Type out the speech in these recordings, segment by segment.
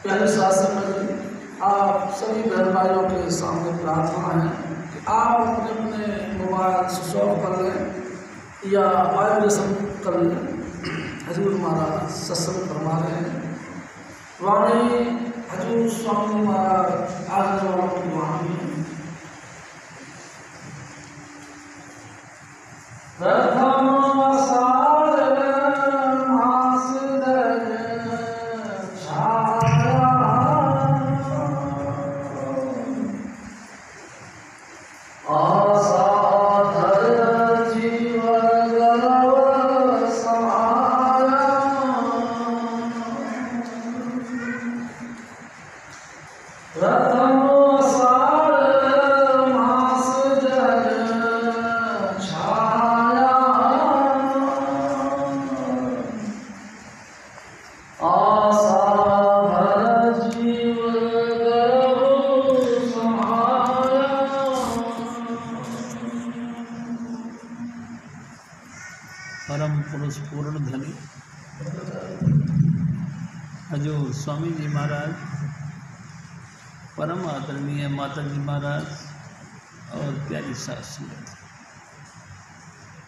प्यारे शासन में आप सभी बहन भाइयों के सामने प्रार्थना है कि आप अपने अपने मोबाइल स्विच ऑफ कर लें या वाइब्रेशन कर लें। हजूर महाराज सत्संग फरमा रहे हैं। वाणी हजूर स्वामी महाराज आने वालों की वाणी है। परम पुरुष पूर्ण धनी हजूर स्वामी जी महाराज, परम आदरणीय माता जी महाराज और प्यारी साध संगत।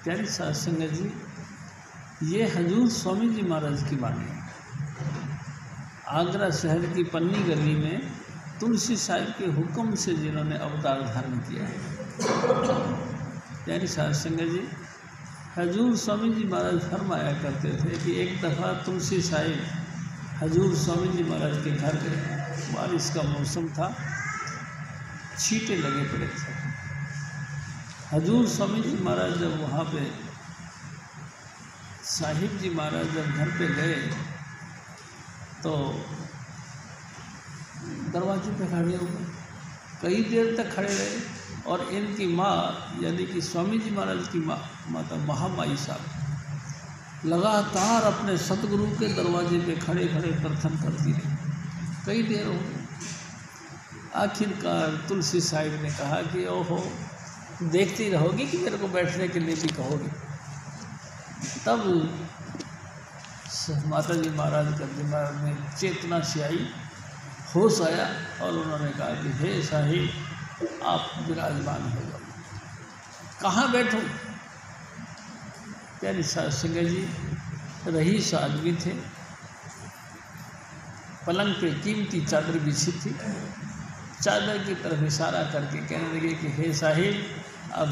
प्यारी साध संगत जी, ये हजूर स्वामी जी महाराज की वाणी है। आगरा शहर की पन्नी गली में तुलसी साहिब के हुक्म से जिन्होंने अवतार धारण किया है। प्यारी साध संगत जी, हजूर स्वामी जी महाराज फरमाया करते थे कि एक दफ़ा तुलसी साहिब हजूर स्वामी जी महाराज के घर गए। बारिश का मौसम था, छींटे लगे पड़े थे। हजूर स्वामी जी महाराज जब वहाँ पे साहिब जी महाराज जब घर पे गए तो दरवाजे पे खड़े हो गए। कई देर तक खड़े रहे और इनकी माँ यानी कि स्वामी जी महाराज की माँ माता महामाई साहब लगातार अपने सतगुरु के दरवाजे पे खड़े खड़े प्रार्थना करती रही। कई देर हो गई। आखिरकार तुलसी साहिब ने कहा कि ओहो, देखती रहोगी कि मेरे को बैठने के लिए भी कहोगी। तब माता जी महाराज का दिमाग में चेतना से आई, होश आया और उन्होंने कहा कि हे साहिब, आप विराजमान हो जाओ। कहाँ बैठूं? प्यारी साध संगत जी, रईस आदमी थे। पलंग पे कीमती चादर बिछी थी। चादर की तरफ इशारा करके कहने लगे कि हे साहिब, अब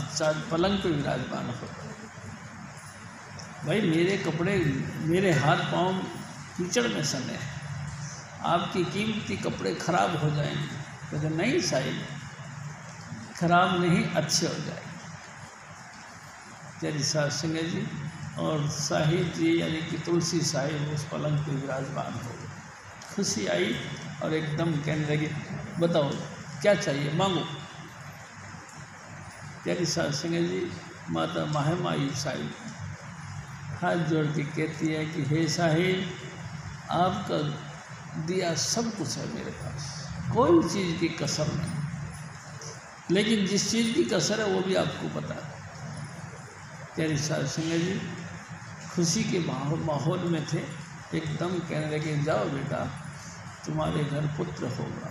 पलंग पे विराजमान हो। भाई, मेरे कपड़े, मेरे हाथ पाँव कीचड़ में सने हैं, आपकी कीमती कपड़े खराब हो जाएंगे। कहते नहीं साहिब, खराब नहीं, अच्छे हो जाएंगे। प्यारी साध संगत जी, और साहिब जी यानी कि तुलसी साहिब उस पलंग पे विराजमान हो गए। खुशी आई और एकदम कहने लगे, बताओ क्या चाहिए, मांगो। प्यारी साध संगत जी, माता महामाई साहिब हाथ जोड़ के कहती है कि हे साहिब, आपका दिया सब कुछ है मेरे पास, कोई चीज़ की कसर नहीं, लेकिन जिस चीज़ की कसर है वो भी आपको पता है। प्यारी साध संगत जी खुशी के माहौल में थे। एकदम कहने लगे, जाओ बेटा, तुम्हारे घर पुत्र होगा,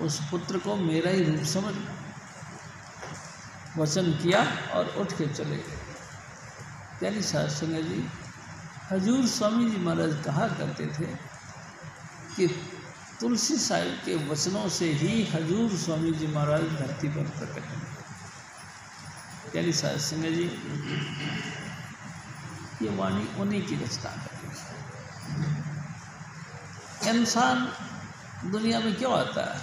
उस पुत्र को मेरा ही रूप समझना। वचन किया और उठ के चले गए। प्यारी साध संगत जी, हजूर स्वामी जी महाराज कहा करते थे कि तुलसी साहिब के वचनों से ही हजूर स्वामी जी महाराज धरती पर प्रकट हुए। प्यारी साध संगत जी, ये वाणी उन्हीं की रचना है। इंसान दुनिया में क्यों आता है?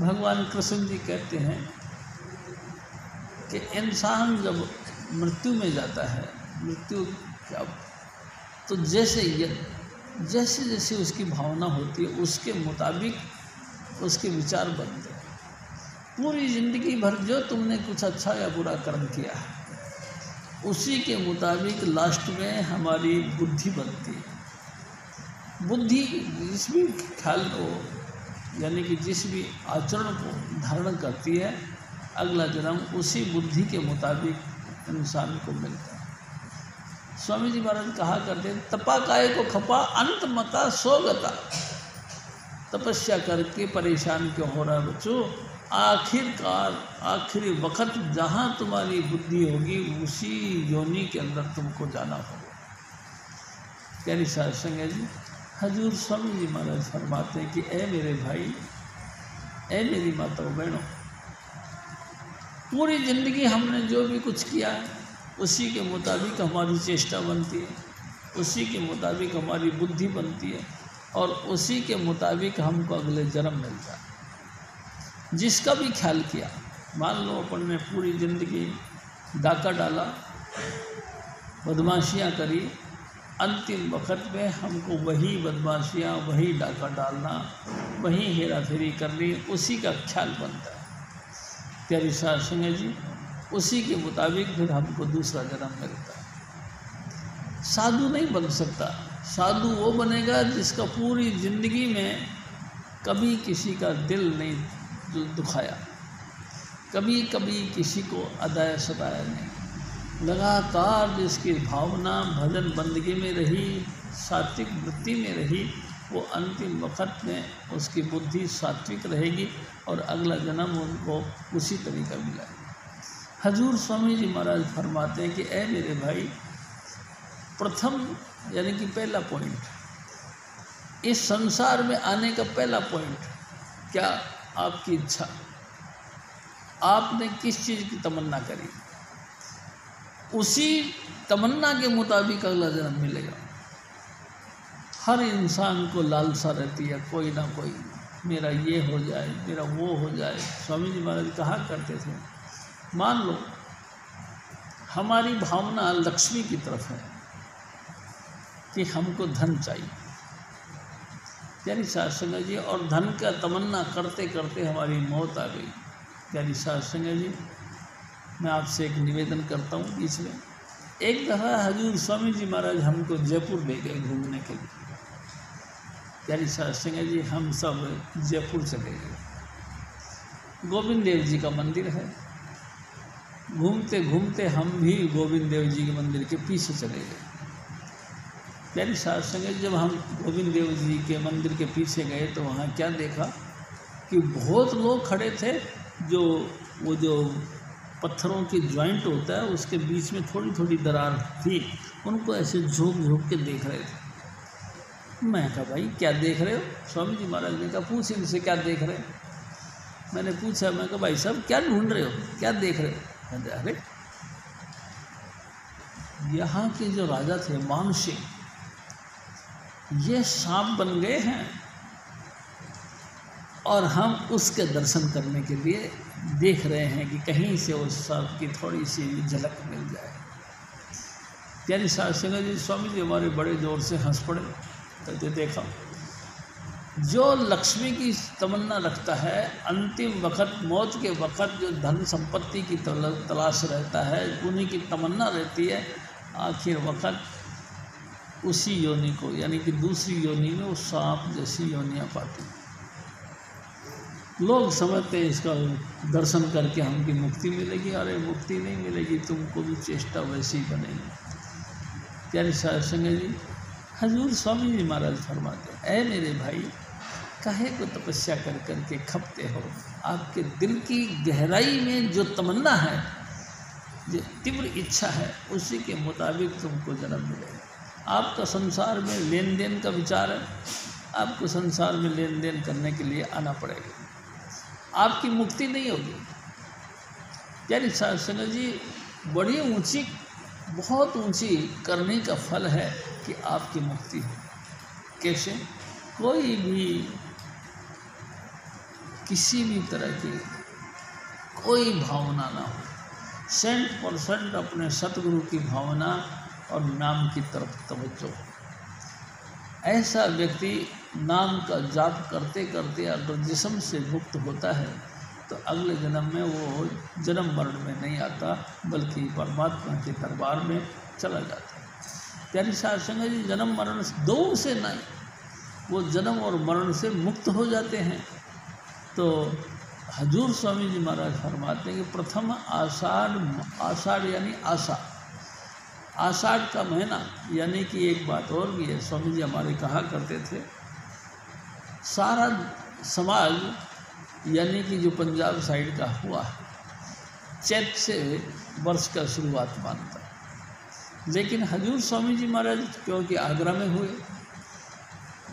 भगवान कृष्ण जी कहते हैं कि इंसान जब मृत्यु में जाता है, मृत्यु क्या, तो जैसे जैसे उसकी भावना होती है उसके मुताबिक उसके विचार बनते हैं। पूरी ज़िंदगी भर जो तुमने कुछ अच्छा या बुरा कर्म किया है उसी के मुताबिक लास्ट में हमारी बुद्धि बनती है। बुद्धि जिस भी ख्याल को यानी कि जिस भी आचरण को धारण करती है, अगला जन्म उसी बुद्धि के मुताबिक इंसान को मिलता है। स्वामी जी महाराज कहा करते तपा काय को खपा अंत मता सोगता। तपस्या करके परेशान क्यों हो रहा है बच्चों? आखिरकार आखिरी वक्त जहाँ तुम्हारी बुद्धि होगी उसी योनि के अंदर तुमको जाना होगा। प्यारी साध संगत जी, हजूर स्वामी जी महाराज फरमाते हैं कि ए मेरे भाई, ए मेरी माताओं बहनों, पूरी ज़िंदगी हमने जो भी कुछ किया है उसी के मुताबिक हमारी चेष्टा बनती है, उसी के मुताबिक हमारी बुद्धि बनती है और उसी के मुताबिक हमको अगले जन्म मिलता है। जिसका भी ख्याल किया, मान लो अपन ने पूरी ज़िंदगी डाका डाला, बदमाशियाँ करी, अंतिम वक्त में हमको वही बदमाशियाँ, वही डाका डालना, वही हेरा फेरी करनी, उसी का ख्याल बनता है। प्यारी साध संगत जी, उसी के मुताबिक फिर हमको दूसरा जन्म मिलता है। साधु नहीं बन सकता। साधु वो बनेगा जिसका पूरी ज़िंदगी में कभी किसी का दिल नहीं दुखाया, कभी कभी किसी को अदाया सताया नहीं, लगातार जिसकी भावना भजन बंदगी में रही, सात्विक वृत्ति में रही, वो अंतिम वक्त में उसकी बुद्धि सात्विक रहेगी और अगला जन्म उनको उसी तरीका मिला। हजूर स्वामी जी महाराज फरमाते हैं कि ए मेरे भाई, प्रथम यानी कि पहला पॉइंट, इस संसार में आने का पहला पॉइंट क्या? आपकी इच्छा। आपने किस चीज़ की तमन्ना करी, उसी तमन्ना के मुताबिक अगला जन्म मिलेगा। हर इंसान को लालसा रहती है, कोई ना कोई, मेरा ये हो जाए, मेरा वो हो जाए। स्वामी जी महाराज कहा करते थे, मान लो हमारी भावना लक्ष्मी की तरफ है कि हमको धन चाहिए, प्यारी साध संगत जी, और धन का तमन्ना करते करते हमारी मौत आ गई। प्यारी साध संगत जी, मैं आपसे एक निवेदन करता हूँ बीच में। एक दफ़ा हजूर स्वामी जी महाराज हमको जयपुर ले गए घूमने के लिए। प्यारी साध संगत जी, हम सब जयपुर चले गए। गोविंद देव जी का मंदिर है। घूमते घूमते हम भी गोविंद देव जी के मंदिर के पीछे चले गए। प्यारी साध संगत, जब हम गोविंद देव जी के मंदिर के पीछे गए तो वहाँ क्या देखा कि बहुत लोग खड़े थे, जो पत्थरों की जॉइंट होता है उसके बीच में थोड़ी थोड़ी दरार थी, उनको ऐसे झोंक झोंक के देख रहे थे। मैं कहा भाई क्या देख रहे हो? स्वामी जी महाराज ने कहा पूछ इनसे क्या देख रहे हो। मैंने पूछा, मैं कहा भाई साहब क्या ढूंढ रहे हो, क्या देख रहे हो? कहते अरे यहाँ के जो राजा थे मान सिंह, ये सांप बन गए हैं और हम उसके दर्शन करने के लिए देख रहे हैं कि कहीं से उस सांप की थोड़ी सी झलक मिल जाए। प्यारी साध संगत जी, स्वामी जी हमारे बड़े जोर से हंस पड़े। कहते देखा, जो लक्ष्मी की तमन्ना रखता है, अंतिम वक्त मौत के वक्त जो धन संपत्ति की तलाश रहता है, उन्हीं की तमन्ना रहती है, आखिर वक्त उसी योनि को यानी कि दूसरी योनि में वो सांप जैसी योनियाँ पाती। लोग समझते हैं इसका दर्शन करके हमकी मुक्ति मिलेगी। अरे मुक्ति नहीं मिलेगी, तुमको भी चेष्टा वैसी ही बनेगी। प्यारी साध संगत जी, हजूर स्वामी जी महाराज फरमाते हैं, ऐ मेरे भाई, काहे को तपस्या कर करके खपते हो? आपके दिल की गहराई में जो तमन्ना है, जो तीव्र इच्छा है, उसी के मुताबिक तुमको जन्म मिलेगा। आपका संसार में लेन देन का विचार है, आपको संसार में लेन देन करने के लिए आना पड़ेगा, आपकी मुक्ति नहीं होगी। प्यारी साध संगत जी, बड़ी ऊंची, बहुत ऊंची करने का फल है कि आपकी मुक्ति हो। कैसे? कोई भी किसी भी तरह की कोई भावना ना हो, 100% अपने सतगुरु की भावना और नाम की तरफ तवज्जो। ऐसा व्यक्ति नाम का जाप करते करते अगर जिस्म से मुक्त होता है तो अगले जन्म में वो जन्म मरण में नहीं आता, बल्कि परमात्मा के दरबार में चला जाता है। प्यारी साध संगत जी, जन्म मरण दो से नहीं, वो जन्म और मरण से मुक्त हो जाते हैं। तो हजूर स्वामी जी महाराज फरमाते हैं कि प्रथम आषाढ़ यानी आशा, आषाढ़ का महीना, यानी कि एक बात और भी है, स्वामी जी हमारे कहा करते थे, सारा समाज यानी कि जो पंजाब साइड का हुआ चैत से वर्ष का शुरुआत मानता है। लेकिन हजूर स्वामी जी महाराज क्योंकि आगरा में हुए,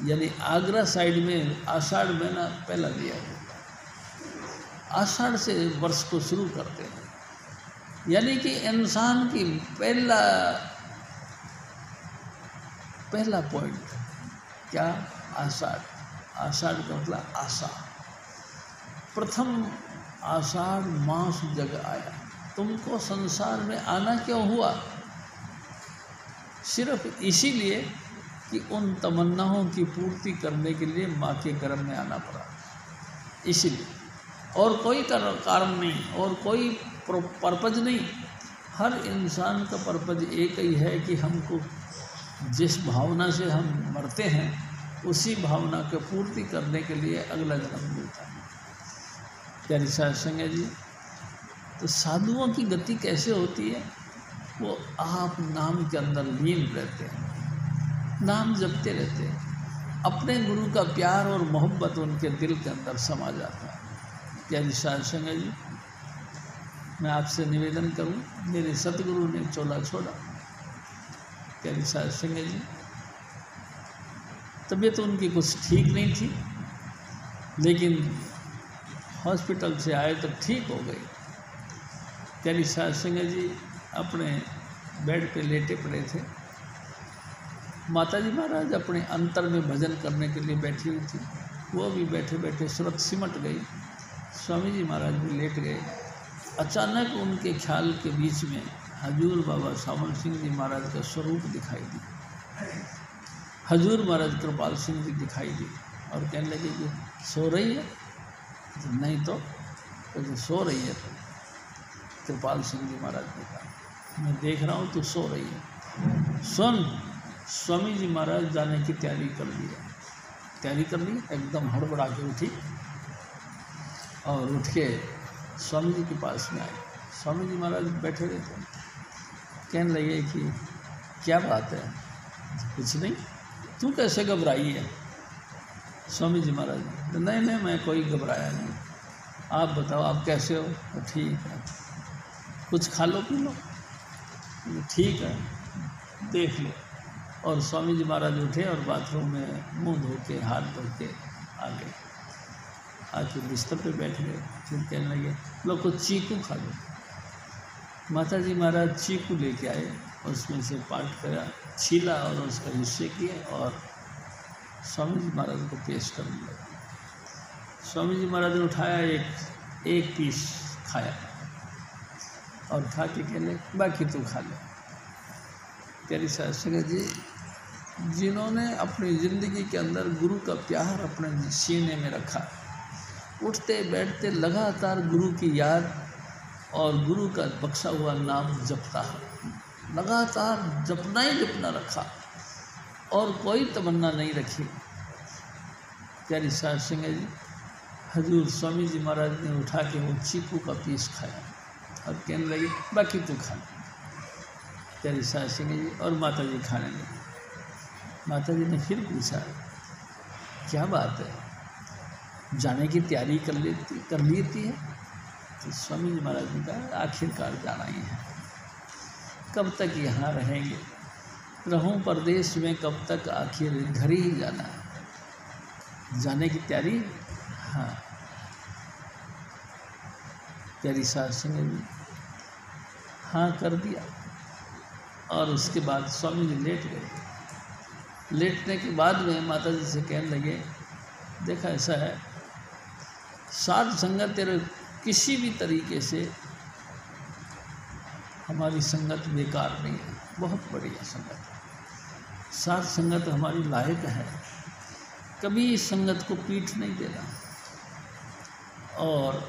यानी आगरा साइड में आषाढ़ महीना पहला दिया है। आषाढ़ से वर्ष को शुरू करते हैं, यानी कि इंसान की पहला पॉइंट क्या? आषाढ़। आषाढ़ का मतलब आशा। प्रथम आषाढ़ मास जग आया। तुमको संसार में आना क्यों हुआ? सिर्फ इसीलिए कि उन तमन्नाओं की पूर्ति करने के लिए माँ के गर्भ में आना पड़ा, इसीलिए। और कोई कारण नहीं, और कोई पर्पज नहीं। हर इंसान का पर्पज एक ही है कि हमको जिस भावना से हम मरते हैं उसी भावना की पूर्ति करने के लिए अगला जन्म मिलता है। प्यारी साध संगत जी, तो साधुओं की गति कैसे होती है? वो आप नाम के अंदर लीन रहते हैं, नाम जपते रहते हैं, अपने गुरु का प्यार और मोहब्बत उनके दिल के अंदर समा जाता है। प्यारी साध संगत जी, मैं आपसे निवेदन करूं, मेरे सतगुरु ने चोला छोड़ा। प्यारी साध संगत जी, तबीयत उनकी कुछ ठीक नहीं थी, लेकिन हॉस्पिटल से आए तो ठीक हो गई। प्यारी साध संगत जी अपने बेड पे लेटे पड़े थे। माताजी महाराज अपने अंतर में भजन करने के लिए बैठी हुई थी, वो भी बैठे बैठे सुरत सिमट गई। स्वामी जी महाराज भी लेट गए। अचानक उनके ख्याल के बीच में हजूर बाबा सावन सिंह जी महाराज का स्वरूप दिखाई दिया। हजूर महाराज कृपाल सिंह जी दिखाई दी और कहने लगे कि सो रही है? तो नहीं तो सो रही है। तो कृपाल सिंह जी महाराज ने कहा, मैं देख रहा हूँ तू सो रही है, सुन। स्वामी जी महाराज जाने की तैयारी कर ली, एकदम हड़बड़ा के उठी और उठ के स्वामी जी के पास में आए। स्वामी जी महाराज बैठे रहे थे, कहने लगे कि क्या बात है? कुछ नहीं, तू कैसे घबराई है? स्वामी जी महाराज ने, नहीं मैं कोई घबराया नहीं, आप बताओ आप कैसे हो? तो ठीक है, कुछ खा लो पी लो, ठीक है, देख लो। और स्वामी जी महाराज उठे और बाथरूम में मुंह धो के हाथ धो के आ गए, आके बिस्तर पे बैठ गए। फिर कहने लगे लो कुछ चीकू खा लो। माता जी महाराज चीकू लेके आए, उसमें से पार्ट करा, छीला और उसका हिस्से किए और स्वामी जी महाराज को पेश कर दिया। स्वामी जी महाराज ने उठाया, एक पीस खाया और खा के कहने बाकी तू खा ले। प्यारी साध संगत जी, जिन्होंने अपनी ज़िंदगी के अंदर गुरु का प्यार अपने सीने में रखा, उठते बैठते लगातार गुरु की याद और गुरु का बख्शा हुआ नाम जपता है, लगातार जपना ही जपना रखा और कोई तमन्ना नहीं रखी। प्यारी साध संगत जी, हजूर स्वामी जी महाराज ने उठा के वो चीकू का पीस खाया और कहने लगे बाकी तू खा। प्यारी साध संगत जी और माता जी खाने लगी। माता जी ने फिर पूछा क्या बात है, जाने की तैयारी कर लेती है? तो स्वामी जी महाराज ने कहा आखिरकार जाना ही है, कब तक यहाँ रहेंगे, रहूं परदेश में कब तक, आखिर घर ही जाना है। जाने की तैयारी? हाँ। प्यारी साध संगत जी हाँ कर दिया और उसके बाद स्वामी जी लेट गए। लेटने के बाद में माता जी से कहने लगे देखा ऐसा है, साध संगत तेरे किसी भी तरीके से हमारी संगत बेकार नहीं है, बहुत बढ़िया संगत है। साध संगत हमारी लायक है, कभी इस संगत को पीठ नहीं देना और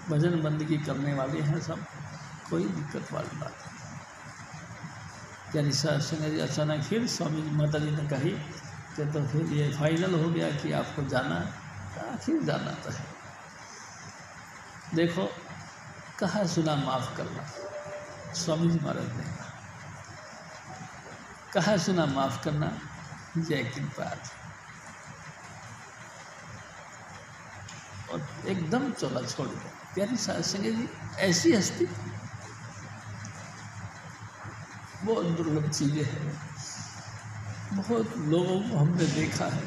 भजन बंदगी करने वाले हैं सब, कोई दिक्कत वाली बात नहीं। प्यारी साध संगत जी अचानक फिर स्वामी जी माता जी ने कही कि तो फिर ये फाइनल हो गया कि आपको जाना है? आखिर जाना तो है। देखो कहा सुना माफ़ करना, स्वामी जी महाराज ने कहा कहा सुना माफ करना, जय कृपाल। और एकदम चौला छोड़ गया। प्यारी साध संगत जी, ऐसी हस्ती बहुत दुर्लभ चीज़ें हैं। बहुत लोगों को हमने देखा है।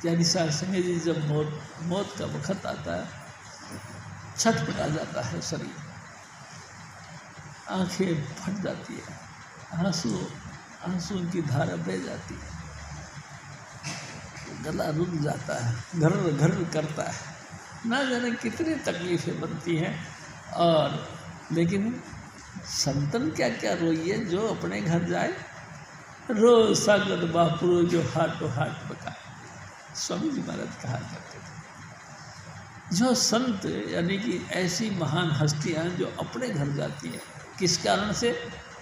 प्यारी साध संगत जी, जब मौत का वक्त आता है, छटपटा जाता है शरीर, आंखें फट जाती है, आंसू की धारा बह जाती है, गला रुक जाता है, घर घर करता है, ना जाने कितनी तकलीफें बनती हैं। और लेकिन संतन क्या क्या रोइए, जो अपने घर जाए रो सागर बापुरो जो हाटो हाट पकाए। स्वामी जी महाराज कहा करते थे। जो संत यानी कि ऐसी महान हस्तियाँ जो अपने घर जाती हैं, किस कारण से?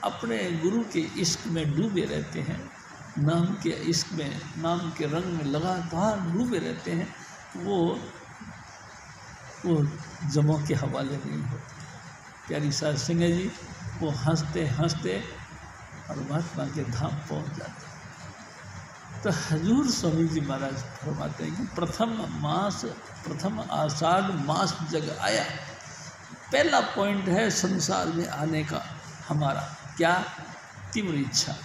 अपने गुरु के इश्क में डूबे रहते हैं, नाम के इश्क में, नाम के रंग में लगातार डूबे रहते हैं। वो जमों के हवाले नहीं होते। प्यारी साध संगत जी, वो हंसते हंसते परमात्मा के धाम पहुंच जाते हैं। तो हजूर स्वामी जी महाराज फरमाते हैं कि प्रथम आषाढ़ मास जग आया। पहला पॉइंट है संसार में आने का हमारा, क्या? तीव्र इच्छा।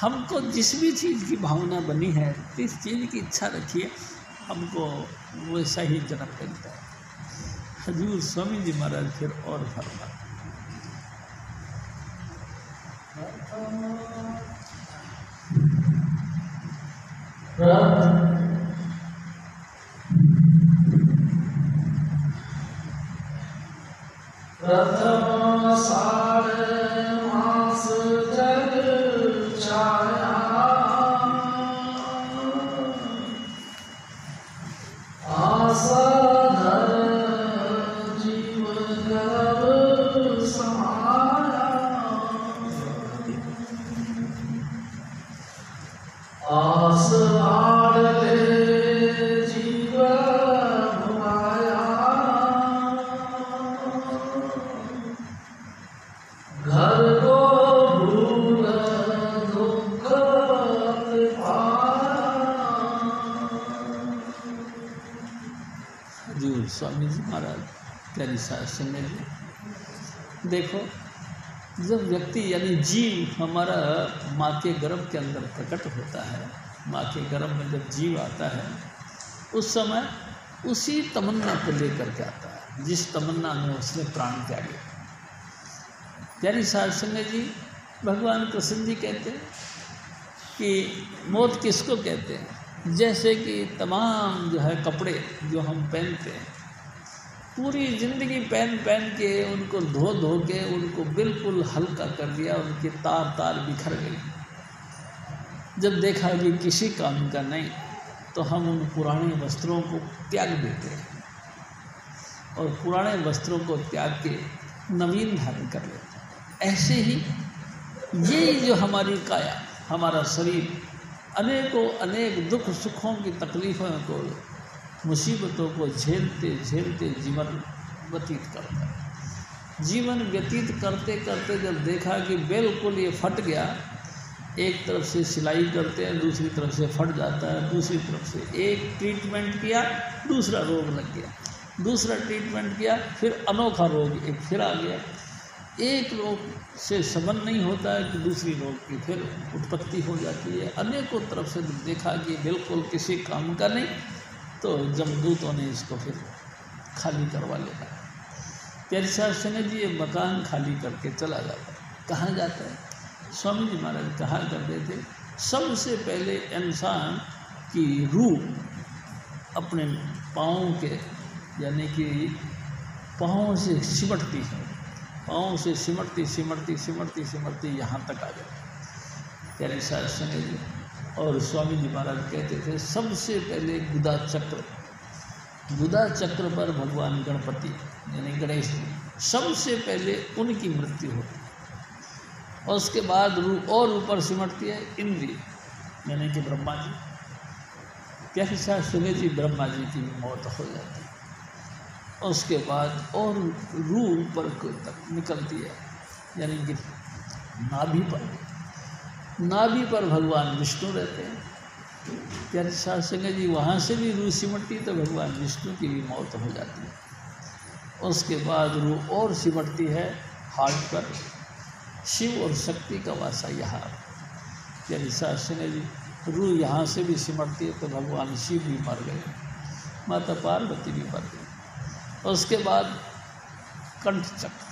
हमको जिस भी चीज़ की भावना बनी है, जिस चीज़ की इच्छा रखिए, हमको वैसा ही जन्म मिलता है। हजूर स्वामी जी महाराज फिर और फरमाते प्रथम आषाढ़ मास जग छाया, आशा धर जीव गर्भ समाया, आस आड़ ले जीव भुलाया, घर को भूल दुख पाया। हजूर स्वामी जी महाराज, प्यारी साध संगत जी, देखो जब व्यक्ति यानी जीव हमारा माँ के गर्भ के अंदर प्रकट होता है, माँ के गर्भ में जब जीव आता है, उस समय उसी तमन्ना को लेकर के आता है जिस तमन्ना में उसने प्राण त्यागे। प्यारी साध संगत जी, भगवान कृष्ण जी कहते हैं कि मौत किसको कहते हैं? जैसे कि तमाम जो है कपड़े जो हम पहनते हैं, पूरी ज़िंदगी पहन के उनको धो के उनको बिल्कुल हल्का कर दिया, उनकी तार बिखर गई। जब देखा कि किसी काम का नहीं, तो हम उन पुराने वस्त्रों को त्याग देते हैं और पुराने वस्त्रों को त्याग के नवीन धारण कर लेते हैं। ऐसे ही ये जो हमारी काया, हमारा शरीर अनेक दुख सुखों की तकलीफ़ों को, मुसीबतों को झेलते झेलते जीवन व्यतीत करता है। जीवन व्यतीत करते करते जब देखा कि बिल्कुल ये फट गया, एक तरफ से सिलाई करते हैं, दूसरी तरफ से फट जाता है, दूसरी तरफ से एक ट्रीटमेंट किया, दूसरा रोग लग गया, दूसरा ट्रीटमेंट किया, फिर अनोखा रोग एक फिर आ गया। एक रोग से संबंध नहीं होता है कि दूसरी रोग की फिर उत्पत्ति हो जाती है। अनेकों तरफ से देखा कि बिल्कुल किसी काम का नहीं, तो जमदूतों ने इसको फिर खाली करवा लिया। प्यारी साध संगत जी, ये मकान खाली करके चला जाता है। कहाँ जाता है? स्वामी जी महाराज कहा करते थे, सबसे पहले इंसान की रूह अपने पाँव के यानी कि पाँव से सिमटती है, पाँव से सिमटती यहाँ तक आ जाती। प्यारे साध संगत जी, और स्वामी जी महाराज कहते थे सबसे पहले गुदा चक्र पर भगवान गणपति यानी गणेश जी, सबसे पहले उनकी मृत्यु होती है। और उसके बाद रूह और ऊपर सिमटती है इंद्रिय यानी कि ब्रह्मा जी। प्यारे साध संगत जी, ब्रह्मा जी की मौत हो जाती है। और उसके बाद और रूह ऊपर तक निकलती है यानी कि नाभि पर, नाभि पर भगवान विष्णु रहते हैं। प्यारे साध संगत जी, वहाँ से भी रूह सिमटती तो भगवान विष्णु की भी मौत हो जाती है। उसके बाद रूह और सिमटती है हार्ट पर, शिव और शक्ति का वासा यहाँ। प्यारे साध संगत जी, रूह यहाँ से भी सिमटती है तो भगवान शिव भी मर गए, माता पार्वती भी मर गई। उसके बाद कंठ चक्र,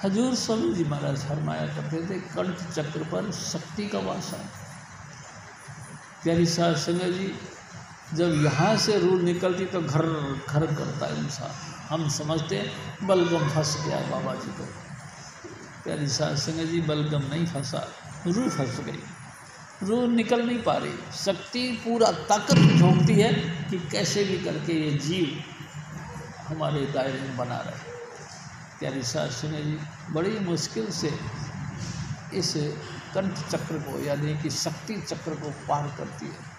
हजूर स्वामी जी महाराज फरमाया करते थे कंठ चक्र पर शक्ति का वास है। प्यारी साध संगत जी, जब यहाँ से रूह निकलती तो घर घर करता है इंसान। हम समझते हैं बलगम फंस गया बाबा जी को। प्यारी साध संगत जी, बलगम नहीं फंसा, रूह फंस गई, रूह निकल नहीं पा रही। शक्ति पूरा ताकत झोंकती है कि कैसे भी करके ये जीव हमारे दायरे में बना रहे। प्यारी साध संगत जी, बड़ी मुश्किल से इस कंठ चक्र को यानी कि शक्ति चक्र को पार करती है।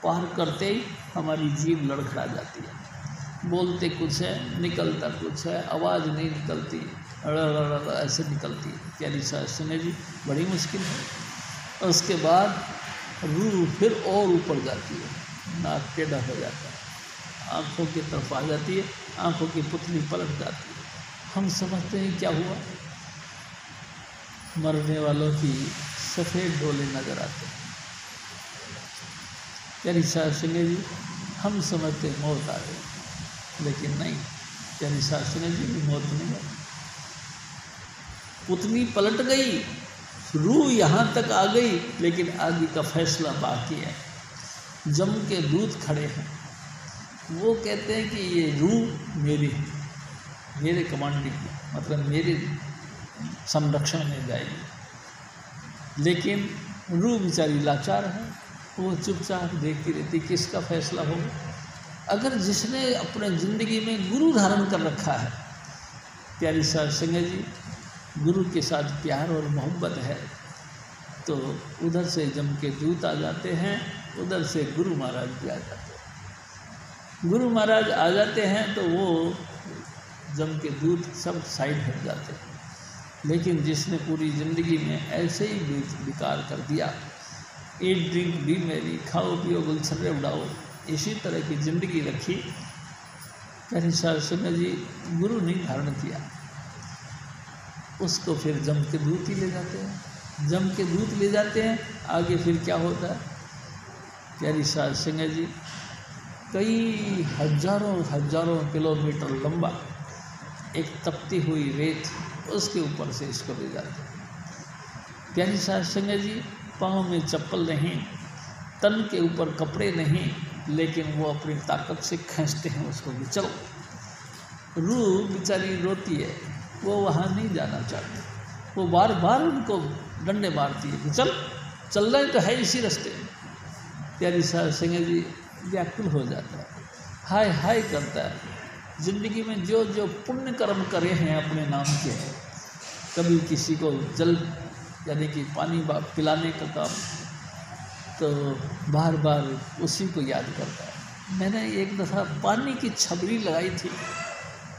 पार करते ही हमारी जीभ लड़खड़ा जाती है, बोलते कुछ है निकलता कुछ है, आवाज़ नहीं निकलती, ऐसे निकलती है। प्यारी साध संगत जी, बड़ी मुश्किल है। उसके बाद रूह फिर और ऊपर जाती है, नाक टेढ़ा हो जाता है, आँखों की तरफ आ जाती है, आँखों की पुतली पलट जाती है। हम समझते हैं क्या हुआ, मरने वालों की सफ़ेद डोले नजर आते हैं। प्यारी साध संगत जी, हम समझते मौत आ गई, लेकिन नहीं। प्यारी साध संगत जी, मौत नहीं आई, पुतली पलट गई, रूह यहाँ तक आ गई, लेकिन आगे का फैसला बाकी है। जम के दूत खड़े हैं, वो कहते हैं कि ये रूह मेरी है, मेरे कमांडिंग में, मतलब मेरे संरक्षण में जाएगी। लेकिन रूह बेचारी लाचार है, वो चुपचाप देखती रहती किसका फैसला होगा। अगर जिसने अपने ज़िंदगी में गुरु धारण कर रखा है, प्यारी साध संगत जी, गुरु के साथ प्यार और मोहब्बत है, तो उधर से जम के दूत आ जाते हैं, उधर से गुरु महाराज भी आ जाते हैं। गुरु महाराज आ जाते हैं तो वो जम के दूत सब साइड हट जाते हैं। लेकिन जिसने पूरी ज़िंदगी में ऐसे ही विकार कर दिया, ईट ड्रिंक भी मेरी, खाओ पियो गुलछर्रे उड़ाओ, इसी तरह की ज़िंदगी रखी, प्यारी साध संगत जी, गुरु नहीं धारण किया, उसको फिर जम के दूत ही ले जाते हैं। जम के दूत ले जाते हैं, आगे फिर क्या होता है प्यारी साध संगत जी, कई हजारों किलोमीटर लंबा एक तपती हुई रेत, उसके ऊपर से इसको ले जाते हैं। प्यारी साध संगत जी, पाँव में चप्पल नहीं, तन के ऊपर कपड़े नहीं, लेकिन वो अपनी ताकत से खींचते हैं उसको भी चलो। रूह बेचारी रोती है, वो वहाँ नहीं जाना चाहती, वो बार बार उनको डंडे मारती है कि चल रहे तो है इसी रास्ते। प्यारी साध संगत जी, व्याकुल हो जाता है, हाय हाय करता है। ज़िंदगी में जो जो पुण्य कर्म करे हैं अपने नाम के, कभी किसी को जल यानी कि पानी पिलाने का काम, तो बार बार उसी को याद करता है। मैंने एक दफ़ा पानी की छबरी लगाई थी,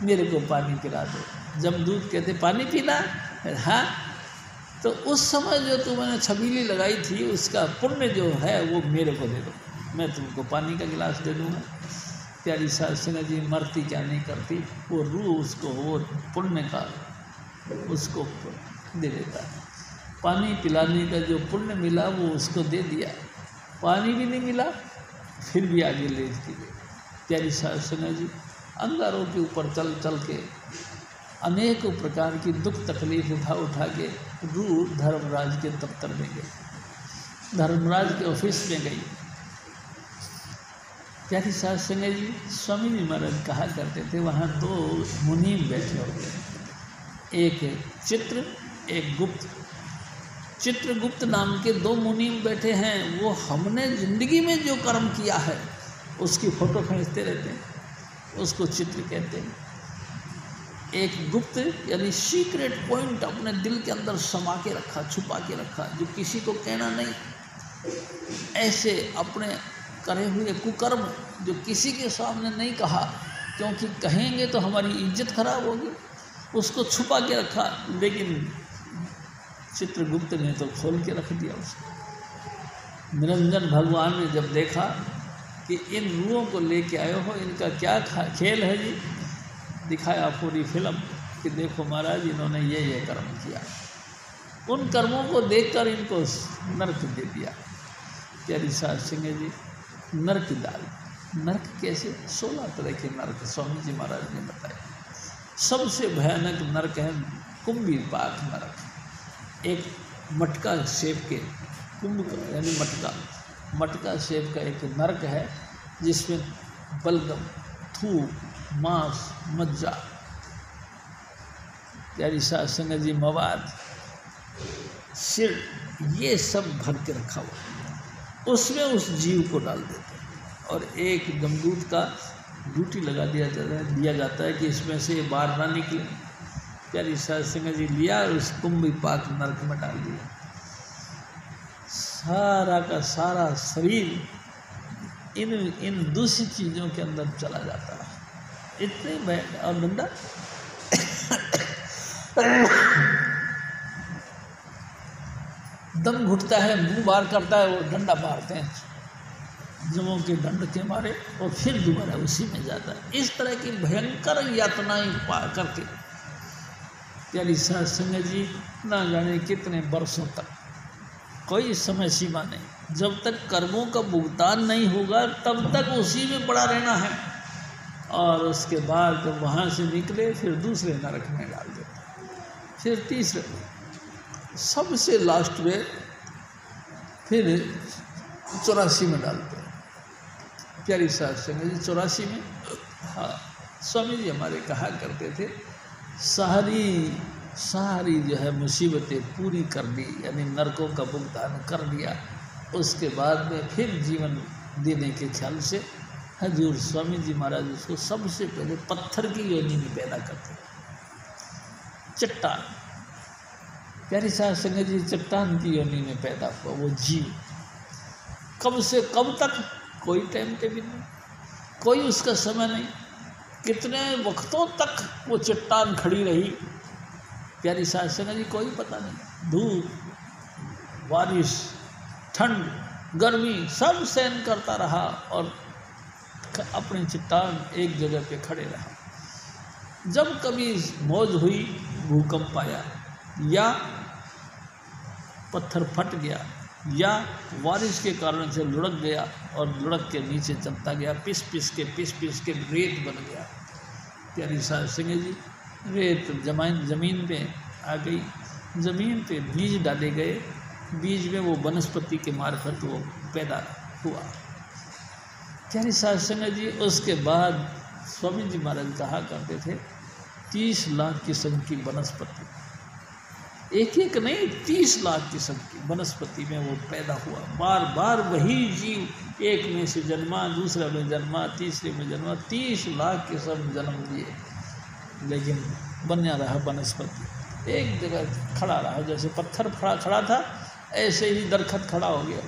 मेरे को पानी पिला दो। जब दूध कहते पानी पीना, हाँ, तो उस समय जो तुमने छबीली लगाई थी उसका पुण्य जो है वो मेरे को दे दो, मैं तुमको पानी का गिलास दे दूँगा। प्यारी साध संगत जी, मरती क्या नहीं करती, वो रूह उसको वो पुण्य का उसको दे देता है। पानी पिलाने का जो पुण्य मिला वो उसको दे दिया, पानी भी नहीं मिला फिर भी आगे ले गई। प्यारी साध संगत जी, अंगारों के ऊपर चल चल के अनेक प्रकार की दुख तकलीफ उठा के रूह धर्मराज के दफ्तर में गई, धर्मराज के ऑफिस में गई। प्यारी साध संगत जी, स्वामी जी महाराज कहा करते थे, वहाँ दो मुनीम बैठे होते हैं, एक चित्र एक गुप्त। चित्रगुप्त नाम के दो मुनीम बैठे हैं, वो हमने ज़िंदगी में जो कर्म किया है उसकी फ़ोटो खींचते रहते हैं, उसको चित्र कहते हैं। एक गुप्त यानी सीक्रेट पॉइंट अपने दिल के अंदर समा के रखा, छुपा के रखा, जो किसी को कहना नहीं। ऐसे अपने करे हुए कुकर्म जो किसी के सामने नहीं कहा, क्योंकि कहेंगे तो हमारी इज्जत खराब होगी, उसको छुपा के रखा। लेकिन चित्रगुप्त ने तो खोल के रख दिया उसको। निरंजन भगवान ने जब देखा कि इन रूहों को लेके आए हो, इनका क्या खेल है जी, दिखाया पूरी फिल्म कि देखो महाराज इन्होंने ये कर्म किया। उन कर्मों को देखकर इनको नरक दे दिया। प्यारी साध सिंह जी नरक डाल। नरक कैसे? 16 तरह के नरक स्वामी जी महाराज ने बताए। सबसे भयानक नरक है कुंभीपाक नरक। एक मटका शेप के कुंभ यानी मटका शेप का एक नरक है जिसमें बलगम, थूक, मांस, मज्जा, प्यारी साध संगत जी मवाद, सिर, ये सब भर के रखा हुआ, उसमें उस जीव को डाल देते हैं और एक जमदूत का ड्यूटी लगा दिया जाता है कि इसमें से बाहर ना निकले। प्यारी साध संगत जी लिया और उस कुंभीपाक नरक में डाल दिया। सारा का सारा शरीर इन दूषित चीज़ों के अंदर चला जाता है। इतने और बंदा दम घुटता है, मुंह बाहर करता है, वो डंडा मारते हैं जमों के दंड के मारे और फिर दोबारा उसी में जाता है। इस तरह की भयंकर यातनाएं पा करके प्यारी साध संगत जी ना जाने कितने वर्षों तक, कोई समय सीमा नहीं, जब तक कर्मों का भुगतान नहीं होगा तब तक उसी में पड़ा रहना है। और उसके बाद जब वहाँ से निकले फिर दूसरे नरक में डाल देते, फिर तीसरे, सबसे लास्ट में फिर 84 में डालते हैं। प्यारी साध संगत जी 84 में, हाँ, स्वामी जी हमारे कहा करते थे सारी जो है मुसीबतें पूरी कर दी, यानी नरकों का भुगतान कर दिया, उसके बाद में फिर जीवन देने के ख्याल से हजूर स्वामी जी महाराज उसको सबसे पहले पत्थर की योनि में पैदा करते, चट्टान। प्यारी साध संगत जी चट्टान की योनि में पैदा हुआ वो जीव। कब से कब तक कोई टाइम टेबल नहीं, कोई उसका समय नहीं, कितने वक्तों तक वो चट्टान खड़ी रही प्यारी साध संगत जी कोई पता नहीं। धूप, बारिश, ठंड, गर्मी सब सहन करता रहा और अपनी चट्टान एक जगह पे खड़े रहा। जब कभी मौज हुई, भूकंप आया या पत्थर फट गया या बारिश के कारण से लुढ़क गया और लुढ़क के नीचे चलता गया, पिस पिस के रेत बन गया। प्यारी साध संगत जी रेत जमीन पे आ गई, ज़मीन पे बीज डाले गए, बीज में वो वनस्पति के मार्फत वो पैदा हुआ। प्यारी साध संगत जी उसके बाद स्वामी जी महाराज कहा करते थे 30 लाख किस्म की वनस्पति, एक एक नहीं 30 लाख किस्म की वनस्पति में वो पैदा हुआ। बार बार वही जीव एक में से जन्मा, दूसरे में जन्मा, तीसरे में जन्मा, 30 लाख किस्म जन्म लिए, लेकिन बना रहा वनस्पति, एक जगह खड़ा रहा। जैसे पत्थर खड़ा था ऐसे ही दरखत खड़ा हो गया।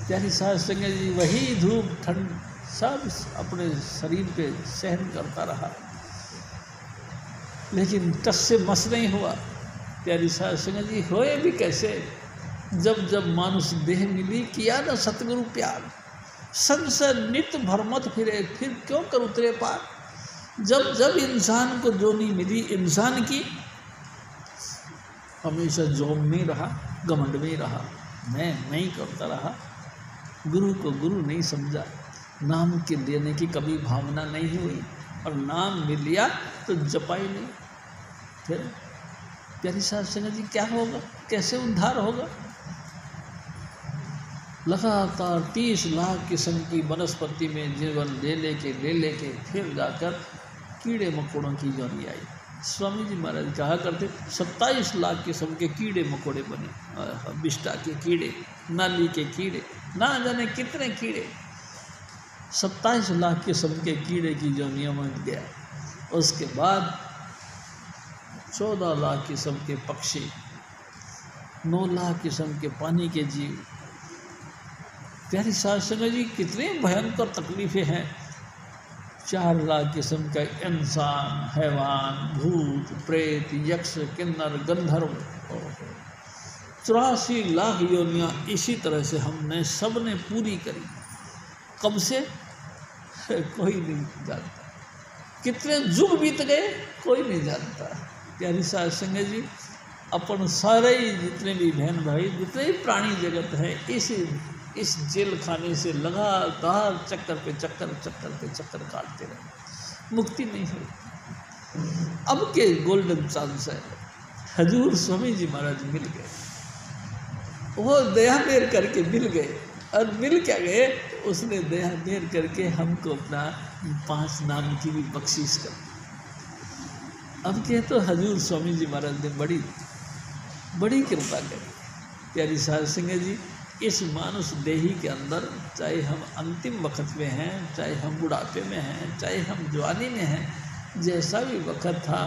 प्यारी साध संगत जी वही धूप ठंड सब अपने शरीर पे सहन करता रहा, लेकिन टस से मस नहीं हुआ। प्यारी साध संगत जी होए भी कैसे? जब जब मानुष देह मिली किया न सतगुरु प्यार, संसार नित्य भरमत फिरे, फिर क्यों कर उतरे पार। जब जब इंसान को जोनी मिली इंसान की, हमेशा जोम में रहा, घमंड में रहा, मैं नहीं करता रहा, गुरु को गुरु नहीं समझा, नाम के लेने की कभी भावना नहीं हुई और नाम मिल लिया तो जपा ही नहीं। फिर प्यारी साध संगत जी क्या होगा, कैसे उद्धार होगा? लगातार 30 लाख किस्म की वनस्पति में जीवन ले लेके फिर जाकर कीड़े मकोड़ों की जोनी आई। स्वामी जी महाराज कहा करते 27 लाख किस्म के कीड़े मकोड़े बने, बिष्टा के कीड़े, नाली के कीड़े, ना जाने कितने कीड़े, 27 लाख किस्म के कीड़े की जोनियों में गया। उसके बाद 14 लाख किस्म के पक्षी, 9 लाख किस्म के पानी के जीव। प्यारी साध संगत जी कितने भयंकर तकलीफ़ें हैं। 4 लाख किस्म का इंसान, हैवान, भूत, प्रेत, यक्ष, किन्नर, गंधर्व, 84 लाख योनियाँ इसी तरह से हमने सब ने पूरी करी। कब से कोई नहीं जानता, कितने युग बीत गए कोई नहीं जानता। प्यारी साध संगत जी, अपन सारे ही जितने भी बहन भाई, जितने भी प्राणी जगत है, इस जेल खाने से लगातार चक्कर पे चक्कर काटते रहे, मुक्ति नहीं हुई। अब के गोल्डन चांस है, हजूर स्वामी जी महाराज मिल गए, वो दया मेर करके मिल गए। और मिल क्या गए, उसने दया मेर करके हमको अपना 5 नाम की भी बख्शीश कर दी। अब के तो हजूर स्वामी जी महाराज ने बड़ी कृपा करी। प्यारी साध संगत जी, इस मानुष देही के अंदर, चाहे हम अंतिम वक्त में हैं, चाहे हम बुढ़ापे में हैं, चाहे हम जवानी में हैं, जैसा भी वक्त था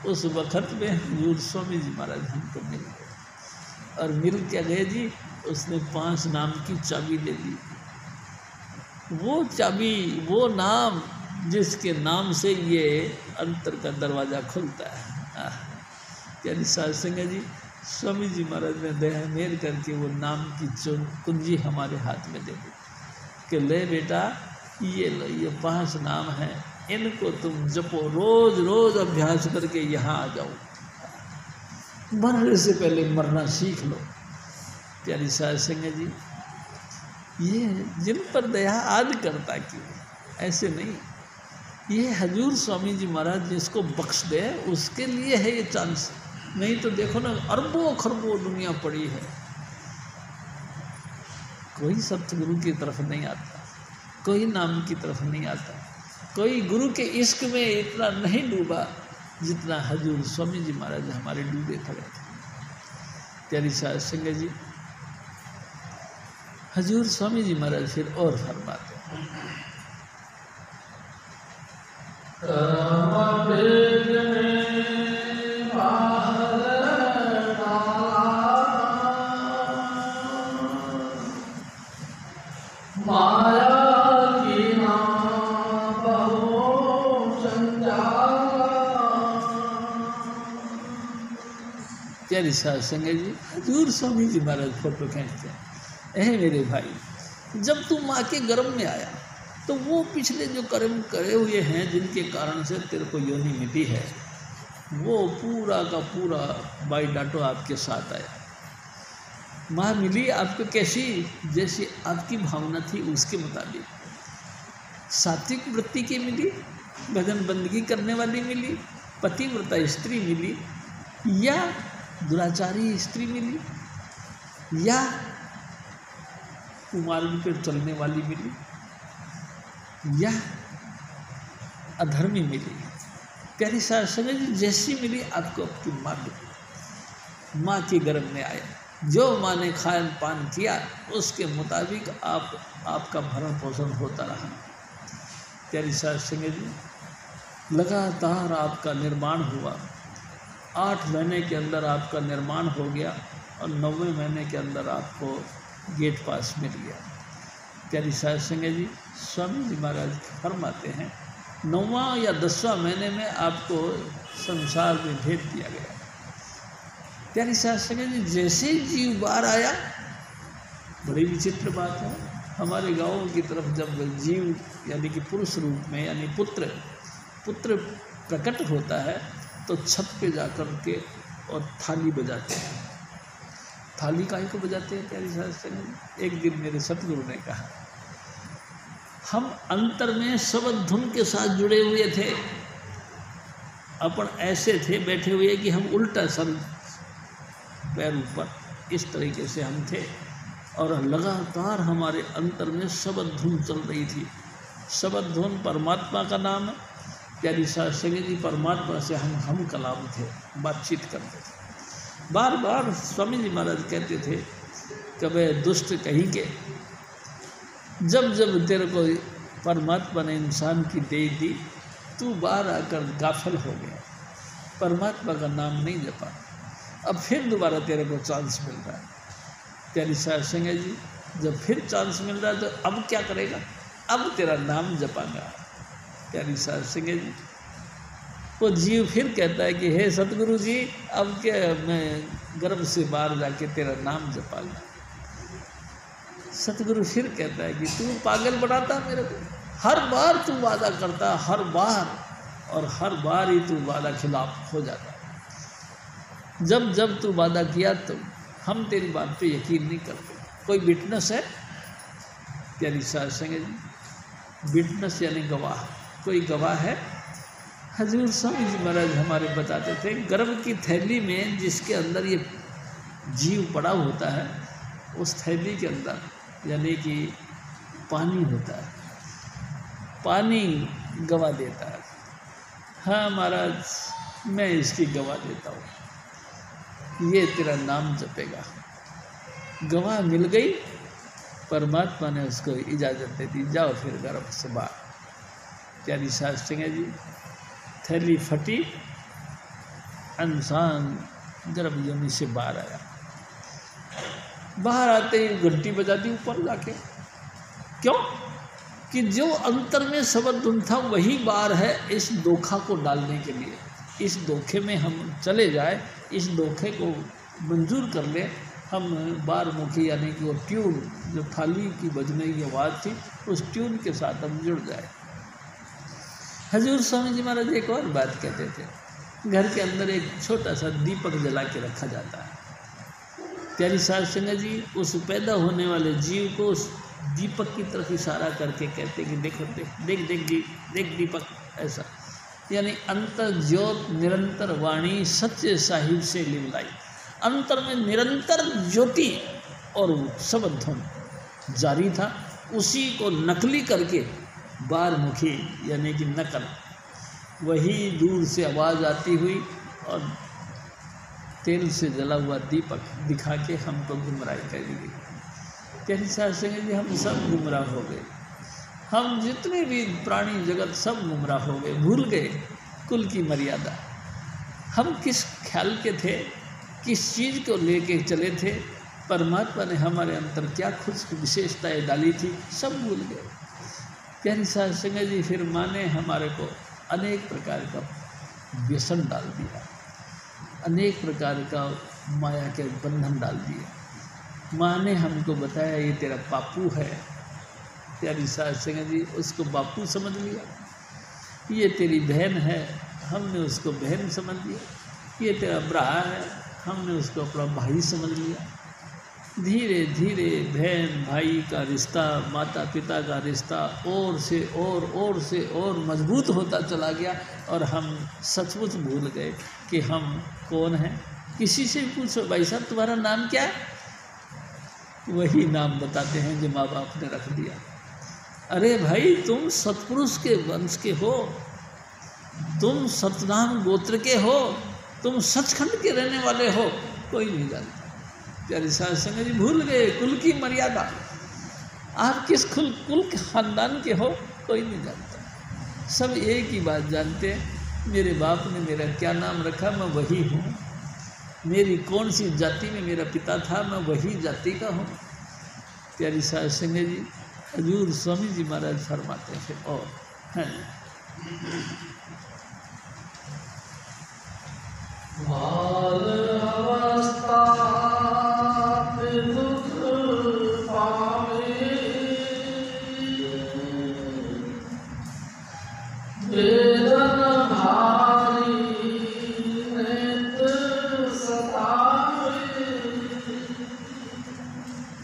उस वक्त में हजूर स्वामी जी महाराज हमको मिल गए। और मिल क्या गए जी, उसने 5 नाम की चाबी ले ली। वो चाबी, वो नाम जिसके नाम से ये अंतर का दरवाज़ा खुलता है। प्यारी साध संगत जी, स्वामी जी महाराज ने दया मेर करके वो नाम की कुंजी हमारे हाथ में दे दी कि ले बेटा, ये लो, ये 5 नाम हैं, इनको तुम जपो, रोज रोज अभ्यास करके यहाँ आ जाओ, मरने से पहले मरना सीख लो। प्यारी साध संगत जी, ये जिन पर दया आदि करता क्यों, ऐसे नहीं, ये हजूर स्वामी जी महाराज जिसको बख्श दे उसके लिए है ये चांस। नहीं तो देखो ना, अरबों खरबों दुनिया पड़ी है, कोई सतगुरु की तरफ नहीं आता, कोई नाम की तरफ नहीं आता, कोई गुरु के इश्क में इतना नहीं डूबा जितना हजूर स्वामी जी महाराज हमारे डूबे खड़े थे। प्यारी साध संगत जी, हजूर स्वामी जी महाराज फिर और फरमाते हैं, प्यारी साध संगत जी, हजूर स्वामी जी महाराज फोटो खींचते हैं, ऐ मेरे भाई, जब तू माँ के गर्भ में आया तो वो पिछले जो कर्म करे हुए हैं जिनके कारण से तेरे को योनि मिली है, वो पूरा का पूरा बायोडाटा आपके साथ आया। माँ मिली आपको कैसी, जैसी आपकी भावना थी उसके मुताबिक, सात्विक वृत्ति की मिली, भजन बंदगी करने वाली मिली, पतिव्रता स्त्री मिली, या दुराचारी स्त्री मिली, या कुमार्ग पर चलने वाली मिली, या अधर्मी मिली। प्यारी साध संगत जी, जैसी मिली आपको आपकी माँ मिली, माँ के गर्भ में आया, जो माँ ने खान पान किया उसके मुताबिक आपका भरण पोषण होता रहा। प्यारी साध संगत जी, लगातार आपका निर्माण हुआ, 8 महीने के अंदर आपका निर्माण हो गया और 9वें महीने के अंदर आपको गेट पास मिल गया। प्यारी साध संगत जी, स्वामी जी महाराज फरमाते हैं, 9वां या 10वां महीने में आपको संसार में भेज दिया गया। प्यारी साध संगत जी, जैसे जीव बाहर आया, बड़ी विचित्र बात है, हमारे गाँव की तरफ जब जीव यानी कि पुरुष रूप में यानी पुत्र प्रकट होता है तो छत पे जा कर के और थाली बजाते हैं। थाली काहे को बजाते हैं प्यारी साध संगत जी? एक दिन मेरे सतगुरु ने कहा, हम अंतर में शब्द धुन के साथ जुड़े हुए थे, अपन ऐसे थे बैठे हुए कि हम उल्टा सर पैर ऊपर, इस तरीके से हम थे, और लगातार हमारे अंतर में शब्द धुन चल रही थी। शब्द धुन परमात्मा का नाम है। प्यारी साध संगत जी, परमात्मा से हम कलाम थे, बातचीत करते थे। बार बार स्वामी जी महाराज कहते थे, कभी दुष्ट कहीं के, जब जब तेरे को परमात्मा ने इंसान की दे दी, तू बाहर आकर गाफिल हो गया, परमात्मा का नाम नहीं जपा, अब फिर दोबारा तेरे को चांस मिल रहा है। प्यारी साध संगत जी, जब फिर चांस मिल रहा है तो अब क्या करेगा? अब तेरा नाम जपाएगा। प्यारी साध संगत जी, वो जीव फिर कहता है कि हे सतगुरु जी, अब क्या मैं गर्भ से बाहर जाके तेरा नाम जपा लूं। सतगुरु फिर कहता है कि तू पागल बनाता मेरे को, हर बार तू वादा करता, हर बार, और हर बार ही तू वादा खिलाफ हो जाता। जब जब तू वादा किया तो हम तेरी बात पे यकीन नहीं करते। कोई विटनेस है? प्यारी साध संगत जी, विटनेस यानी गवाह, कोई गवाह है? हजूर स्वामी जी महाराज हमारे बताते थे, गर्भ की थैली में जिसके अंदर ये जीव पड़ा होता है, उस थैली के अंदर यानी कि पानी होता है, पानी गवाह देता है। हाँ महाराज, मैं इसकी गवाह देता हूँ, ये तेरा नाम जपेगा। गवाह मिल गई, परमात्मा ने उसको इजाज़त दे दी, जाओ फिर गर्भ से बाहर। प्यारी साध संगत जी, थैली फटी, इंसान गर्भ योनि से बाहर आया। बाहर आते ही घंटी बजा दी ऊपर जाके। क्यों? कि जो अंतर में सबद धुन था वही बार है इस धोखा को डालने के लिए। इस धोखे में हम चले जाए, इस धोखे को मंजूर कर ले, हम बार मुखी यानी कि वो ट्यून जो थाली की बजने की आवाज़ थी, उस ट्यून के साथ हम जुड़ जाए। हजूर स्वामी जी महाराज एक और बात कहते थे, घर के अंदर एक छोटा सा दीपक जला के रखा जाता है। प्यारी साध संगत जी, उस पैदा होने वाले जीव को उस दीपक की तरफ इशारा करके कहते कि देखो देख देख देख देख दीपक, ऐसा यानी अंतर ज्योत निरंतर वाणी सच्चे साहिब से लिवलाई। अंतर में निरंतर ज्योति और शब्द धुन जारी था, उसी को नकली करके बार मुखी यानी कि नकल, वही दूर से आवाज़ आती हुई और तेल से जला हुआ दीपक दिखा के हमको गुमराह कर दी। प्यारी साध संगत जी, हम सब गुमराह हो गए। हम जितने भी प्राणी जगत सब गुमराह हो गए, भूल गए कुल की मर्यादा। हम किस ख्याल के थे, किस चीज़ को लेके चले थे, परमात्मा ने हमारे अंदर क्या खुद विशेषताएं डाली थी, सब भूल गए। प्यारी साध संगत जी, फिर माँ ने हमारे को अनेक प्रकार का व्यसन डाल दिया, अनेक प्रकार का माया के बंधन डाल दिए। माँ ने हमको बताया ये तेरा बापू है। प्यारी साध संगत जी, उसको बापू समझ लिया। ये तेरी बहन है, हमने उसको बहन समझ लिया। ये तेरा भरा है, हमने उसको अपना भाई समझ लिया। धीरे धीरे बहन भाई का रिश्ता, माता पिता का रिश्ता और से और मजबूत होता चला गया, और हम सचमुच भूल गए कि हम कौन हैं। किसी से पूछो, भाई साहब तुम्हारा नाम क्या है? वही नाम बताते हैं जो माँ बाप ने रख दिया। अरे भाई, तुम सतपुरुष के वंश के हो, तुम सतनाम गोत्र के हो, तुम सचखंड के रहने वाले हो, कोई नहीं जानता। प्यारी साध संगत जी, भूल गए कुल की मर्यादा। आप किस कुल खानदान के हो, कोई नहीं जानता। सब एक ही बात जानते हैं, मेरे बाप ने मेरा क्या नाम रखा, मैं वही हूँ। मेरी कौन सी जाति में मेरा पिता था, मैं वही जाति का हूँ। प्यारी साध संगत जी, हजूर स्वामी जी महाराज फरमाते थे और हैं,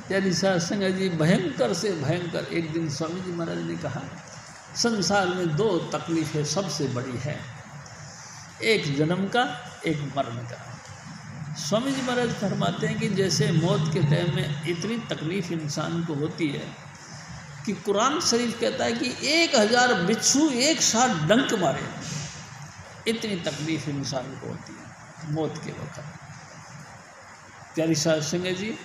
प्यारी साध संगत जी, भयंकर से भयंकर एक दिन स्वामी जी महाराज ने कहा, संसार में दो तकलीफ़ें सबसे बड़ी है, एक जन्म का, एक मरण का। स्वामी जी महाराज फरमाते हैं कि जैसे मौत के टाइम में इतनी तकलीफ़ इंसान को होती है कि कुरान शरीफ कहता है कि 1000 बिच्छू एक साथ डंक मारे, इतनी तकलीफ़ इंसान को होती है मौत के वक्त। प्यारी साध संगत जी,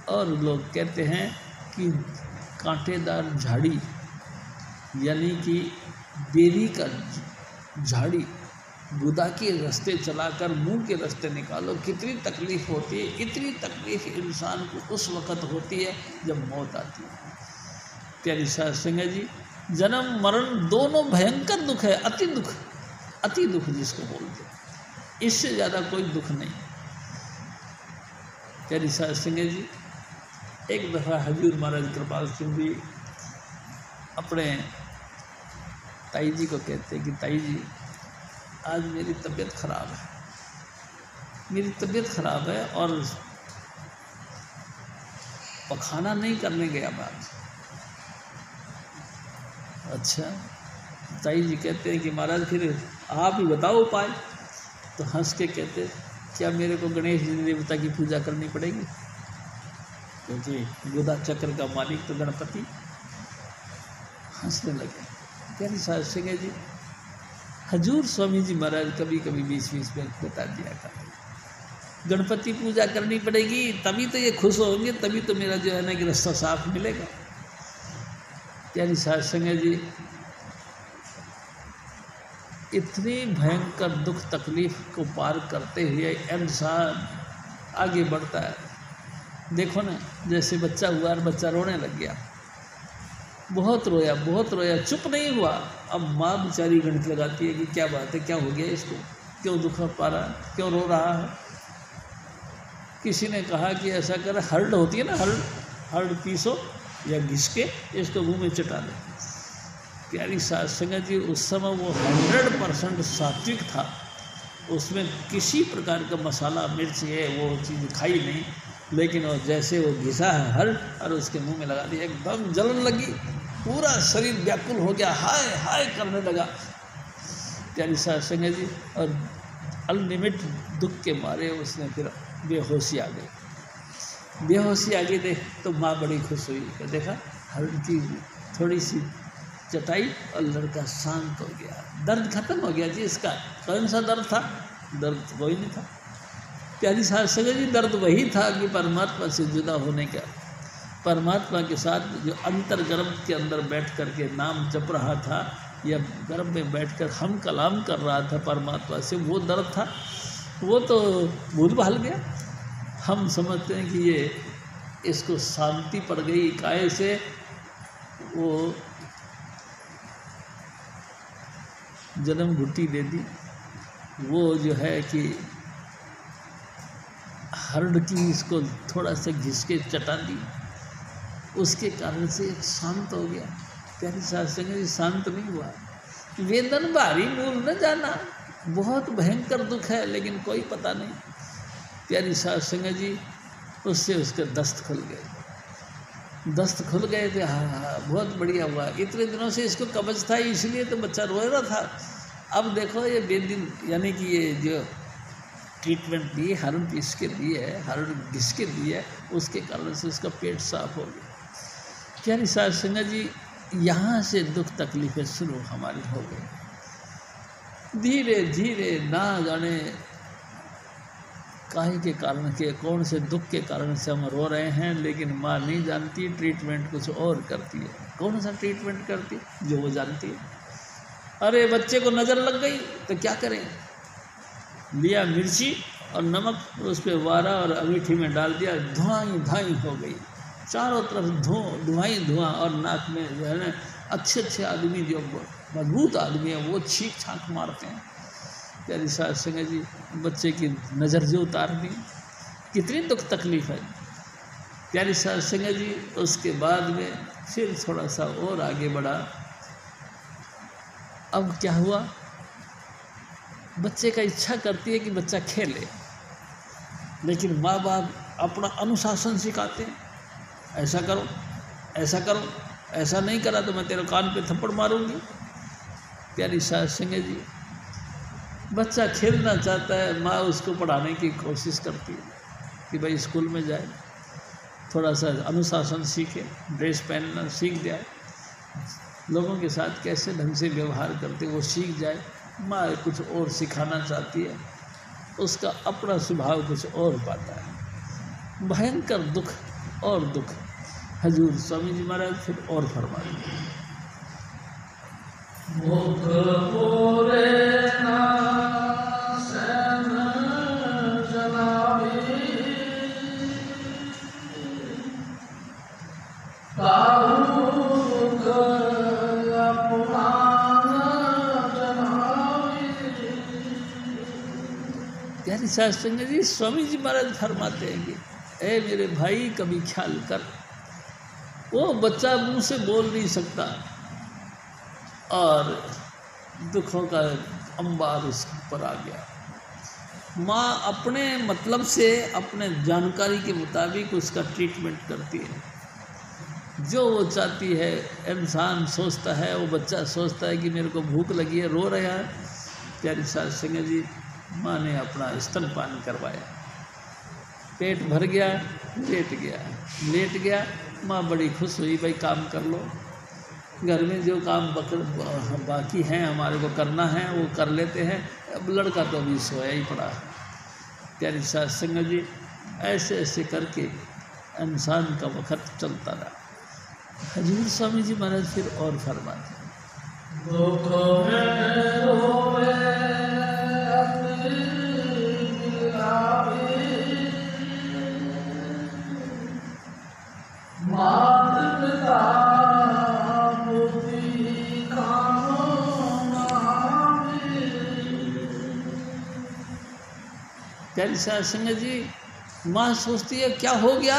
और लोग कहते हैं कि कांटेदार झाड़ी यानी कि बेरी का झाड़ी बुदा के रास्ते चलाकर मुंह के रास्ते निकालो, कितनी तकलीफ़ होती है। इतनी तकलीफ़ इंसान को उस वक़्त होती है जब मौत आती है। प्यारी साध संगत जी, जन्म मरण दोनों भयंकर दुख है, अति दुख। अति दुख जिसको बोलते, इससे ज़्यादा कोई दुख नहीं। प्यारी साध संगत जी, एक दफ़ा हजूर महाराज कृपाल सिंह जी अपने ताई जी को कहते कि ताई जी, आज मेरी तबीयत ख़राब है, मेरी तबीयत ख़राब है और पखाना नहीं करने गया मैं आज। अच्छा, ताई जी कहते हैं कि महाराज फिर आप ही बताओ उपाय। तो हंस के कहते, क्या मेरे को गणेश जी देवता की पूजा करनी पड़ेगी, क्योंकि गुदा चक्र का मालिक तो गणपति। हंसने लगे। प्यारी साध संगत जी, हजूर स्वामी जी महाराज कभी कभी बीच बीच में बता दिया करते, गणपति पूजा करनी पड़ेगी तभी तो ये खुश होंगे, तभी तो मेरा जो है ना कि रास्ता साफ मिलेगा। प्यारी साध संगत जी, इतनी भयंकर दुख तकलीफ को पार करते हुए इंसान आगे बढ़ता है। देखो ना, जैसे बच्चा हुआ और बच्चा रोने लग गया, बहुत रोया बहुत रोया, चुप नहीं हुआ। अब माँ बेचारी गणित लगाती है कि क्या बात है, क्या हो गया इसको, क्यों दुख पा रहा है, क्यों रो रहा है। किसी ने कहा कि ऐसा कर, हर्ड होती है ना, हर्ड पीसो या घिसके इसको मुँह में चटा दे। प्यारी साध संगत जी, उस समय वो 100% सात्विक था, उसमें किसी प्रकार का मसाला मिर्च है वो चीज़ खाई नहीं, लेकिन वो जैसे वो घिसा है हर और उसके मुंह में लगा दिया, एकदम जलन लगी, पूरा शरीर व्याकुल हो गया, हाय हाय करने लगा। प्यारी साध संगत जी, और अनलिमिट दुख के मारे उसने फिर बेहोशी आ गई। बेहोशी आ गई देख तो माँ बड़ी खुश हुई, देखा हल्की थोड़ी सी चटाई और लड़का शांत हो गया, दर्द खत्म हो गया जी इसका। कौन सा दर्द था, दर्द कोई नहीं था। प्यारी साध संगत जी, दर्द वही था कि परमात्मा से जुदा होने का, परमात्मा के साथ जो अंतर गर्भ के अंदर बैठ कर के नाम जप रहा था या गर्भ में बैठकर हम कलाम कर रहा था परमात्मा से, वो दर्द था, वो तो भूल भाल गया। हम समझते हैं कि ये इसको शांति पड़ गई काय से, वो जन्म घुट्टी दे दी, वो जो है कि हर्ड की इसको थोड़ा सा घिसके चटा दी, उसके कारण से शांत हो गया। प्यारी साध संगत जी, शांत नहीं हुआ, वेदन भारी मूल न जाना, बहुत भयंकर दुख है लेकिन कोई पता नहीं। प्यारी साध संगत जी, उससे उसके दस्त खुल गए, दस्त खुल गए थे। हाँ, बहुत बढ़िया हुआ। इतने दिनों से इसको कब्ज था, इसलिए तो बच्चा रो रहा था। अब देखो ये बेदिन, यानी कि ये जो ट्रीटमेंट दी, हरण पीस के दी है, हरण घिस के दी है, उसके कारण से उसका पेट साफ हो गया। प्यारी साध संगत जी, यहाँ से दुख तकलीफें शुरू हमारी हो गई। धीरे धीरे ना जाने काहे के कारण के, कौन से दुख के कारण से हम रो रहे हैं, लेकिन माँ नहीं जानती, ट्रीटमेंट कुछ और करती है। कौन सा ट्रीटमेंट करती है, जो वो जानती है। अरे बच्चे को नज़र लग गई तो क्या करें, लिया मिर्ची और नमक, उस पर वारा और अंगीठी में डाल दिया, धुआं धाई हो गई, चारों तरफ धुआं धुआं, और नाक में जो है ना, अच्छे अच्छे आदमी जो मजबूत आदमी है वो छींक छाँक मारते हैं। प्यारी साध संगत जी, बच्चे की नज़र जो उतार दी, कितनी दुख तकलीफ है। प्यारी साध संगत जी, उसके बाद में फिर थोड़ा सा और आगे बढ़ा। अब क्या हुआ, बच्चे का इच्छा करती है कि बच्चा खेले, लेकिन माँ बाप अपना अनुशासन सिखाते हैं, ऐसा करो ऐसा करो, ऐसा नहीं करा तो मैं तेरे कान पे थप्पड़ मारूंगी। प्यारी साध संगत जी, बच्चा खेलना चाहता है, माँ उसको पढ़ाने की कोशिश करती है कि भाई स्कूल में जाए, थोड़ा सा अनुशासन सीखे, ड्रेस पहनना सीख जाए, लोगों के साथ कैसे ढंग से व्यवहार करते वो सीख जाए। माँ कुछ और सिखाना चाहती है, उसका अपना स्वभाव कुछ और पाता है। भयंकर दुख और दुख। हजूर स्वामी जी महाराज फिर और फरमाएंगे, मुख पूरे ना प्यारी साध संगत जी, स्वामी जी महाराज फरमाते हैं कि ए मेरे भाई, कभी ख्याल कर, वो बच्चा मुंह से बोल नहीं सकता और दुखों का अंबार उसके ऊपर आ गया। माँ अपने मतलब से, अपने जानकारी के मुताबिक उसका ट्रीटमेंट करती है। जो वो चाहती है, इंसान सोचता है, वो बच्चा सोचता है कि मेरे को भूख लगी है, रो रहा है। प्यारी साध संगत जी, माँ ने अपना स्तनपान करवाया, पेट भर गया, लेट गया। माँ बड़ी खुश हुई, भाई काम कर लो, घर में जो काम बाकी हैं हमारे को करना है वो कर लेते हैं। अब लड़का तो अभी सोया ही पड़ा। प्यारी साध संगत जी, ऐसे ऐसे करके इंसान का वक्त चलता रहा। हजूर स्वामी जी महाराज फिर और फरमाते, प्यारी साध संगत जी, माँ सोचती है क्या हो गया,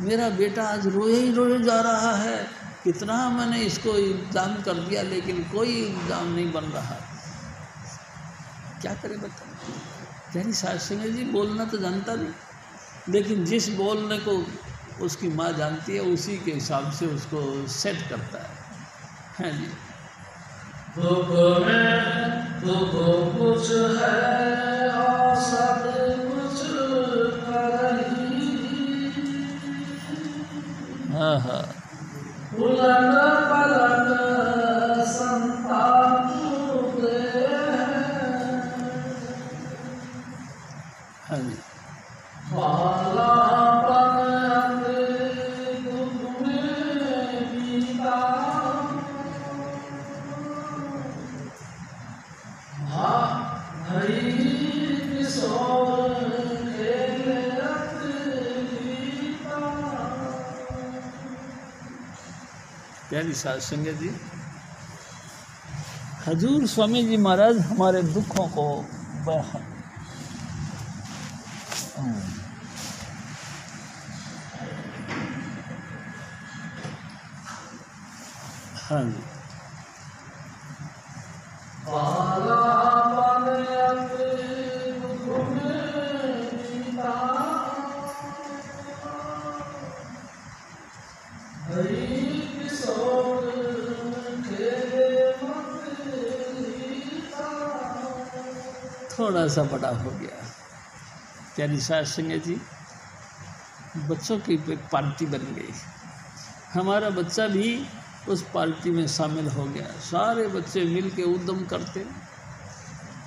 मेरा बेटा आज रोए ही रोए जा रहा है, कितना मैंने इसको इंतजाम कर दिया लेकिन कोई इंतजाम नहीं बन रहा, क्या करे बता। प्यारी साध संगत जी, बोलना तो जानता नहीं, लेकिन जिस बोलने को उसकी माँ जानती है उसी के हिसाब से उसको सेट करता है। हाँ जी, कुछ है और सब कुछ करही, हाँ हाँ, उलट पलट संताप दे। हाँ जी, प्यारी साध संगत जी, हजूर स्वामी जी महाराज हमारे दुखों को हाँ जी, थोड़ा सा बड़ा हो गया। प्यारी साध संगत जी, बच्चों की एक पार्टी बन गई, हमारा बच्चा भी उस पार्टी में शामिल हो गया। सारे बच्चे मिल के उद्यम करते।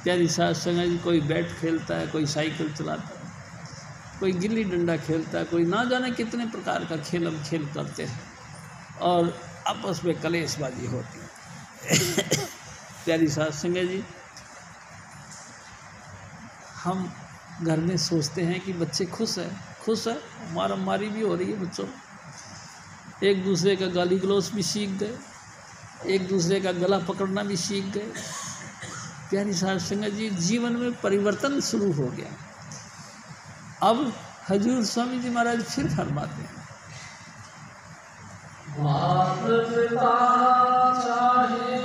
प्यारी साध संगत जी, कोई बैट खेलता है, कोई साइकिल चलाता है, कोई गिल्ली डंडा खेलता है, कोई ना जाने कितने प्रकार का खेल हम खेल करते हैं और आपस में कलेशबाजी होती है। प्यारी साध संगत जी, हम घर में सोचते हैं कि बच्चे खुश है, मारामारी भी हो रही है, बच्चों एक दूसरे का गाली गलौज भी सीख गए, एक दूसरे का गला पकड़ना भी सीख गए। प्यारी साध संगत जी, जीवन में परिवर्तन शुरू हो गया। अब हजूर स्वामी जी महाराज फिर फरमाते हैं, मात पिता चाहे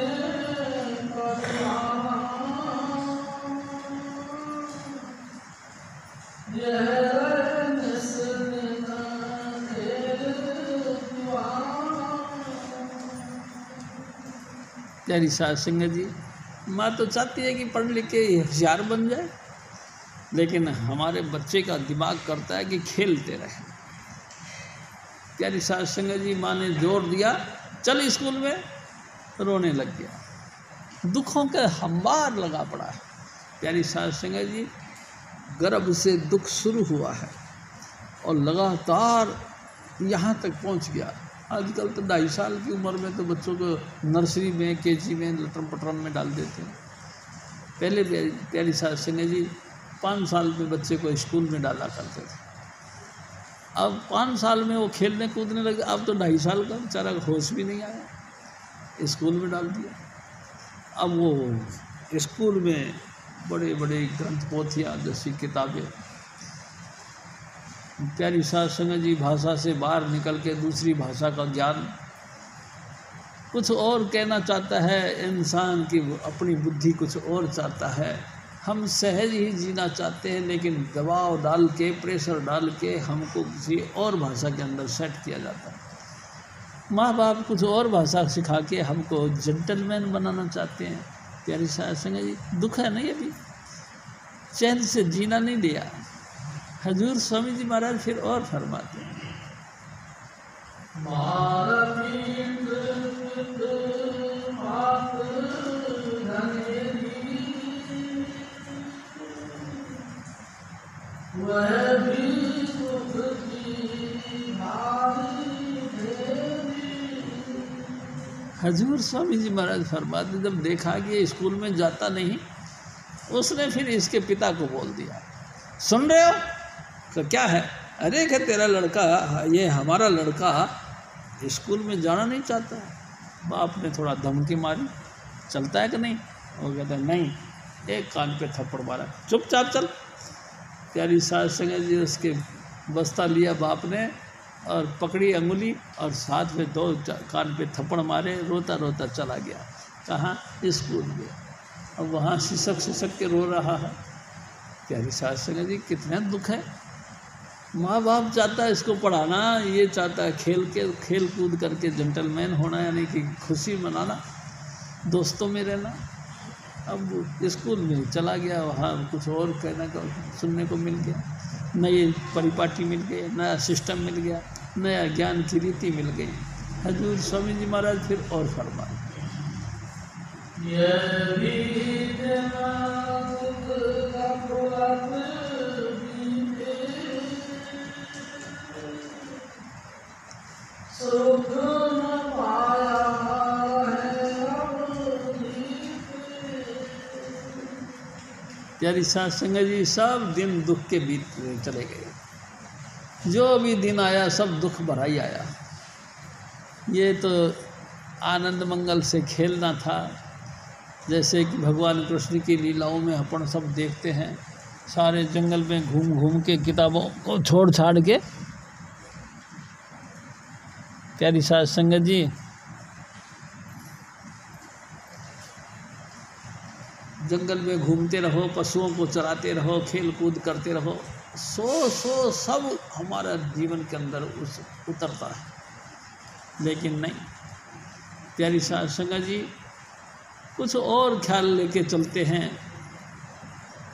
प्यारी साध संगत जी, माँ तो चाहती है कि पढ़ लिख के होशियार बन जाए, लेकिन हमारे बच्चे का दिमाग करता है कि खेलते रहे। प्यारी साध संगत जी, माँ ने जोर दिया, चल स्कूल में, रोने लग गया, दुखों का हंबार लगा पड़ा है। प्यारी साध संगत जी, गर्भ से दुख शुरू हुआ है और लगातार यहाँ तक पहुँच गया। आजकल तो 2.5 साल की उम्र में तो बच्चों को नर्सरी में, केजी में, लटरम पटरम में डाल देते हैं। पहले प्यारी साध संगत जी 5 साल में बच्चे को स्कूल में डाला करते थे। अब 5 साल में वो खेलने कूदने लगे, अब तो 2.5 साल का बेचारा होश भी नहीं आया, स्कूल में डाल दिया। अब वो स्कूल में बड़े बड़े ग्रंथ पोथियाँ जैसी किताबें। प्यारी साध संगत जी, भाषा से बाहर निकल के दूसरी भाषा का ज्ञान कुछ और कहना चाहता है इंसान की, अपनी बुद्धि कुछ और चाहता है। हम सहज ही जीना चाहते हैं, लेकिन दबाव डाल के, प्रेशर डाल के हमको किसी और भाषा के अंदर सेट किया जाता है। माँ बाप कुछ और भाषा सिखा के हमको जेंटलमैन बनाना चाहते हैं। प्यारी साध संगत जी, दुख है ना, ये भी चैन से जीना नहीं दिया। हजूर स्वामी जी महाराज फिर और फरमाते हैं, हजूर स्वामी जी महाराज फरमाते, जब देखा कि ये स्कूल में जाता नहीं, उसने फिर इसके पिता को बोल दिया, सुन रहे हो तो क्या है, अरे क्या तेरा लड़का, ये हमारा लड़का स्कूल में जाना नहीं चाहता है। बाप ने थोड़ा धमकी मारी, चलता है कि नहीं? वो कहता नहीं, एक कान पे थप्पड़ मारा, चुपचाप चल। प्यारी साध संगत जी, उसके बस्ता लिया बाप ने और पकड़ी अंगुली और साथ में 2 कान पे थप्पड़ मारे, रोता रोता चला गया। कहाँ? स्कूल में। अब वहाँ सिसक के रो रहा है। प्यारी साध संगत जी, कितना दुख है। माँ बाप चाहता है इसको पढ़ाना, ये चाहता है खेल कूद करके जेंटलमैन होना, यानी कि खुशी मनाना, दोस्तों में रहना। अब स्कूल में चला गया, वहाँ कुछ और कहना का सुनने को मिल गया, नई परिपाटी मिल गई, नया सिस्टम मिल गया, नया ज्ञान की रीति मिल गई। हजूर स्वामी जी महाराज फिर और फरमा, प्यारी साध संगत जी, सब दिन दुख के बीत चले गए। जो भी दिन आया सब दुख भरा ही आया। ये तो आनंद मंगल से खेलना था, जैसे कि भगवान कृष्ण की लीलाओं में अपन सब देखते हैं, सारे जंगल में घूम घूम के किताबों को छोड़ छाड़ के। प्यारी साध संगत जी, जंगल में घूमते रहो, पशुओं को चराते रहो, खेल कूद करते रहो, सो सब हमारा जीवन के अंदर उतरता है। लेकिन नहीं, प्यारी साध संगत जी, कुछ और ख्याल लेके चलते हैं।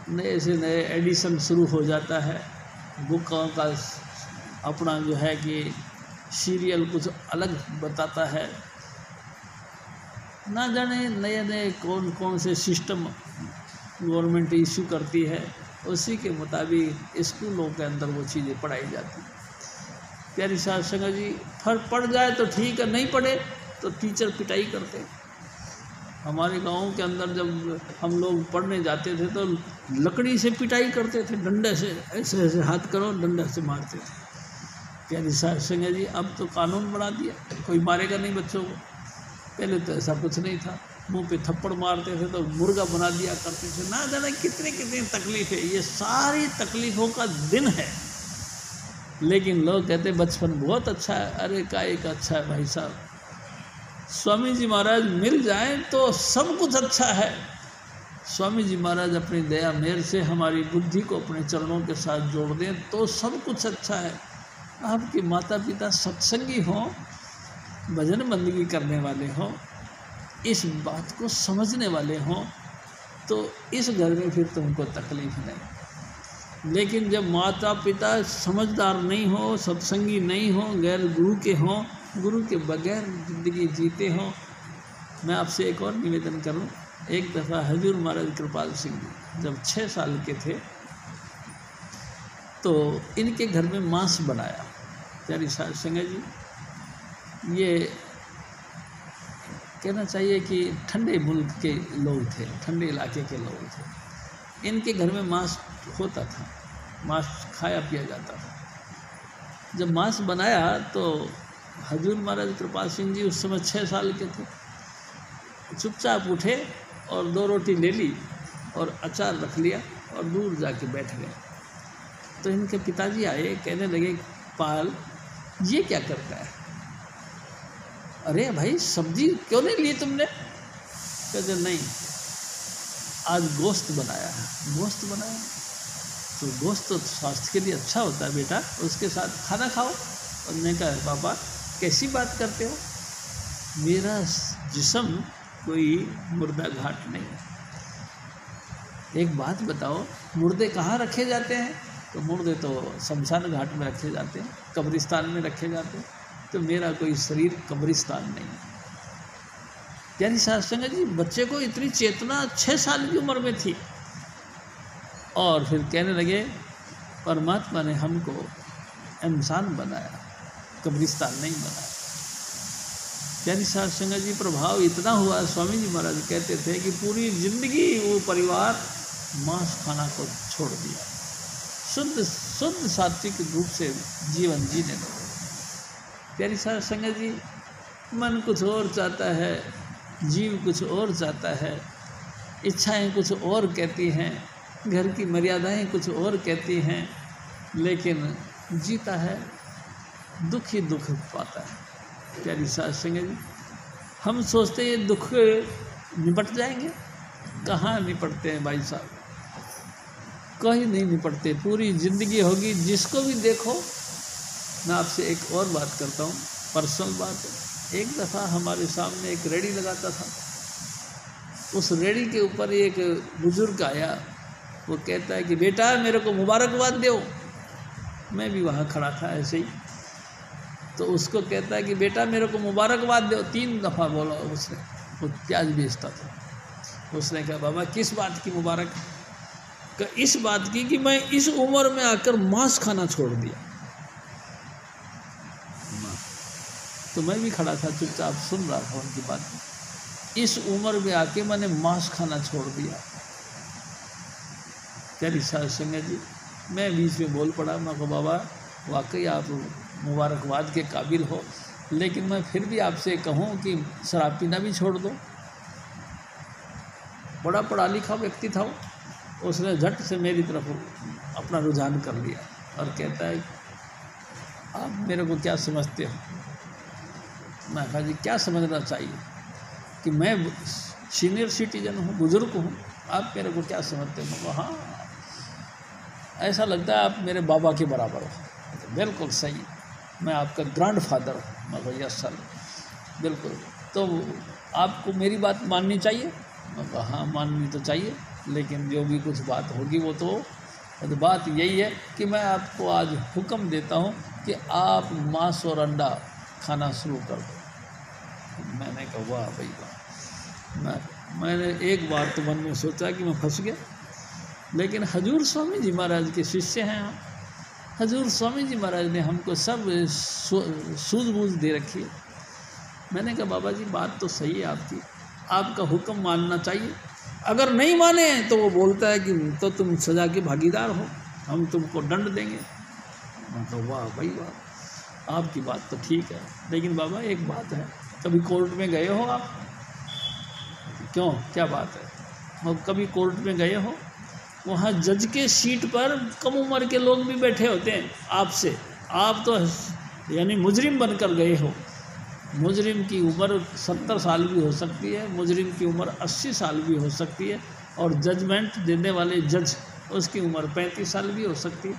नए से नए एडिशन शुरू हो जाता है, बुकों का अपना जो है कि सीरियल कुछ अलग बताता है। ना जाने नए नए कौन से सिस्टम गवर्नमेंट इशू करती है, उसी के मुताबिक स्कूलों के अंदर वो चीज़ें पढ़ाई जाती हैं। प्यारी साध संगत जी, फर्क पड़ जाए तो ठीक है, नहीं पड़े तो टीचर पिटाई करते हैं। हमारे गांव के अंदर जब हम लोग पढ़ने जाते थे तो लकड़ी से पिटाई करते थे, डंडे से ऐसे ऐसे हाथ करो, डंडे से मारते थे। प्यारी साध संगत जी, अब तो कानून बना दिया, कोई मारेगा नहीं बच्चों को। पहले तो ऐसा कुछ नहीं था, मुंह पे थप्पड़ मारते थे तो मुर्गा बना दिया करते थे। ना जाने कितनी कितनी तकलीफ है, ये सारी तकलीफ़ों का दिन है। लेकिन लोग कहते बचपन बहुत अच्छा है। अरे का एक अच्छा है भाई साहब, स्वामी जी महाराज मिल जाए तो सब कुछ अच्छा है। स्वामी जी महाराज अपनी दया मेहर से हमारी बुद्धि को अपने चरणों के साथ जोड़ दें तो सब कुछ अच्छा है। आपके माता पिता सत्संगी हों, भजन बंदगी करने वाले हों, इस बात को समझने वाले हों, तो इस घर में फिर तुमको तकलीफ नहीं। लेकिन जब माता पिता समझदार नहीं हो, सत्संगी नहीं हो, गैर गुरु के हों, गुरु के बगैर ज़िंदगी जीते हों। मैं आपसे एक और निवेदन करूं, एक दफ़ा हजूर महाराज कृपाल सिंह जी जब 6 साल के थे तो इनके घर में मांस बनाया। प्यारी साध संगत जी, ये कहना चाहिए कि ठंडे मुल्क के लोग थे, ठंडे इलाके के लोग थे। इनके घर में मांस होता था, मांस खाया पिया जाता था। जब मांस बनाया तो हजूर महाराज कृपाल सिंह जी उस समय 6 साल के थे। चुपचाप उठे और 2 रोटी ले ली और अचार रख लिया और दूर जाके बैठ गए। तो इनके पिताजी आए, कहने लगे पाल ये क्या करता है? अरे भाई सब्जी क्यों नहीं ली तुमने? कहते नहीं, आज गोश्त बनाया है। गोश्त बनाया तो गोश्त तो स्वास्थ्य के लिए अच्छा होता है बेटा, उसके साथ खाना खाओ। और मैंने कहा पापा कैसी बात करते हो, मेरा जिस्म कोई मुर्दा घाट नहीं है। एक बात बताओ, मुर्दे कहाँ रखे जाते हैं? तो मुर्दे तो शमशान घाट में रखे जाते हैं, कब्रिस्तान में रखे जाते हैं। तो मेरा कोई शरीर कब्रिस्तान नहीं है। यानी साध संगत जी, बच्चे को इतनी चेतना 6 साल की उम्र में थी। और फिर कहने लगे परमात्मा ने हमको इंसान बनाया, कब्रिस्तान नहीं बनाया। यानी साध संगत जी, प्रभाव इतना हुआ। स्वामी जी महाराज कहते थे कि पूरी जिंदगी वो परिवार मांस खाना को छोड़ दिया, शुद्ध सात्विक रूप से जीवन जीने लगे। प्यारी साध संगत जी, मन कुछ और चाहता है, जीव कुछ और चाहता है, इच्छाएं कुछ और कहती हैं, घर की मर्यादाएं कुछ और कहती हैं, लेकिन जीता है दुख ही दुख पाता है। प्यारी साध संगत जी, हम सोचते हैं ये दुख निपट जाएंगे, कहाँ निपटते हैं भाई साहब, कहीं नहीं निपटते। पूरी ज़िंदगी होगी, जिसको भी देखो। मैं आपसे एक और बात करता हूँ, पर्सनल बात है। एक दफ़ा हमारे सामने एक रेड़ी लगाता था, उस रेड़ी के ऊपर एक बुज़ुर्ग आया, वो कहता है कि बेटा मेरे को मुबारकबाद दो। मैं भी वहाँ खड़ा था ऐसे ही, तो उसको कहता है कि बेटा मेरे को मुबारकबाद दो। 3 दफ़ा बोला उसने। वो प्याज बेचता था। उसने कहा बाबा किस बात की मुबारक? इस बात की कि मैं इस उम्र में आकर मांस खाना छोड़ दिया। तो मैं भी खड़ा था, चुपचाप सुन रहा था उनकी बात। इस उम्र में आके मैंने मांस खाना छोड़ दिया। प्यारी साध संगत जी, मैं बीच में बोल पड़ा। मैं को बाबा वाकई आप मुबारकबाद के काबिल हो, लेकिन मैं फिर भी आपसे कहूँ कि शराब पीना भी छोड़ दो। बड़ा पढ़ा लिखा व्यक्ति था वो। उसने झट से मेरी तरफ अपना रुझान कर लिया और कहता है आप मेरे को क्या समझते हो? मैं कहा जी क्या समझना चाहिए कि मैं सीनियर सिटीजन हूँ, बुज़ुर्ग हूँ, आप मेरे को क्या समझते हो? मैं कहा हाँ, ऐसा लगता है आप मेरे बाबा के बराबर हो। बिल्कुल सही, मैं आपका ग्रैंड फादर हूँ। मैं कहा यस सर, बिल्कुल। तो आपको मेरी बात माननी चाहिए? मैं कहा हाँ माननी तो चाहिए, लेकिन जो भी कुछ बात होगी वो तो बात यही है कि मैं आपको आज हुक्म देता हूँ कि आप मांस और अंडा खाना शुरू कर दो। मैंने कहा वाह भाई वाह। मैंने एक बार तो मन में सोचा कि मैं फंस गया, लेकिन हजूर स्वामी जी महाराज के शिष्य हैं हम। हजूर स्वामी जी महाराज ने हमको सब सूझबूझ दे रखी है। मैंने कहा बाबा जी बात तो सही है आपकी, आपका हुक्म मानना चाहिए। अगर नहीं माने तो वो बोलता है कि तो तुम सज़ा के भागीदार हो, हम तुमको दंड देंगे। मैं कहा वाह भाई वाह, आपकी बात तो ठीक है, लेकिन बाबा एक बात है, कभी कोर्ट में गए हो आप? क्यों, क्या बात है? कभी कोर्ट में गए हो? वहाँ जज के सीट पर कम उम्र के लोग भी बैठे होते हैं आपसे। आप तो यानी मुजरिम बनकर गए हो। मुजरिम की उम्र 70 साल भी हो सकती है, मुजरिम की उम्र 80 साल भी हो सकती है, और जजमेंट देने वाले जज उसकी उम्र 35 साल भी हो सकती है।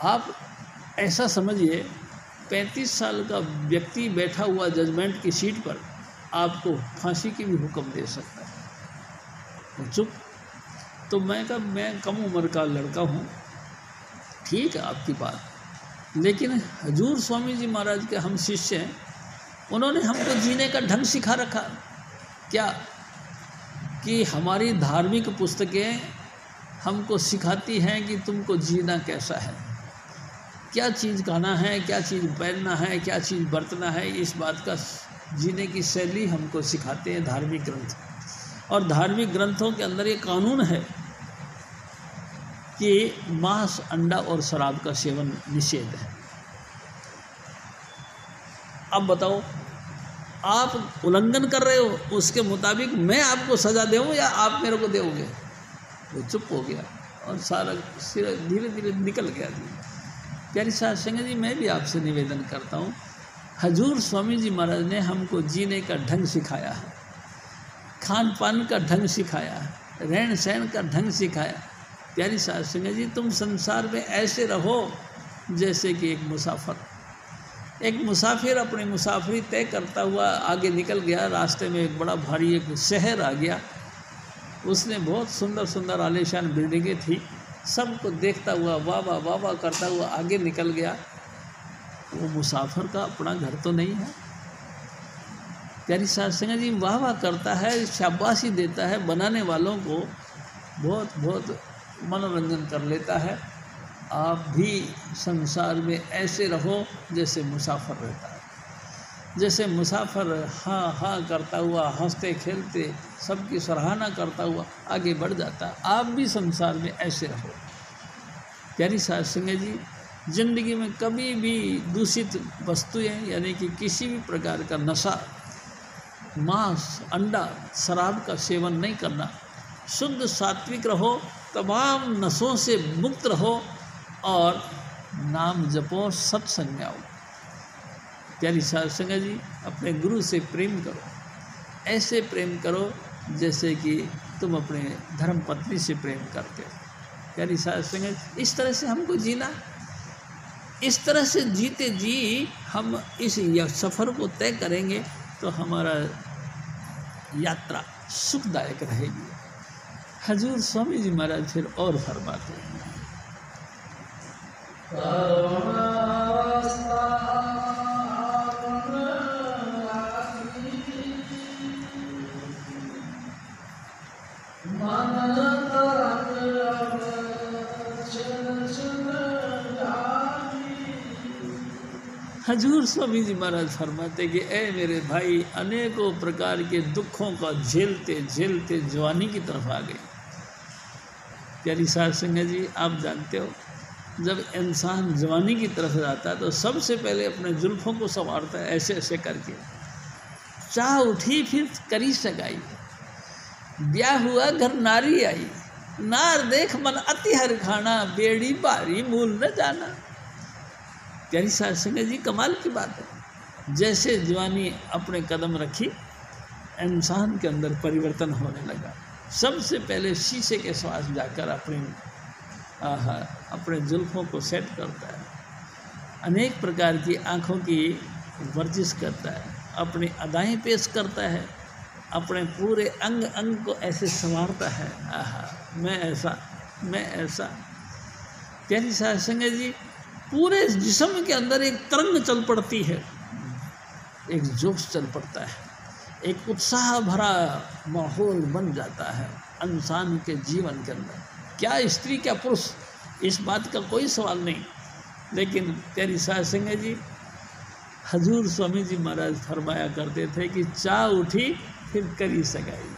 आप ऐसा समझिए 35 साल का व्यक्ति बैठा हुआ जजमेंट की सीट पर आपको फांसी की भी हुक्म दे सकता है। चुप। तो मैं कहा मैं कम उम्र का लड़का हूँ, ठीक है आपकी बात, लेकिन हजूर स्वामी जी महाराज के हम शिष्य हैं, उन्होंने हमको जीने का ढंग सिखा रखा। क्या कि हमारी धार्मिक पुस्तकें हमको सिखाती हैं कि तुमको जीना कैसा है, क्या चीज़ खाना है, क्या चीज़ पहनना है, क्या चीज़ बरतना है। इस बात का जीने की शैली हमको सिखाते हैं धार्मिक ग्रंथ। और धार्मिक ग्रंथों के अंदर ये कानून है कि मांस, अंडा और शराब का सेवन निषेध है। अब बताओ आप उल्लंघन कर रहे हो, उसके मुताबिक मैं आपको सज़ा दूँ या आप मेरे को दोगे। वो चुप हो गया और सारा सिर धीरे धीरे निकल गया। प्यारी साध संगत जी, मैं भी आपसे निवेदन करता हूँ, हजूर स्वामी जी महाराज ने हमको जीने का ढंग सिखाया है, खान पान का ढंग सिखाया है, रहन सहन का ढंग सिखाया। प्यारी साध संगत जी, तुम संसार में ऐसे रहो जैसे कि एक मुसाफिर अपनी मुसाफरी तय करता हुआ आगे निकल गया। रास्ते में एक बड़ा भारी एक शहर आ गया, उसने बहुत सुंदर सुंदर आलीशान बिल्डिंगें थी, सबको देखता हुआ वाह वाह वाह वाह करता हुआ आगे निकल गया। वो मुसाफिर का अपना घर तो नहीं है। प्यारी साध संगत जी, वाह वाह करता है, शाबाशी देता है, बनाने वालों को बहुत बहुत मनोरंजन कर लेता है। आप भी संसार में ऐसे रहो जैसे मुसाफिर रहता है। जैसे मुसाफिर हाँ हाँ करता हुआ, हंसते खेलते, सबकी सराहना करता हुआ आगे बढ़ जाता है, आप भी संसार में ऐसे रहो। प्यारी साध संगत जी, जिंदगी में कभी भी दूषित वस्तुएं यानी कि किसी भी प्रकार का नशा, मांस, अंडा, शराब का सेवन नहीं करना। शुद्ध सात्विक रहो, तमाम नशों से मुक्त रहो और नाम जपो, सत्संग आओ। प्यारी साध संगत जी, अपने गुरु से प्रेम करो, ऐसे प्रेम करो जैसे कि तुम अपने धर्म पत्नी से प्रेम करते हो। प्यारी साध संगत, इस तरह से हमको जीना, इस तरह से जीते जी हम इस सफ़र को तय करेंगे तो हमारा यात्रा सुखदायक रहेगी। हजूर स्वामी जी महाराज फिर और फरमाते हैं, हजूर स्वामी जी महाराज फरमाते कि ए मेरे भाई, अनेकों प्रकार के दुखों का झेलते झेलते जवानी की तरफ आ गए। प्यारी साध संगत जी, आप जानते हो, जब इंसान जवानी की तरफ जाता है तो सबसे पहले अपने जुल्फ़ों को संवारता है, ऐसे ऐसे करके। चाह उठी फिर करी सगाई, ब्याह हुआ घर नारी आई, नार देख मन अति हर खाना, बेड़ी बारी मूल न जाना। प्यारी साध संगत जी, कमाल की बात है। जैसे जवानी अपने कदम रखी, इंसान के अंदर परिवर्तन होने लगा। सबसे पहले शीशे के पास जाकर अपने जुल्फ़ों को सेट करता है, अनेक प्रकार की आँखों की वर्जिश करता है, अपनी अदाएँ पेश करता है, अपने पूरे अंग अंग को ऐसे संवारता है। मैं ऐसा, मैं ऐसा। प्यारी साध संगत जी, पूरे जिस्म के अंदर एक तरंग चल पड़ती है, एक जोश चल पड़ता है, एक उत्साह भरा माहौल बन जाता है इंसान के जीवन के अंदर। क्या स्त्री क्या पुरुष, इस बात का कोई सवाल नहीं, लेकिन प्यारी साध संगत जी, हजूर स्वामी जी महाराज फरमाया करते थे कि चाह उठी फिर करी सगाई।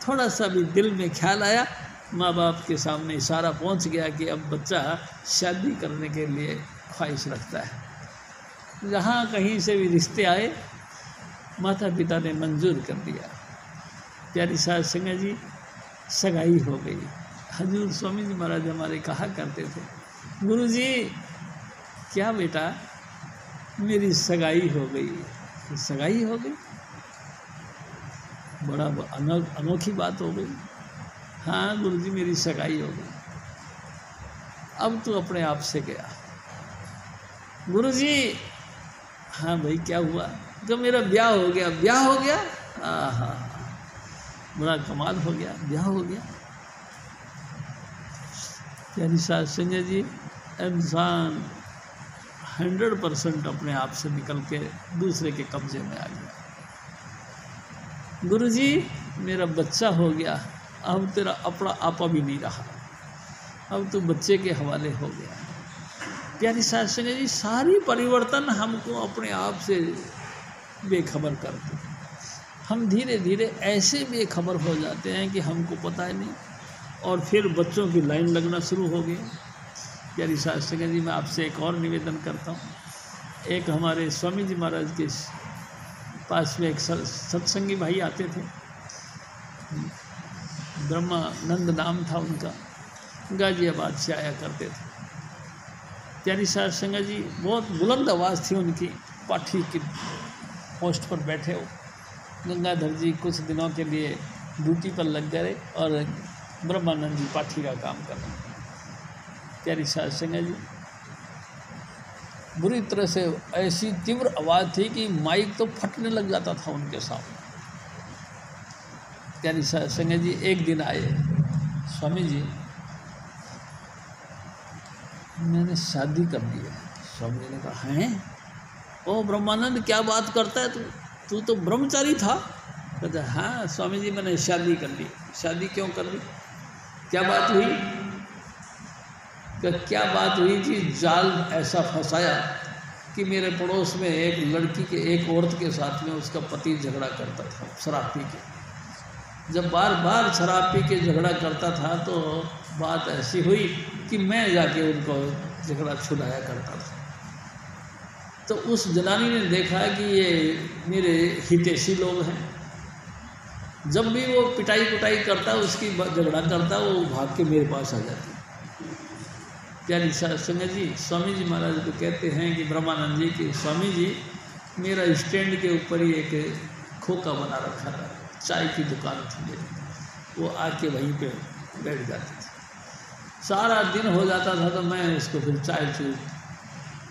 थोड़ा सा भी दिल में ख्याल आया, माँ बाप के सामने इशारा पहुँच गया कि अब बच्चा शादी करने के लिए ख्वाहिश रखता है। जहाँ कहीं से भी रिश्ते आए, माता पिता ने मंजूर कर दिया। प्यारी साध संगत जी, सगाई हो गई। हजूर स्वामी जी महाराज हमारे कहा करते थे, गुरुजी क्या बेटा, मेरी सगाई हो गई। सगाई हो गई, बड़ा अनोखी बात हो गई। हाँ गुरुजी, मेरी सगाई हो गई। अब तो अपने आप से गया। गुरुजी, हाँ भाई क्या हुआ? जब मेरा ब्याह हो गया। ब्याह हो गया? हाँ, बड़ा कमाल हो गया, ब्याह हो गया। प्यारी साध संगत जी, इंसान 100% अपने आप से निकल के दूसरे के कब्जे में आ गया। गुरुजी, मेरा बच्चा हो गया, अब तेरा अपना आपा भी नहीं रहा, अब तो बच्चे के हवाले हो गया। प्यारी साध संगत जी, सारी परिवर्तन हमको अपने आप से बेखबर करते हैं। हम धीरे धीरे ऐसे बेखबर हो जाते हैं कि हमको पता ही नहीं, और फिर बच्चों की लाइन लगना शुरू हो गई। प्यारी साध संगत जी, मैं आपसे एक और निवेदन करता हूँ। एक हमारे स्वामी जी महाराज के पास में एक सत्संगी भाई आते थे, ब्रह्मानंद नाम था उनका, गाजियाबाद से आया करते थे। प्यारी साध संगत जी, बहुत बुलंद आवाज़ थी उनकी, पाठी की पोस्ट पर बैठे हो। गंगाधर जी कुछ दिनों के लिए ड्यूटी पर लग गए और ब्रह्मानंद जी पाठी का काम कर रहे। प्यारी साध संगत जी, बुरी तरह से ऐसी तीव्र आवाज़ थी कि माइक तो फटने लग जाता था उनके सामने। प्यारी साध संगत जी एक दिन आए, स्वामी जी मैंने शादी कर ली है। स्वामी जी ने कहा, हैं? ओ ब्रह्मानंद, क्या बात करता है तू तो ब्रह्मचारी था। कहते, हाँ स्वामी जी मैंने शादी कर ली। शादी क्यों कर ली? क्या बात हुई? क्या बात हुई कि जाल ऐसा फंसाया कि मेरे पड़ोस में एक लड़की के, एक औरत के साथ में उसका पति झगड़ा करता था शराब पी के। जब बार बार शराब पी के झगड़ा करता था तो बात ऐसी हुई कि मैं जाके उनको झगड़ा छुड़ाया करता था। तो उस जनानी ने देखा कि ये मेरे हितैषी लोग हैं, जब भी वो पिटाई करता, उसकी झगड़ा करता, वो भाग के मेरे पास आ जाती। प्यारी साध संगत जी, स्वामी जी महाराज को कहते हैं कि ब्रह्मानंद जी की, स्वामी जी मेरा स्टैंड के ऊपर ही एक खोखा बना रखा था, चाय की दुकान थी मेरी, वो आके वहीं पे बैठ जाती थी। सारा दिन हो जाता था तो मैं उसको फिर चाय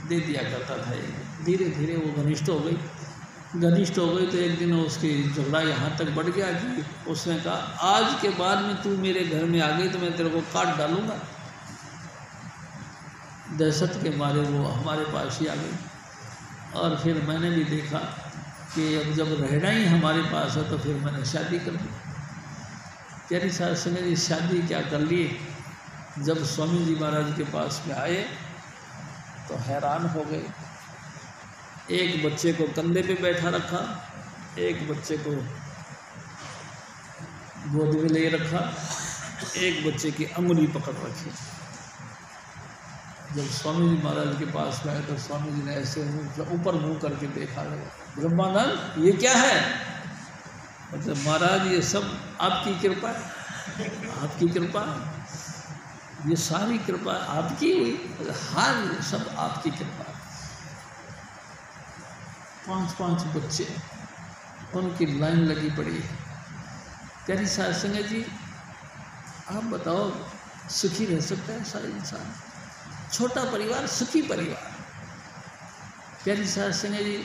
दे दिया करता था। धीरे धीरे वो घनिष्ठ हो गई तो एक दिन उसकी झगड़ा यहाँ तक बढ़ गया कि उसने कहा, आज के बाद में तू मेरे घर में आ गई तो मैं तेरे को काट डालूँगा। दहशत के मारे वो हमारे पास ही आ गई और फिर मैंने भी देखा कि अब जब रहना ही हमारे पास है तो फिर मैंने शादी कर दी। प्यारी साध संगत जी, शादी क्या कर ली, जब स्वामी जी महाराज के पास में आए तो हैरान हो गए। एक बच्चे को कंधे पे बैठा रखा, एक बच्चे को गोद में ले रखा, एक बच्चे की अंगुली पकड़ रखी। जब स्वामी जी महाराज के पास में आए तो स्वामी जी ने ऐसे ऊपर मुंह करके देखा, ब्रह्मानंद ये क्या है? मतलब महाराज ये सब आपकी कृपा है, आपकी कृपा, ये सारी कृपा आपकी हुई। हाँ ये सब आपकी कृपा। 5 बच्चे उनकी लाइन लगी पड़ी है। प्यारी साध संगत जी, आप बताओ सुखी रह सकता है सारा इंसान? छोटा परिवार सुखी परिवार। प्यारी साध संगत जी,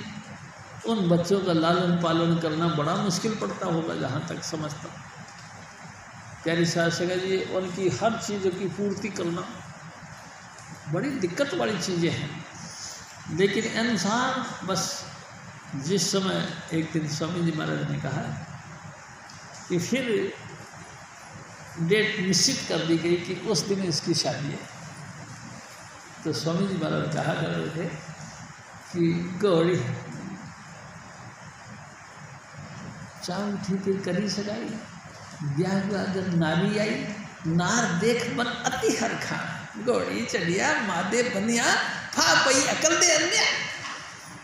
उन बच्चों का लालन पालन करना बड़ा मुश्किल पड़ता होगा जहाँ तक समझता। प्यारी साध संगत जी, उनकी हर चीज़ों की पूर्ति करना बड़ी दिक्कत वाली चीज़ें हैं। लेकिन इंसान बस, जिस समय एक दिन स्वामी जी महाराज ने कहा कि फिर डेट निश्चित कर दी गई कि उस दिन इसकी शादी है, तो स्वामी जी महाराज कहा कर रहे थे कि गौड़ी चाव उठी फिर करी सगाई, ब्याह हुआ अगर नारी आई, नार देख मन अति हर खा, गौड़ी चढ़िया मादे बनिया फा पई अकल दे अन्या।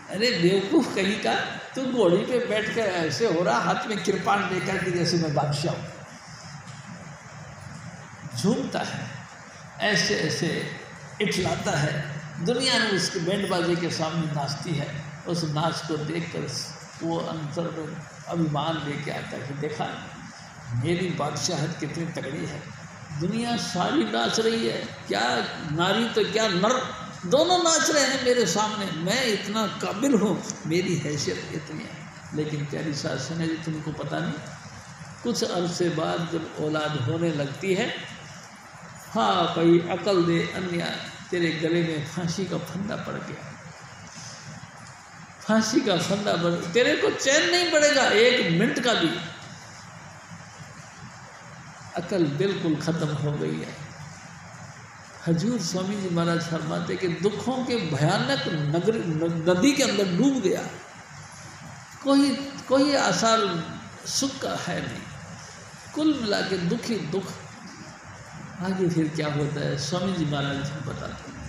अरे बेवकूफ़ कहीं का, तू घोड़ी पे बैठ कर ऐसे हो रहा, हाथ में कृपाण लेकर के जैसे मैं बादशाह हूँ, झूमता है, ऐसे ऐसे इठलाता है, दुनिया में उसके बैंड बाजे के सामने नाचती है। उस नाच को देखकर वो अंतर में अभिमान लेके आता है कि देखा मेरी बादशाहत कितनी तगड़ी है, दुनिया सारी नाच रही है, क्या नारी तो क्या नर दोनों नाच रहे हैं मेरे सामने, मैं इतना काबिल हूँ, मेरी हैसियत इतनी है। लेकिन प्यारी साध संगत जी, तुमको पता नहीं, कुछ अरसे बाद जब औलाद होने लगती है, हाँ भाई अकल दे अन्या, तेरे गले में फांसी का फंदा पड़ गया, फांसी का फंदा पड़, तेरे को चैन नहीं पड़ेगा एक मिनट का भी, अकल बिल्कुल खत्म हो गई है। हजूर स्वामी जी महाराज फरमाते कि दुखों के भयानक नदी के अंदर डूब गया, कोई आसार सुख का है नहीं, कुल मिला के दुख ही दुख। आगे फिर क्या होता है स्वामी जी महाराज जी बताते हैं।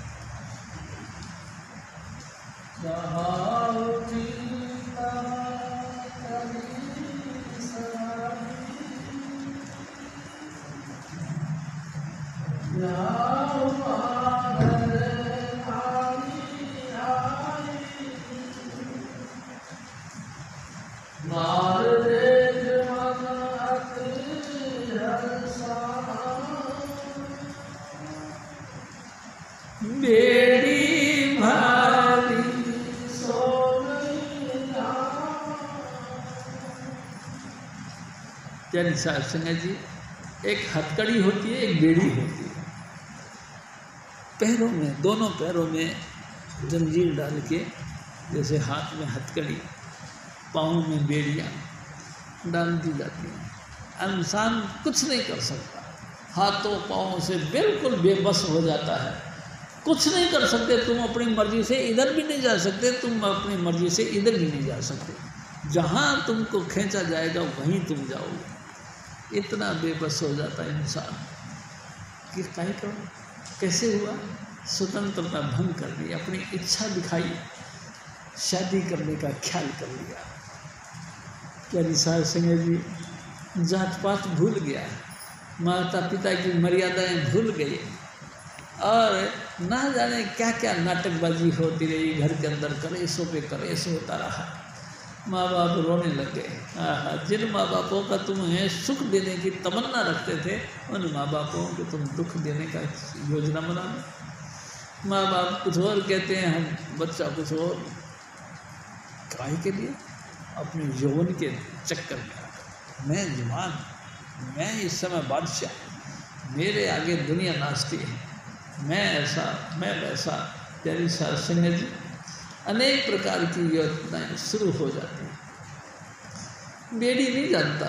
बेड़ी भारी प्यारी साध संगत जी, एक हथकड़ी होती है, एक बेड़ी होती है। पैरों में, दोनों पैरों में जंजीर डाल के, जैसे हाथ में हथकड़ी, पाँव में बेड़ियाँ डाल दी जाती हैं। इंसान कुछ नहीं कर सकता, हाथों पाँवों से बिल्कुल बेबस हो जाता है। कुछ नहीं कर सकते, तुम अपनी मर्जी से इधर भी नहीं जा सकते, तुम अपनी मर्जी से इधर भी नहीं जा सकते। जहाँ तुमको खींचा जाएगा वहीं तुम जाओगे। इतना बेबस हो जाता है इंसान कि क्या करो, कैसे हुआ, स्वतंत्रता भंग कर दी, अपनी इच्छा दिखाई, शादी करने का ख्याल कर लिया। प्यारी साध संगत जी, जात पात भूल गया, माता पिता की मर्यादाएं भूल गई और ना जाने क्या क्या नाटकबाजी होती रही। घर के अंदर कलेशों पे कलेश होता रहा। माँ बाप रोने लग गए। जिन माँ बापों का तुम्हें सुख देने की तमन्ना रखते थे, उन माँ बापों को तुम दुख देने का योजना बना लो। माँ बाप कुछ और कहते हैं, हम बच्चा कुछ और, काहे के लिए? अपने यौवन के चक्कर में। मैं जवान, मैं इस समय बादशाह, मेरे आगे दुनिया नाचती है, मैं ऐसा, मैं वैसा। प्यारी साध संगत जी, अनेक प्रकार की योजनाएं शुरू हो जाती हैं। बेड़ी नहीं जानता,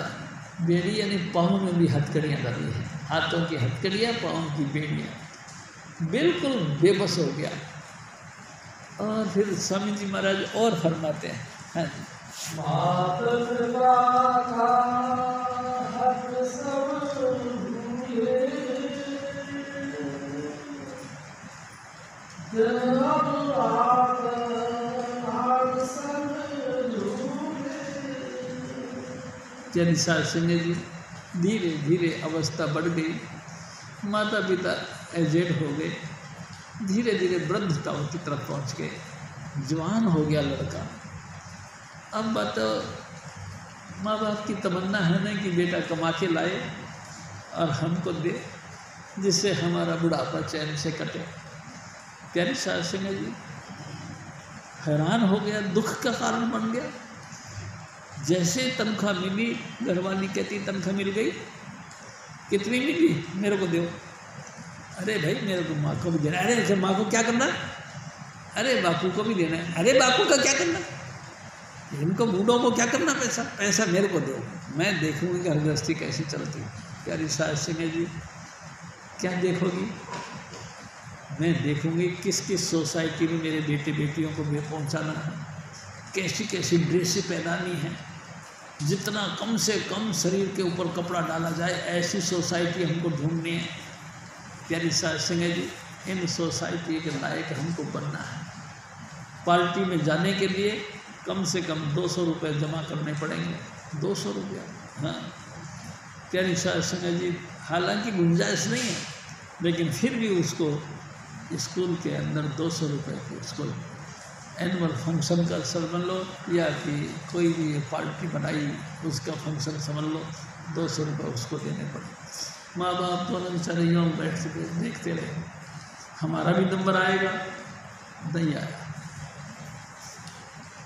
बेड़ी यानी पाँव में भी हथकड़ियाँ डाली हैं, हाथों की हथकड़ियाँ, पाँव की बेड़ियाँ। बिल्कुल बेबस हो गया। और फिर स्वामी जी महाराज और फरमाते हैं, हाँ जी, प्यारी साध संगत जी, धीरे धीरे अवस्था बढ़ गई, माता पिता एजेड हो गए, धीरे धीरे वृद्धताओं की तरफ पहुंच गए, जवान हो गया लड़का। अब बात माँ बाप की तमन्ना है ना कि बेटा कमा के लाए और हमको दे, जिससे हमारा बुढ़ापा चैन से कटे। प्यारी साध संगत जी, हैरान हो गया, दुख का कारण बन गया। जैसे तनख्वाह मिली, घरवाली कहती तनख्वाह मिल गई, कितनी मिली, मेरे को दो। अरे भाई मेरे को माँ को भी देना। अरे अच्छा माँ को क्या करना? अरे बापू को भी देना है। अरे बापू का क्या करना? इनको बूढ़ों को क्या करना? पैसा पैसा मेरे को दो, मैं देखूँगी घर गृहस्थी कैसी चलती है। प्यारी साध संगत जी, क्या देखोगी? मैं देखूँगी किस किस सोसाइटी में मेरे बेटे बेटियों को भी पहुँचाना है, कैसी कैसी ड्रेसें पहनानी है, जितना कम से कम शरीर के ऊपर कपड़ा डाला जाए ऐसी सोसाइटी हमको ढूंढनी है। प्यारी साध संगत जी, इन सोसाइटी के लायक हमको बनना है। पार्टी में जाने के लिए कम से कम 200 रुपये जमा करने पड़ेंगे। 200 रुपया, हाँ प्यारी साध संगत जी, हालांकि गुंजाइश नहीं है, लेकिन फिर भी उसको स्कूल के अंदर 200 रुपये की स्कूल एनुअल फंक्शन का समझ लो, या कि कोई भी पार्टी बनाई उसका फंक्शन समझ लो, 200 रुपये उसको देने पड़े। माँ बाप दोनों बेचारे यूँ बैठ के देखते रहे, हमारा भी नंबर आएगा, नहीं आया।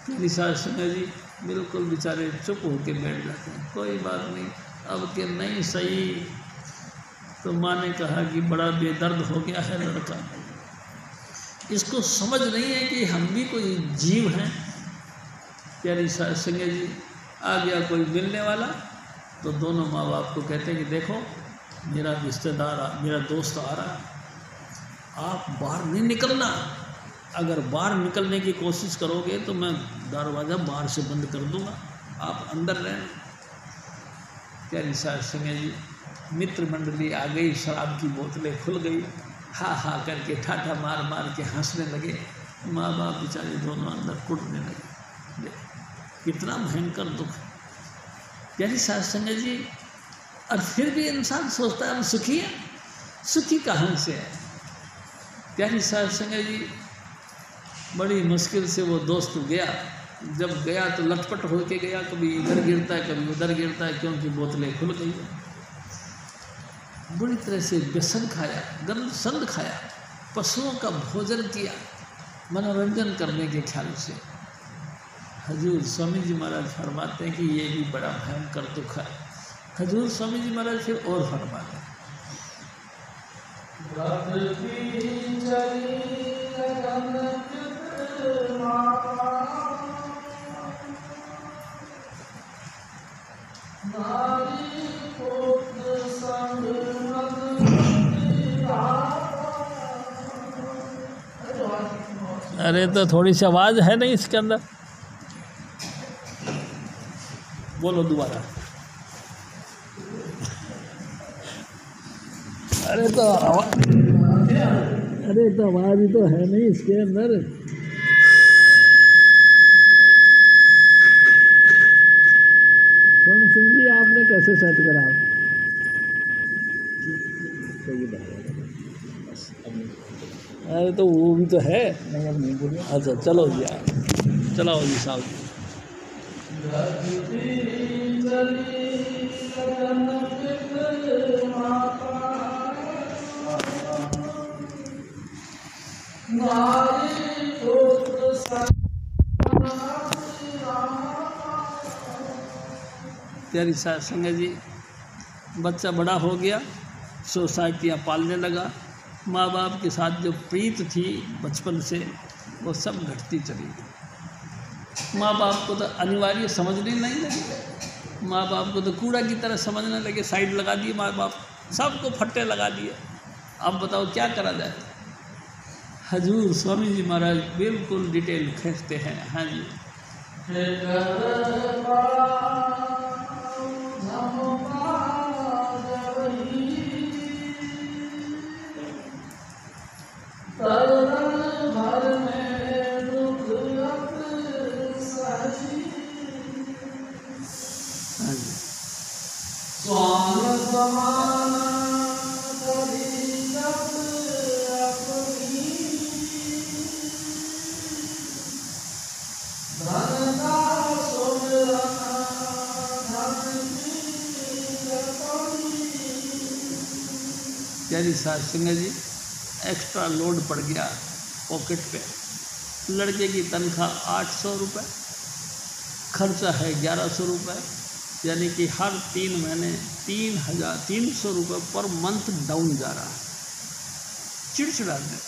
मेरी साध संगत जी बिल्कुल बेचारे चुप होके बैठ जाते हैं, कोई बात नहीं, अब के नहीं सही। तो माँ ने कहा कि बड़ा बेदर्द हो गया है लड़का, इसको समझ नहीं है कि हम भी कोई जीव हैं। प्यारी साध संगत जी, आ गया कोई मिलने वाला, तो दोनों माँ बाप को कहते हैं कि देखो मेरा रिश्तेदार, मेरा दोस्त आ रहा है, आप बाहर नहीं निकलना। अगर बाहर निकलने की कोशिश करोगे तो मैं दरवाज़ा बाहर से बंद कर दूंगा, आप अंदर रहना। प्यारी साध संगत जी, मित्र मंडली आ गई, शराब की बोतलें खुल गई, हा हा करके ठाठा मार मार के हंसने लगे। माँ बाप बेचारे दोनों अंदर कुटने लगे। कितना भयंकर दुख। प्यारी साध संगत जी, और फिर भी इंसान सोचता है हम सुखी हैं, सुखी कहाँ से है? प्यारी साध संगत जी, बड़ी मुश्किल से वो दोस्त गया। जब गया तो लटपट होके गया, कभी इधर गिरता है कभी उधर गिरता है, क्योंकि बोतलें खुल गई है। बुरी तरह से व्यसन खाया, गंद संद खाया, पशुओं का भोजन किया मनोरंजन करने के ख्याल से। हजूर स्वामी जी महाराज फरमाते हैं कि ये भी बड़ा भयंकर दुख है। हजूर स्वामी जी महाराज फिर और फरमाते हैं, अरे तो थोड़ी सी आवाज़ है नहीं इसके अंदर, बोलो दोबारा। अरे तो आवाज़ ही तो है नहीं इसके अंदर। स्वर्ण सिंह जी, आपने कैसे सेट करा? अरे तो वो भी तो है। अच्छा चलो जी, चलाओ जी साहब। प्यारी साध संगत जी, बच्चा बड़ा हो गया, सोसाइटियाँ पालने लगा। माँ बाप के साथ जो प्रीत थी बचपन से, वो सब घटती चली गई। माँ बाप को तो अनिवार्य समझने नहीं लगे, माँ बाप को तो कूड़ा की तरह समझने लगे, साइड लगा दिए माँ बाप, सबको फट्टे लगा दिए। अब बताओ क्या करा जाए? हजूर स्वामी जी महाराज बिल्कुल डिटेल खींचते हैं। हाँ जी, प्यारी साध संगत जी, एक्स्ट्रा लोड पड़ गया पॉकेट पे। लड़के की तनख्वाह 800 रुपये, खर्चा है 1100 रुपये, यानी कि हर 3 महीने 3300 रुपये पर मंथ डाउन जा रहा है। चिड़चिड़ा में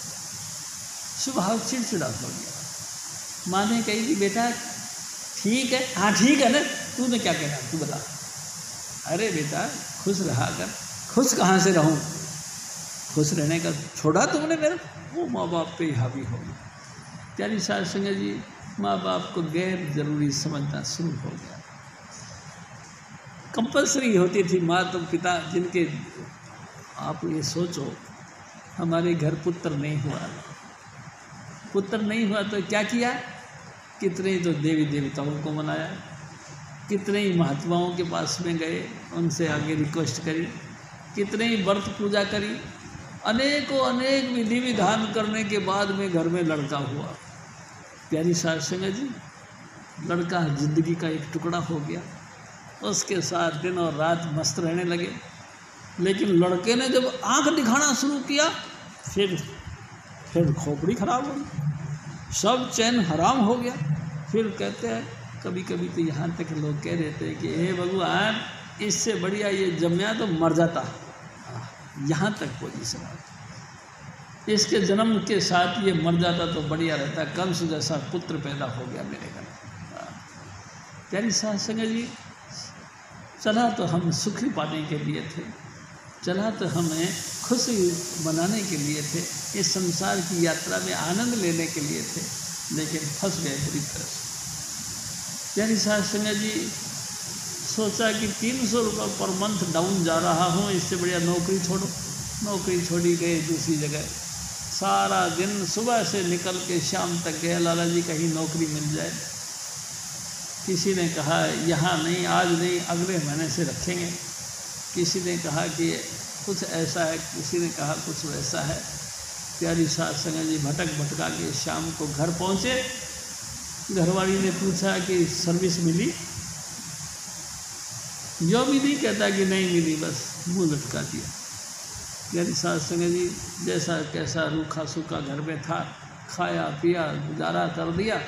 स्वभाव चिड़चिड़ा हो गया। माँ ने कही कि बेटा ठीक है, हाँ ठीक है ना, तूने क्या कहना तू बता। अरे बेटा खुश रहा कर। खुश कहाँ से रहूँ? खुश रहने का छोड़ा तुमने मेरे, वो माँ बाप पे हावी हो गया। प्यारी साध संगत जी, माँ बाप को गैर जरूरी समझना शुरू हो गया। कंपल्सरी होती थी माँ तो पिता, जिनके आप ये सोचो हमारे घर पुत्र नहीं हुआ तो क्या किया? कितने ही तो देवी देवताओं को मनाया, कितने ही महात्माओं के पास में गए, उनसे आगे रिक्वेस्ट करी, कितने ही व्रत पूजा करी, अनेक विधि विधान करने के बाद में घर में लड़का हुआ। प्यारी साध संगत जी, लड़का जिंदगी का एक टुकड़ा हो गया, उसके साथ दिन और रात मस्त रहने लगे। लेकिन लड़के ने जब आंख दिखाना शुरू किया, फिर खोपड़ी खराब हो गई, सब चैन हराम हो गया। फिर कहते हैं, कभी कभी तो यहाँ तक लोग कह देते हैं कि हे भगवान, इससे बढ़िया ये जम्या तो मर जाता। यहाँ तक पोजीशन है, इसके जन्म के साथ ये मर जाता तो बढ़िया रहता, कंस जैसा पुत्र पैदा हो गया मेरे घर। प्यारी साध संगत जी, चला तो हम सुखी पाने के लिए थे, चला तो हमें खुशी मनाने के लिए थे, इस संसार की यात्रा में आनंद लेने के लिए थे, लेकिन फंस गए बुरी तरह से। प्यारी साध संगत जी, सोचा कि 300 रुपये पर मंथ डाउन जा रहा हूँ, इससे बढ़िया नौकरी छोड़ो। नौकरी छोड़ी, गए दूसरी जगह। सारा दिन सुबह से निकल के शाम तक गए, लाला जी कहीं नौकरी मिल जाए। किसी ने कहा यहाँ नहीं, आज नहीं, अगले महीने से रखेंगे। किसी ने कहा कि कुछ ऐसा है, किसी ने कहा कुछ वैसा है। प्यारी सास संगत जी भटक भटका के शाम को घर पहुँचे। घरवाली ने पूछा कि सर्विस मिली? जो मिली कहता कि नहीं मिली, बस मुँह लटका दिया। प्यारी सास संगत जी जैसा कैसा रूखा सूखा घर में था, खाया पिया गुजारा कर दिया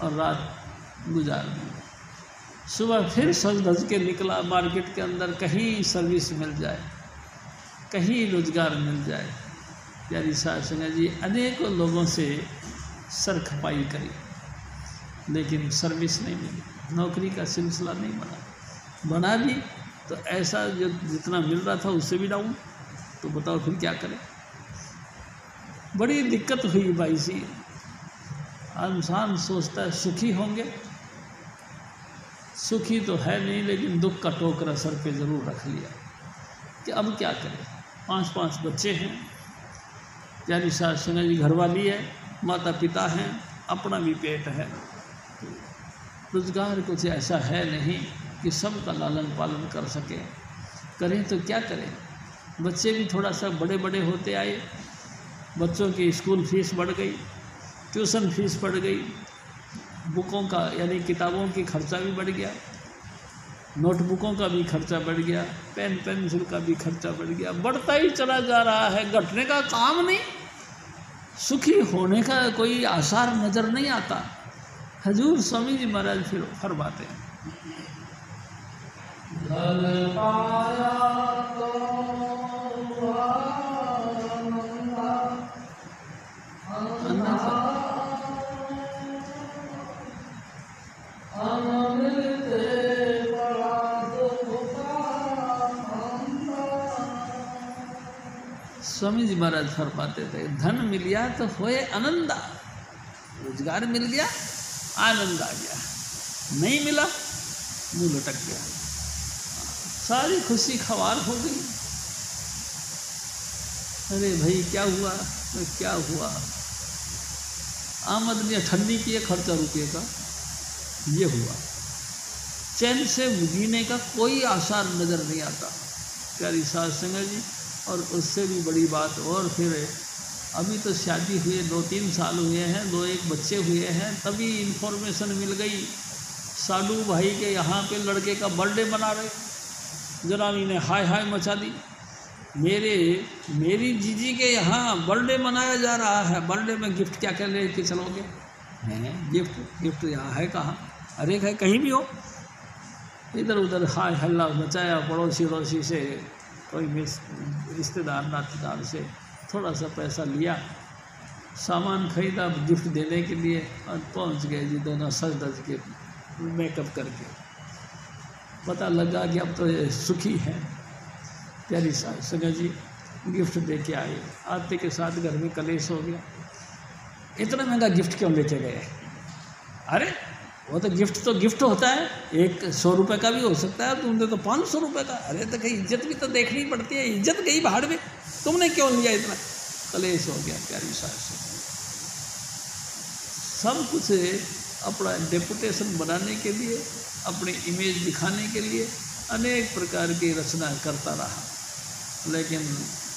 और रात गुजार दी। सुबह फिर सज धज के निकला मार्केट के अंदर, कहीं सर्विस मिल जाए, कहीं रोजगार मिल जाए। प्यारी सास संगत जी अनेकों लोगों से सर खपाई करी, लेकिन सर्विस नहीं मिली, नौकरी का सिलसिला नहीं बना भी तो ऐसा जो जितना मिल रहा था उससे भी डाउन। तो बताओ फिर क्या करें। बड़ी दिक्कत हुई भाई सी। इंसान सोचता है सुखी होंगे, सुखी तो है नहीं, लेकिन दुख का टोकरा सर पे ज़रूर रख लिया कि अब क्या करें। 5 बच्चे हैं, प्यारी सास संगत जी घरवाली है, माता पिता हैं, अपना भी पेट है, रोजगार कुछ ऐसा है नहीं कि सबका लालन पालन कर सके। करें तो क्या करें। बच्चे भी थोड़ा सा बड़े बड़े होते आए, बच्चों की स्कूल फीस बढ़ गई, ट्यूशन फीस बढ़ गई, बुकों का यानी किताबों की खर्चा भी बढ़ गया, नोटबुकों का भी खर्चा बढ़ गया, पेन पेंसिल का भी खर्चा बढ़ गया, बढ़ता ही चला जा रहा है, घटने का काम नहीं। सुखी होने का कोई आसार नज़र नहीं आता। हजूर स्वामी जी महाराज फिर फरमाते हैं, धन पाया तो स्वामी जी महाराज फरमाते थे, धन मिल गया तो होए आनंदा, रोजगार मिल गया आनंद आ गया, नहीं मिला मुँह लटक गया, सारी खुशी खवार हो गई। अरे भाई क्या हुआ, तो क्या हुआ, आमदनी ठंडी की है, खर्चा रुपये का, ये हुआ। चैन से जीने का कोई आसार नज़र नहीं आता। प्यारी सास संगत जी, और उससे भी बड़ी बात और फिर अभी तो शादी हुए 2-3 साल हुए हैं, 2-1 बच्चे हुए हैं, तभी इन्फॉर्मेशन मिल गई साडू भाई के यहाँ पे लड़के का बर्थडे मना रहे। जनानी ने हाय हाय मचा दी, मेरी जीजी के यहाँ बर्थडे मनाया जा रहा है, बर्थडे में गिफ्ट क्या क्या लेके चलोगे? हैं गिफ्ट यहाँ है कहाँ? अरे है कहीं भी हो। इधर उधर हाय हल्ला मचाया, पड़ोसी वड़ोसी से, कोई रिश्तेदार नातेदार से थोड़ा सा पैसा लिया, सामान खरीदा गिफ्ट देने के लिए, और पहुँच गए जी दोनों सज धज के मेकअप करके। पता लगा कि अब तो ये सुखी हैं। प्यारी सास संगत जी गिफ्ट दे के आए, आते के साथ घर में कलेश हो गया, इतना महंगा गिफ्ट क्यों लेके गए? अरे वो तो गिफ्ट होता है, 100 रुपये का भी हो सकता है, तुमने तो 500 रुपये का। अरे तो कहीं इज्जत भी तो देखनी पड़ती है, इज्जत गई बाहर में, तुमने क्यों लिया? इतना कलेश हो गया। प्यारी सास सब कुछ अपना डेपुटेशन बनाने के लिए, अपनी इमेज दिखाने के लिए अनेक प्रकार की रचना करता रहा, लेकिन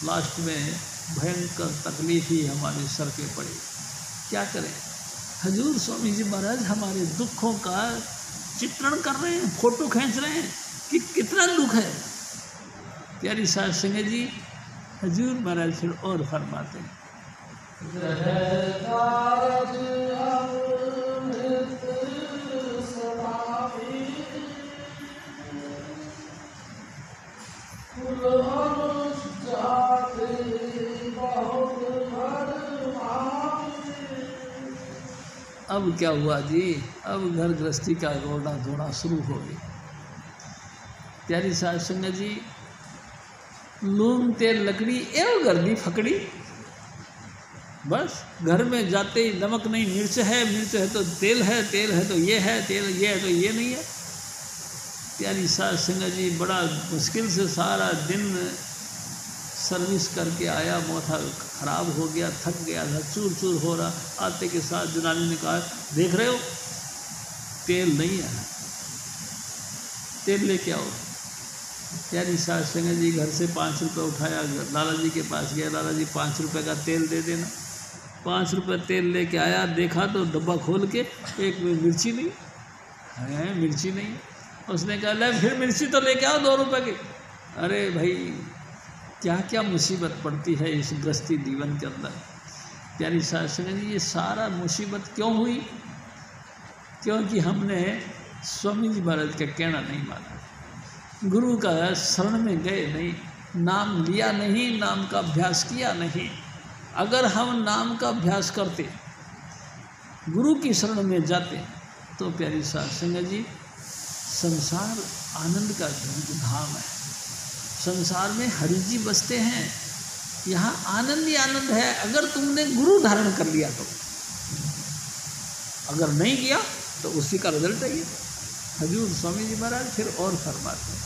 लास्ट में भयंकर तकलीफ ही हमारे सर पे पड़ी। क्या करें? हजूर स्वामी जी महाराज हमारे दुखों का चित्रण कर रहे हैं, फोटो खींच रहे हैं कि कितना दुख है। प्यारी सास संगत जी हजूर महाराज फिर और फरमाते हैं, अब क्या हुआ जी, अब घर गृहस्थी का रोना धोना शुरू हो गई। प्यारी सास संगत जी नून तेल लकड़ी एवं गर्दी फकड़ी, बस घर में जाते ही नमक नहीं मिर्च है तो तेल है तो ये है, तेल ये है तो ये नहीं है। प्यारी सास संगत जी बड़ा मुश्किल से सारा दिन सर्विस करके आया, माथा खराब हो गया, थक गया था, चूर चूर हो रहा। आते के साथ जनानी ने कहा, देख रहे हो तेल नहीं है, तेल लेके आओ। प्यारी सास संगत जी घर से 5 रुपये उठाया, लाला जी के पास गया, लाला जी 5 रुपये का तेल दे देना। 5 रुपये तेल लेके आया, देखा तो डब्बा खोल के एक में मिर्ची नहीं है, मिर्ची नहीं। उसने कहा ले फिर मिर्ची तो लेके आओ 2 रुपये की। अरे भाई क्या क्या मुसीबत पड़ती है इस गृहस्थी जीवन के अंदर। प्यारी सास संगत जी ये सारा मुसीबत क्यों हुई? क्योंकि हमने स्वामी जी महाराज का कहना नहीं माना, गुरु का शरण में गए नहीं, नाम लिया नहीं, नाम का अभ्यास किया नहीं। अगर हम नाम का अभ्यास करते, गुरु की शरण में जाते, तो प्यारी साध संगत जी संसार आनंद का धाम है। संसार में हरि जी बसते हैं, यहाँ आनंद ही आनंद है। अगर तुमने गुरु धारण कर लिया तो, अगर नहीं किया तो उसी का रिजल्ट है ये। हजूर स्वामी जी महाराज फिर और फरमाते हैं,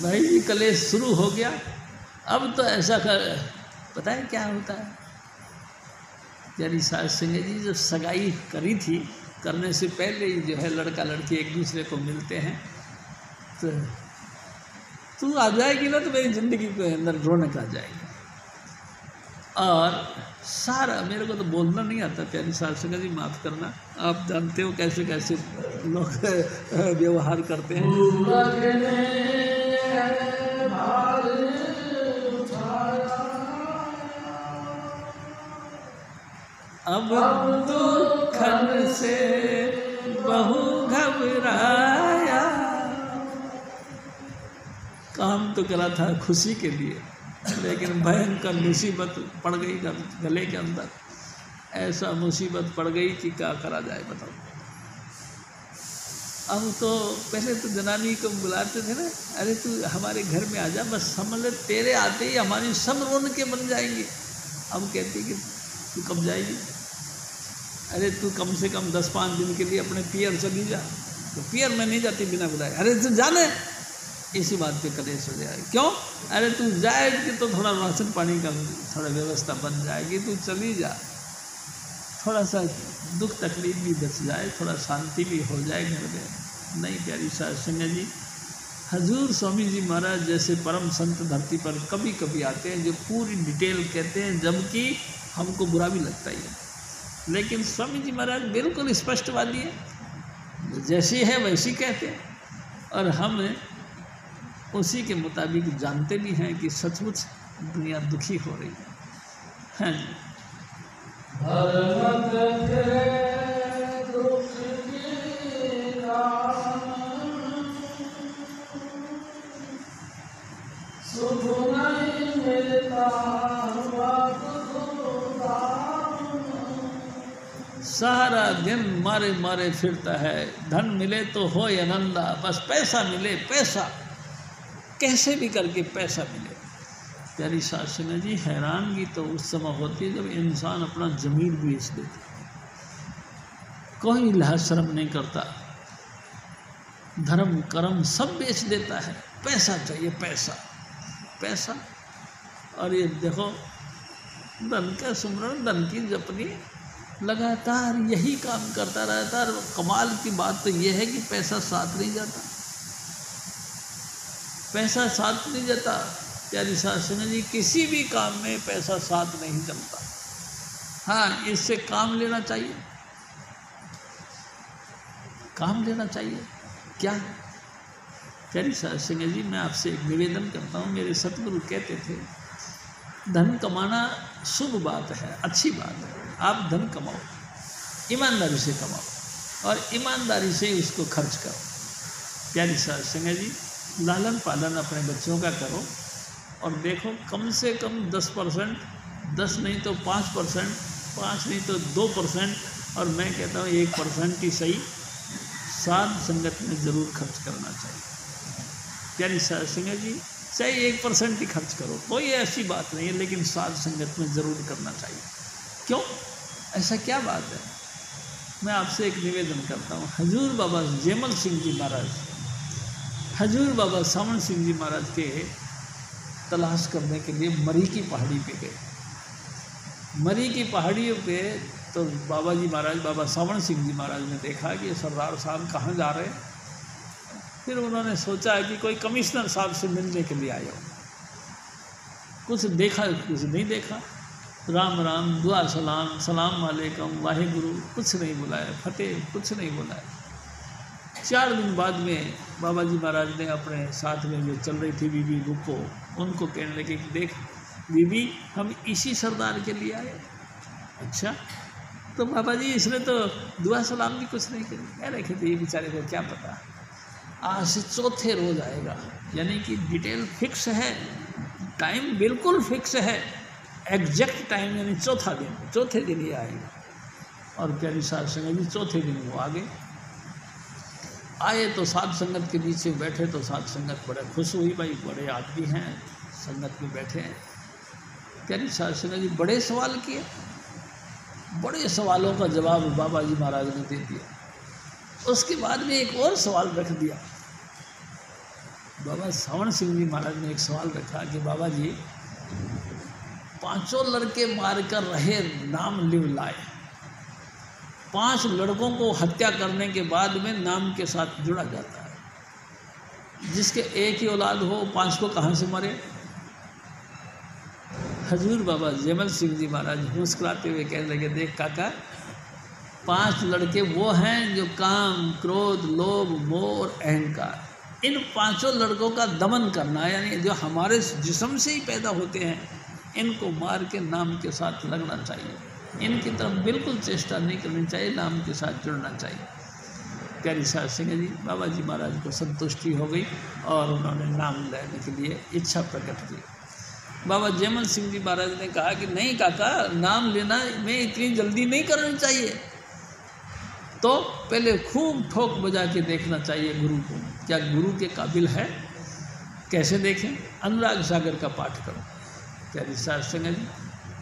भाई जी कलेश शुरू हो गया। अब तो ऐसा कर, पता है क्या होता है? प्यारी साध संगत जी जब सगाई करी थी, करने से पहले ही जो है लड़का लड़की एक दूसरे को मिलते हैं, तो तू आ जाएगी ना तो मेरी ज़िंदगी के अंदर रौनक आ जाएगी। और सारा, मेरे को तो बोलना नहीं आता प्यारी साध संगत जी, माफ़ करना, आप जानते हो कैसे कैसे लोग व्यवहार करते हैं। अब दुखन से बहु घबराया, काम तो करा था खुशी के लिए, लेकिन भयंकर मुसीबत पड़ गई गले के अंदर। ऐसा मुसीबत पड़ गई कि क्या करा जाए बताओ। अब तो पहले तो जनानी को बुलाते थे ना, अरे तू हमारे घर में आ जा, बस समझ ले तेरे आते ही हमारी सब रौनकें बन जाएंगी। अब कहती कि तू कब जाएगी? अरे तू कम से कम 10-5 दिन के लिए अपने पियर चली जा। तो पियर में नहीं जाती बिना बुलाए। अरे तू जाने, इसी बात पे कलेश हो जाएगी। क्यों? अरे तू जाएगी तो थोड़ा राशन पानी का थोड़ा व्यवस्था बन जाएगी, तू चली जा, थोड़ा सा दुख तकलीफ भी बच जाए, थोड़ा शांति भी हो जाए घर में। नहीं प्यारी साध संगत जी, हजूर स्वामी जी महाराज जैसे परम संत धरती पर कभी कभी आते हैं जो पूरी डिटेल कहते हैं, जबकि हमको बुरा भी लगता ही है, लेकिन स्वामी जी महाराज बिल्कुल स्पष्टवादी है, जैसी है वैसी कहते हैं। और हम उसी के मुताबिक जानते भी हैं कि सचमुच दुनिया दुखी हो रही है। सारा दिन मारे मारे फिरता है, धन मिले तो हो आनंदा, बस पैसा मिले, पैसा कैसे भी करके पैसा मिले। प्यारी साध संगत जी, हैरानगी तो उस समय होती है जब इंसान अपना ज़मीर बेच देता है, कोई लिहाज शर्म नहीं करता, धर्म कर्म सब बेच देता है, पैसा चाहिए, पैसा पैसा। और ये देखो धन का सुमरन, धन की जपनी, लगातार यही काम करता रहता है। कमाल की बात तो ये है कि पैसा साथ नहीं जाता, पैसा साथ नहीं जाता। प्यारी साध संगत जी, किसी भी काम में पैसा साथ नहीं चलता। हाँ, इससे काम लेना चाहिए, काम लेना चाहिए। क्या प्यारी साध संगत जी, मैं आपसे एक निवेदन करता हूँ। मेरे सतगुरु कहते थे, धन कमाना शुभ बात है, अच्छी बात है, आप धन कमाओ, ईमानदारी से कमाओ और ईमानदारी से उसको खर्च करो। प्यारी साध संगत जी, लालन पालन अपने बच्चों का करो और देखो कम से कम 10%, 10 नहीं तो 5%, 5 नहीं तो 2%, और मैं कहता हूँ 1% ही सही साध संगत में ज़रूर खर्च करना चाहिए। प्यारी साध संगत जी, चाहे 1% ही खर्च करो, कोई ऐसी बात नहीं है, लेकिन साध संगत में ज़रूर करना चाहिए। क्यों? ऐसा क्या बात है? मैं आपसे एक निवेदन करता हूँ। हजूर बाबा जयमल सिंह जी महाराज, हजूर बाबा सावण सिंह जी महाराज के तलाश करने के लिए मरी की पहाड़ी पे गए। मरी की पहाड़ियों पे तो बाबा जी महाराज, बाबा सावण सिंह जी महाराज ने देखा कि सरदार साहब कहाँ जा रहे हैं। फिर उन्होंने सोचा कि कोई कमिश्नर साहब से मिलने के लिए आया हो। कुछ देखा, कुछ नहीं देखा। राम राम, दुआ सलाम, सलाम वालेकुम, वाहिगुरु, कुछ नहीं बुलाया। फतेह, कुछ नहीं बुलाया। 4 दिन बाद में बाबा जी महाराज ने अपने साथ में जो चल रही थी बीबी बुक्को, उनको कहने लगे कि देख बीबी, हम इसी सरदार के लिए आए। अच्छा, तो बाबा जी इसने तो दुआ सलाम भी कुछ नहीं करी। कह रहे थे ये बेचारे को क्या पता, आज से चौथे रोज आएगा, यानी कि डिटेल फिक्स है, टाइम बिल्कुल फिक्स है, एग्जैक्ट टाइम, यानी चौथे दिन ही आएगा। और प्यारी साध संगत जी चौथे दिन वो आए तो साध संगत के बीच में बैठे तो साध संगत बड़े खुश हुई, भाई बड़े आदमी हैं, संगत में बैठे हैं। प्यारी साध संगत जी बड़े सवाल किए, बड़े सवालों का जवाब बाबा जी महाराज ने दे दिया। उसके बाद में एक और सवाल रख दिया। बाबा सावण सिंह जी महाराज ने एक सवाल रखा कि बाबा जी 5 लड़के मार कर रहे नाम लिव लाए, 5 लड़कों को हत्या करने के बाद में नाम के साथ जुड़ा जाता है। जिसके एक ही औलाद हो 5 को कहाँ से मरे। हजूर बाबा जयमल सिंह जी महाराज मुस्कुराते हुए कहने लगे, देख काका, 5 लड़के वो हैं जो काम, क्रोध, लोभ, मोह और अहंकार, इन 5 लड़कों का दमन करना है, यानी जो हमारे जिस्म से ही पैदा होते हैं, इनको मार के नाम के साथ लगना चाहिए। इनकी तरफ बिल्कुल चेष्टा नहीं करनी चाहिए, नाम के साथ जुड़ना चाहिए। प्यारी साध संगत जी, बाबा जी महाराज को संतुष्टि हो गई और उन्होंने नाम लेने के लिए इच्छा प्रकट की। बाबा जयमल सिंह जी महाराज ने कहा कि नहीं काका, नाम लेना में इतनी जल्दी नहीं करनी चाहिए, तो पहले खूब ठोक बजा के देखना चाहिए गुरु को, क्या गुरु के काबिल है। कैसे देखें, अनुराग सागर का पाठ करो। प्यारी साध संगत जी,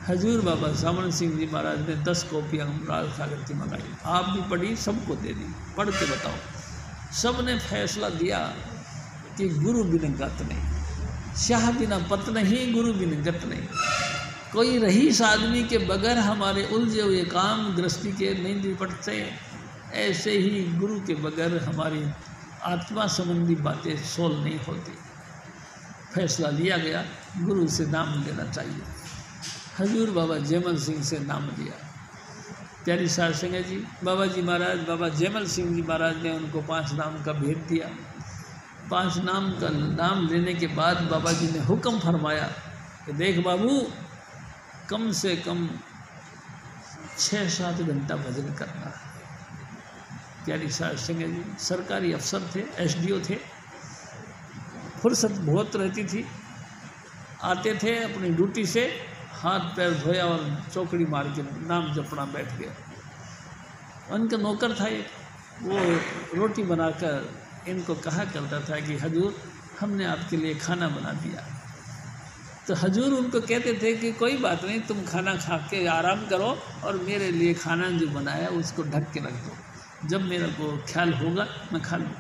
हजूर बाबा सावण सिंह जी महाराज ने 10 कॉपी अनुराग सागर की मंगाई, आप भी पढ़ी, सबको दे दी, पढ़ के बताओ। सब ने फैसला दिया कि गुरु बिन गत नहीं, शाह बिना पत नहीं, गुरु बिन गत नहीं। कोई रईस आदमी के बगैर हमारे उलझे हुए काम गृहस्थी के नहीं निपटते, ऐसे ही गुरु के बगैर हमारी आत्मा संबंधी बातें सोल्व नहीं होती। फैसला लिया गया, गुरु से नाम लेना चाहिए। हजूर बाबा जयमल सिंह से नाम लिया। प्यारी साध संगत जी, बाबा जी महाराज, बाबा जयमल सिंह जी महाराज ने उनको 5 नाम का भेद दिया। 5 नाम का नाम लेने के बाद बाबा जी ने हुक्म फरमाया कि देख बाबू, कम से कम 6-7 घंटा भजन करना। प्यारी साध संगत जी, सरकारी अफसर थे, SDO थे, फुर्सत बहुत रहती थी, आते थे अपनी ड्यूटी से, हाथ पैर धोया और चौकड़ी मार के नाम जपना बैठ गया। उनका नौकर था एक, वो रोटी बनाकर इनको कहा करता था कि हजूर, हमने आपके लिए खाना बना दिया। तो हजूर उनको कहते थे कि कोई बात नहीं, तुम खाना खा के आराम करो और मेरे लिए खाना जो बनाया उसको ढक के रख दो, जब मेरे को ख्याल होगा मैं खा लूँ।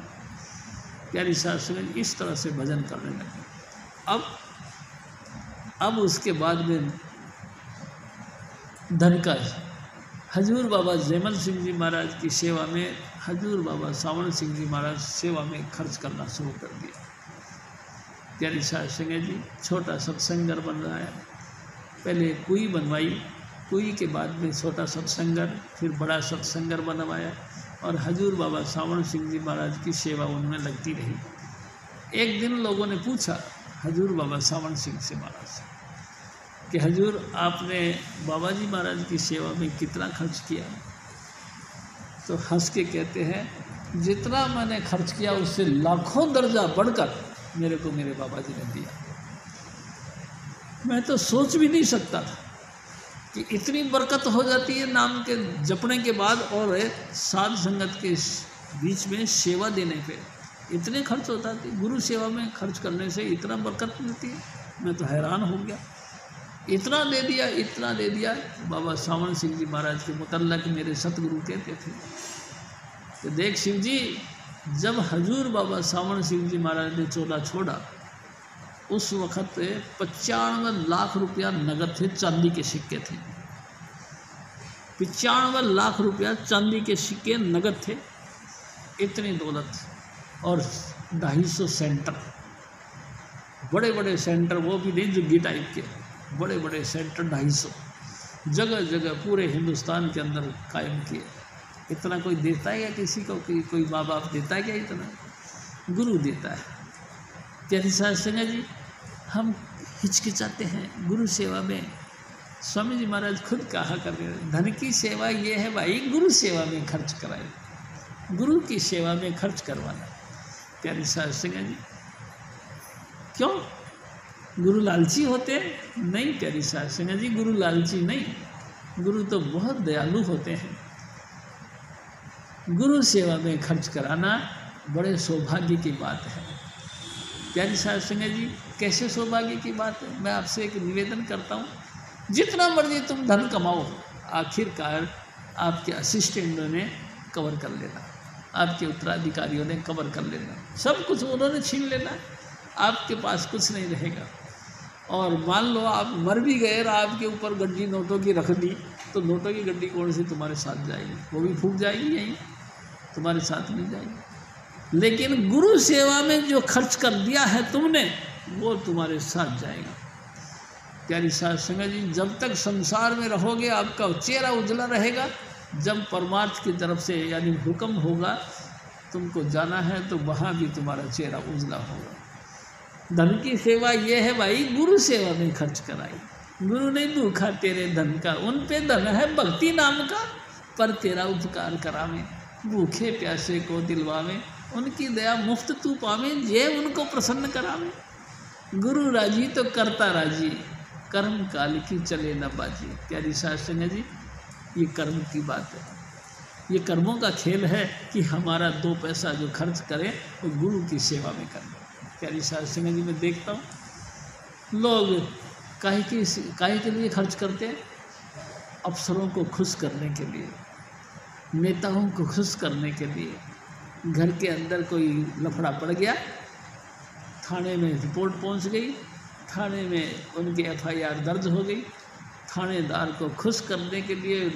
प्यारी साध संगत इस तरह से भजन करने लगे। अब उसके बाद में धन का हजूर बाबा जयमल सिंह जी महाराज की सेवा में, हजूर बाबा सावण सिंह जी महाराज सेवा में खर्च करना शुरू कर दिया। प्यारी साध संगत जी, छोटा सत्संग घर बन रहा है। पहले कुई बनवाई, कुई के बाद में छोटा सत्संग घर, फिर बड़ा सत्संग घर बनवाया और हजूर बाबा सावण सिंह जी महाराज की सेवा उनमें लगती रही। एक दिन लोगों ने पूछा हजूर बाबा सावण सिंह से महाराज से कि हजूर, आपने बाबा जी महाराज की सेवा में कितना खर्च किया। तो हंस के कहते हैं, जितना मैंने खर्च किया उससे लाखों दर्जा बढ़कर मेरे को मेरे बाबा जी ने दिया। मैं तो सोच भी नहीं सकता था कि इतनी बरकत हो जाती है नाम के जपने के बाद, और साध संगत के बीच में सेवा देने पे इतने खर्च होता है। गुरु सेवा में खर्च करने से इतना बरकत मिलती है, मैं तो हैरान हो गया। इतना दे दिया, इतना दे दिया। बाबा सावन सिंह जी महाराज के मुतल्लक मेरे सतगुरु कहते थे कि देख शिव जी, जब हजूर बाबा सावन सिंह जी महाराज ने चोला छोड़ा, उस वक़्त 95 लाख रुपया नगद थे, चांदी के सिक्के थे। 95 लाख रुपया चांदी के सिक्के नगद थे, इतनी दौलत। और 250 सेंटर, बड़े बड़े सेंटर, वो भी नहीं जुग्गी टाइप के, बड़े बड़े सेंटर 250 जगह जगह पूरे हिंदुस्तान के अंदर कायम किए। इतना कोई देता है या किसी को, कोई माँ बाप देता है क्या इतना? गुरु देता है। प्यारी साध संगत जी, हम हिचकिचाते हैं गुरु सेवा में। स्वामी जी महाराज खुद कहा करते हैं, धन की सेवा ये है भाई, गुरु सेवा में खर्च कराए, गुरु की सेवा में खर्च करवाना। प्यारी साध संगत जी, क्यों गुरु लालची होते हैं? नहीं प्यारी साध संगत जी, गुरु लालची नहीं, गुरु तो बहुत दयालु होते हैं। गुरु सेवा में खर्च कराना बड़े सौभाग्य की बात है। प्यारी साध संगत जी, कैसे सौभाग्य की बात है? मैं आपसे एक निवेदन करता हूँ, जितना मर्जी तुम धन कमाओ, आखिरकार आपके असिस्टेंटों ने कवर कर लेना, आपके उत्तराधिकारियों ने कवर कर लेना, सब कुछ उन्होंने छीन लेना, आपके पास कुछ नहीं रहेगा। और मान लो आप मर भी गए और आपके ऊपर गड्डी नोटों की रख दी, तो नोटों की गड्डी कौन सी तुम्हारे साथ जाएगी? वो भी फूक जाएगी, यहीं तुम्हारे साथ नहीं जाएगी। लेकिन गुरु सेवा में जो खर्च कर दिया है तुमने, वो तुम्हारे साथ जाएगा। प्यारी साध संगत जी, जब तक संसार में रहोगे आपका चेहरा उजला रहेगा। जब परमार्थ की तरफ से यानी हुक्म होगा तुमको जाना है, तो वहाँ भी तुम्हारा चेहरा उजला होगा। धन की सेवा ये है भाई, गुरु सेवा में खर्च कराई। गुरु नहीं भूखा तेरे धन का, उन पे धन है भक्ति नाम का, पर तेरा उपकार करावे, भूखे प्यासे को दिलवावे, उनकी दया मुफ्त तू पावे, ये उनको प्रसन्न करावे। गुरु राजी तो करता राजी, कर्म काल की चले न बाजी। प्यारी साध संगत जी, ये कर्म की बात है, ये कर्मों का खेल है कि हमारा 2 पैसा जो खर्च करें वो गुरु की सेवा में करें। प्यारी साध संगत जी, मैं देखता हूँ लोग काहे के लिए खर्च करते हैं? अफसरों को खुश करने के लिए, नेताओं को खुश करने के लिए। घर के अंदर कोई लफड़ा पड़ गया, थाने में रिपोर्ट पहुंच गई, थाने में उनकी FIR दर्ज हो गई। थानेदार को खुश करने के लिए,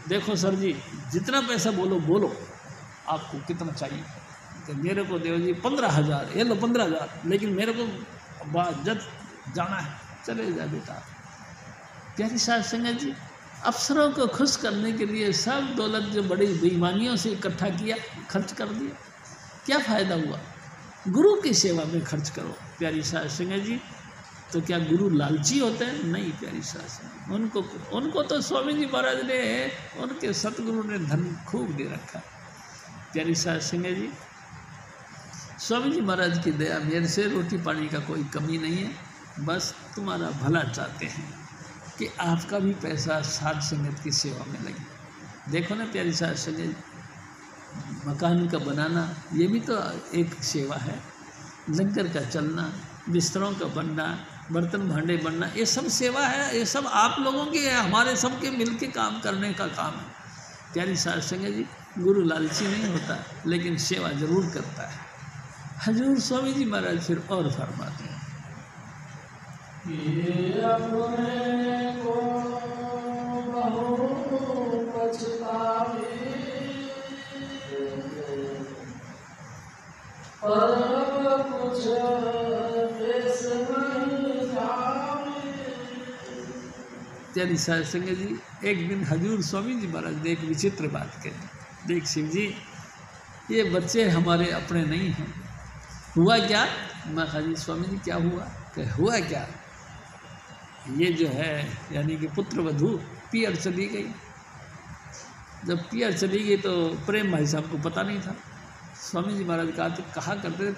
देखो सर जी, जितना पैसा बोलो, आपको कितना चाहिए? तो मेरे को देव जी 15,000, ये लो 15,000, लेकिन मेरे को बाजत जाना है, चले जा बेटा। प्यारी साध संगत जी, अफसरों को खुश करने के लिए सब दौलत जो बड़ी बेईमानियों से इकट्ठा किया, खर्च कर दिया, क्या फ़ायदा हुआ? गुरु की सेवा में खर्च करो। प्यारी साध संगत जी, तो क्या गुरु लालची होते हैं? नहीं प्यारी साध संगत, उनको तो स्वामी जी महाराज ने, उनके सतगुरु ने धन खूब दे रखा। प्यारी साध संगत जी, स्वामी जी महाराज की दया मेरे से रोटी पानी का कोई कमी नहीं है, बस तुम्हारा भला चाहते हैं कि आपका भी पैसा साध संगत की सेवा में लगे। देखो ना प्यारी साध संगत, मकान का बनाना ये भी तो एक सेवा है, लंगर का चलना, बिस्तरों का बनना, बर्तन भांडे बनना, ये सब सेवा है। ये सब आप लोगों के, हमारे सब के मिल के काम करने का काम है। प्यारी साध संगत जी, गुरु लालची नहीं होता, लेकिन सेवा जरूर करता है। हजूर स्वामी जी महाराज फिर और फरमाते हैं, ये अपने को बहुत पछतावे, पर कुछ देश नहीं जावे। प्यारी साध संगत जी, एक दिन हजूर स्वामी जी महाराज ने एक विचित्र बात कही। देख शिव जी, ये बच्चे हमारे अपने नहीं हैं। हुआ क्या? मैं कहा जी स्वामी जी क्या हुआ? कह हुआ क्या? ये जो है यानी कि पुत्र वधू पियर चली गई। जब पियर चली गई तो प्रेम भाई साहब को पता नहीं था। स्वामी जी महाराज कहा करते थे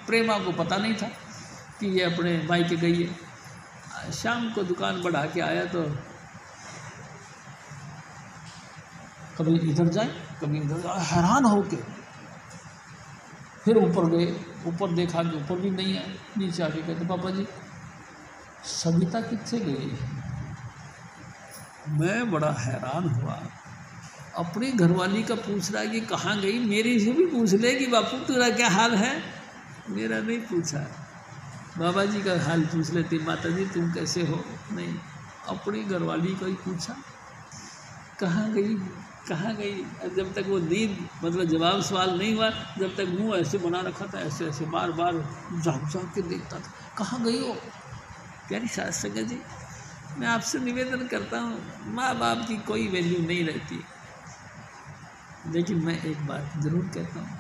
प्रेमा को पता नहीं था कि ये अपने मायके गई है। शाम को दुकान बढ़ा के आया तो कभी इधर जाए कभी इधर जाए, हैरान होके फिर ऊपर गए, ऊपर देखा कि ऊपर भी नहीं है। नीचे आके कहते पापा जी सविता कितने गई? मैं बड़ा हैरान हुआ। अपनी घरवाली का पूछ रहा है कि कहाँ गई। मेरी से भी पूछ ले कि बापू तेरा क्या हाल है। मेरा नहीं पूछा। बाबा जी का हाल पूछ लेती, माता जी तुम कैसे हो। नहीं, अपनी घरवाली का ही पूछा कहाँ गई कहाँ गई। जब तक वो नींद मतलब जवाब सवाल नहीं हुआ, जब तक मुंह ऐसे बना रखा था, ऐसे ऐसे बार बार झाँक झाँक के देखता था, कहाँ गई हो। प्यारी साध संगत जी, मैं आपसे निवेदन करता हूँ, माँ बाप की कोई वैल्यू नहीं रहती, लेकिन मैं एक बात जरूर कहता हूँ,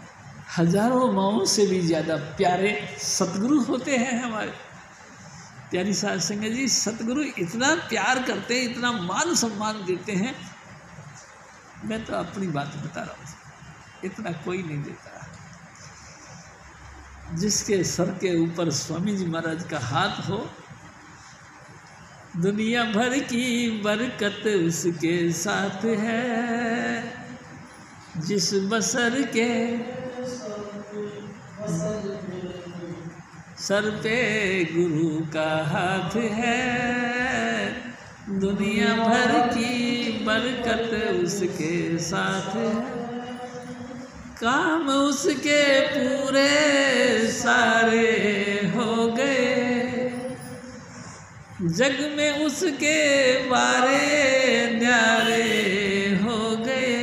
हजारों माओं से भी ज़्यादा प्यारे सतगुरु होते हैं हमारे। प्यारी साध संगत जी, सतगुरु इतना प्यार करते हैं, इतना मान सम्मान देते हैं। मैं तो अपनी बात बता रहा हूँ, इतना कोई नहीं देता। जिसके सर के ऊपर स्वामी जी महाराज का हाथ हो, दुनिया भर की बरकत उसके साथ है। जिस बसर के सर पे गुरु का हाथ है, दुनिया भर की बरकत उसके साथ है। काम उसके पूरे सारे हो गए, जग में उसके बारे न्यारे हो गए।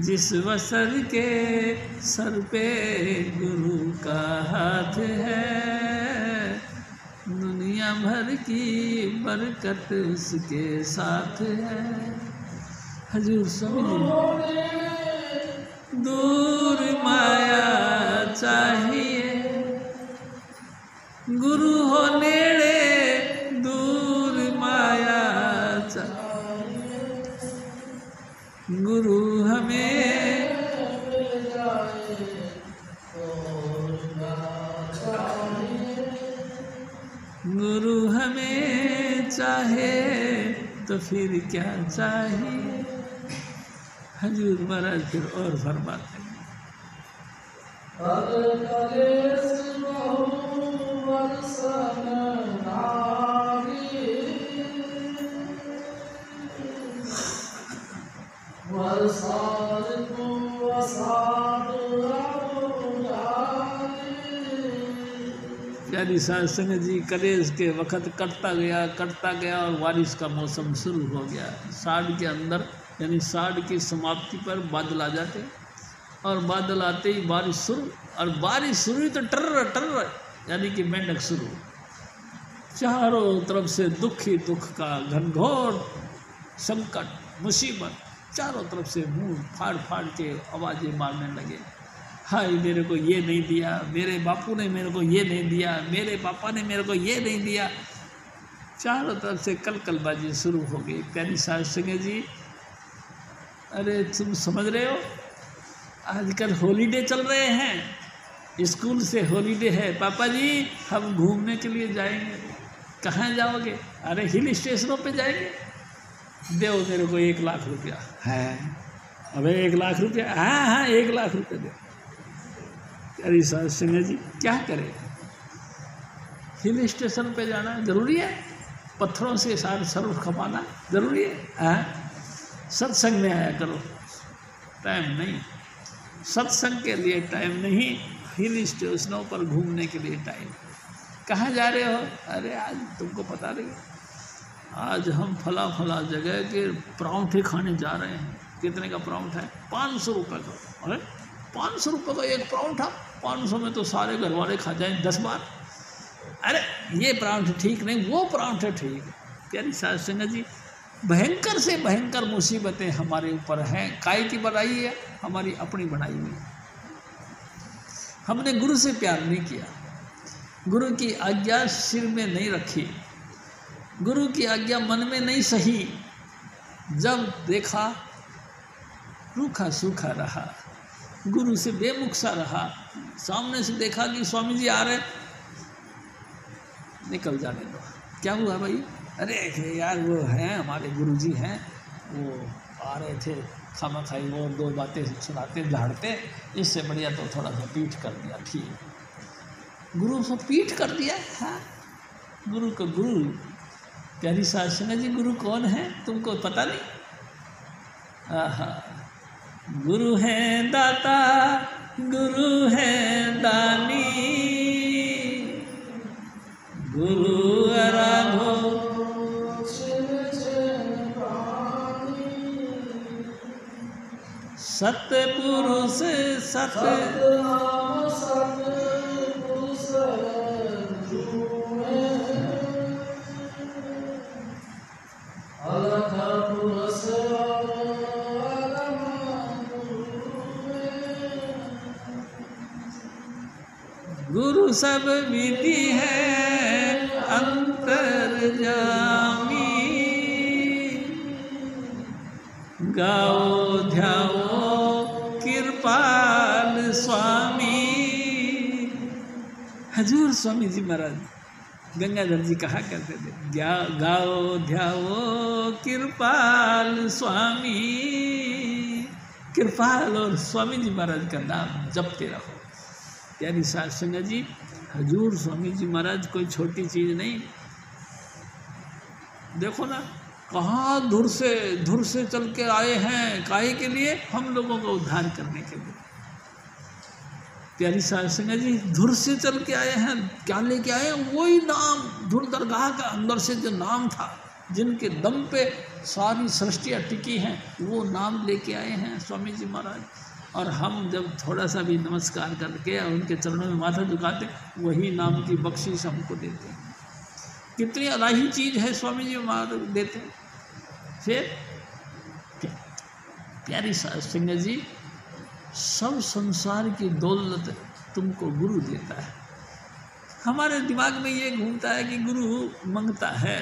जिस वसर के सर पे गुरु का हाथ है, दुनिया भर की बरकत उसके साथ है। हजूर स्वामी दूर माया चाहिए, गुरु हो नेड़े दूर माया चाहिए। गुरु हमें गुरु हमें चाहे तो फिर क्या चाहिए। हजूर महाराज फिर और फरमाते हैं, प्यारी साध संगत जी, कलेश के वक्त कटता गया और बारिश का मौसम शुरू हो गया। साढ़ के अंदर यानी साढ़ की समाप्ति पर बादल आ जाते, और बादल आते ही बारिश शुरू, और बारिश शुरू तो टर्र यानी कि मेंढक शुरू। चारों तरफ से दुख ही दुख का घनघोर संकट मुसीबत, चारों तरफ से मुंह फाड़ फाड़ के आवाज़ें मारने लगे। हाय मेरे को ये नहीं दिया, मेरे बापू ने मेरे को ये नहीं दिया, मेरे पापा ने मेरे को ये नहीं दिया। चारों तरफ से कलकलबाजी शुरू हो गई। प्यारी साध संगत जी, अरे तुम समझ रहे हो, आजकल हॉलीडे चल रहे हैं, स्कूल से हॉलीडे है। पापा जी हम घूमने के लिए जाएंगे। कहाँ जाओगे? अरे हिल स्टेशनों पे जाएंगे। दो मेरे को 1 लाख रुपया है। अबे 1 लाख रुपया? हाँ 1 लाख रुपया दो। अरे साध संगत जी क्या करें, हिल स्टेशन पे जाना जरूरी है? पत्थरों से सारे सर्व खपाना जरूरी है? हाँ, सत्संग में आया करो, टाइम नहीं। सत्संग के लिए टाइम नहीं, हिल स्टेशनों पर घूमने के लिए टाइम। कहाँ जा रहे हो? अरे आज तुमको पता नहीं, आज हम फला फला जगह के परांठे खाने जा रहे हैं। कितने का परांठा है? 500 रुपये का। अरे 500 रुपये का एक परांठा? 500 में तो सारे घर वाले खा जाएं 10 बार। अरे ये परांठे ठीक नहीं, वो परांठे ठीक है। प्यारी साध संगत जी, भयंकर से भयंकर मुसीबतें हमारे ऊपर हैं। काय की बनाई है? हमारी अपनी बनाई हुई। हमने गुरु से प्यार नहीं किया, गुरु की आज्ञा सिर में नहीं रखी, गुरु की आज्ञा मन में नहीं सही। जब देखा रूखा सूखा रहा, गुरु से बेमुख सा रहा। सामने से देखा कि स्वामी जी आ रहे, निकल जाने दो। क्या हुआ भाई? अरे यार वो हैं हमारे गुरुजी हैं, वो आ रहे थे, खामा खाई वो 2 बातें सुनाते झाड़ते, इससे बढ़िया तो थोड़ा सा पीठ कर दिया। ठीक, गुरु से पीठ कर दिया? हाँ, गुरु को गुरु, प्यारी साध संगत जी गुरु कौन है तुमको पता नहीं? आहा, गुरु है दाता, गुरु है दानी, गुरु आराधो सतपुरुष सत गुरु सब विधि है अंतर्जामी, गाओ ध्याओ कृपाल स्वामी। हजूर स्वामी जी महाराज गंगाधर जी कहा करते थे, गाओ ध्याओ कृपाल स्वामी। कृपाल और स्वामी जी महाराज का नाम जपते रहो। प्यारी साध संगत जी, हजूर स्वामी जी महाराज कोई छोटी चीज़ नहीं। देखो ना, कहाँ धुर से चल के आए हैं, काहे के लिए? हम लोगों को उद्धार करने के लिए। प्यारी साध संगत जी धुर से चल के आए हैं, क्या लेके आए? वही नाम, धुर दरगाह का अंदर से जो नाम था, जिनके दम पे सारी सृष्टियाँ टिकी हैं, वो नाम लेके आए हैं स्वामी जी महाराज। और हम जब थोड़ा सा भी नमस्कार करके उनके चरणों में माथा झुकाते, वही नाम की बख्शिश हमको देते हैं। कितनी अलाही चीज़ है स्वामी जी महाराज देते हैं। फिर प्यारी साध संगत जी, सब संसार की दौलत तुमको गुरु देता है। हमारे दिमाग में ये घूमता है कि गुरु मांगता है।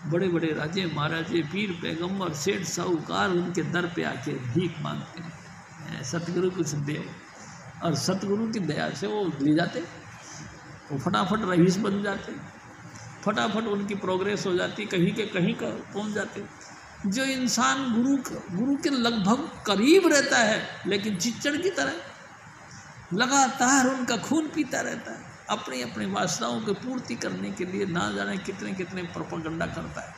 बड़े बड़े राजे महाराजे, पीर पैगंबर, सेठ साहूकार उनके दर पे आके भीख मांगते हैं, सतगुरु कुछ दे। और सतगुरु की दया से वो ले जाते, वो फटाफट रईस बन जाते, फटाफट उनकी प्रोग्रेस हो जाती, कहीं के कहीं का पहुंच जाते। जो इंसान गुरु के लगभग करीब रहता है, लेकिन चिच्चड़ की तरह लगातार उनका खून पीता रहता है, अपनी अपनी वासनाओं की पूर्ति करने के लिए ना जाने कितने कितने प्रोपेगेंडा करता है।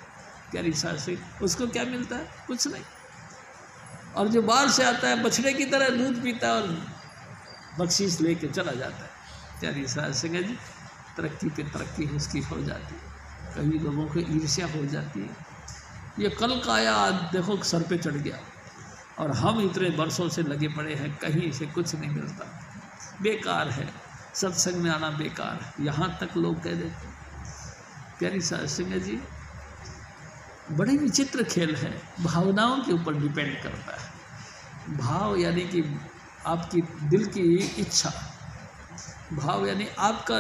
प्यारी साध से उसको क्या मिलता है? कुछ नहीं। और जो बाहर से आता है, बछड़े की तरह दूध पीता है और बख्शीश लेके चला जाता है। प्यारी साध संगत जी, तरक्की पे तरक्की उसकी हो जाती है। कई लोगों को ईर्ष्या हो जाती है, ये कल का आया आज देखो सर पे चढ़ गया, और हम इतने वर्षों से लगे पड़े हैं, कहीं से कुछ नहीं मिलता, बेकार है, सत्संग में आना बेकार है, यहाँ तक लोग कह देते हैं। प्यारी साध संगत जी, बड़े विचित्र खेल है, भावनाओं के ऊपर डिपेंड करता है। भाव यानी कि आपकी दिल की इच्छा, भाव यानी आपका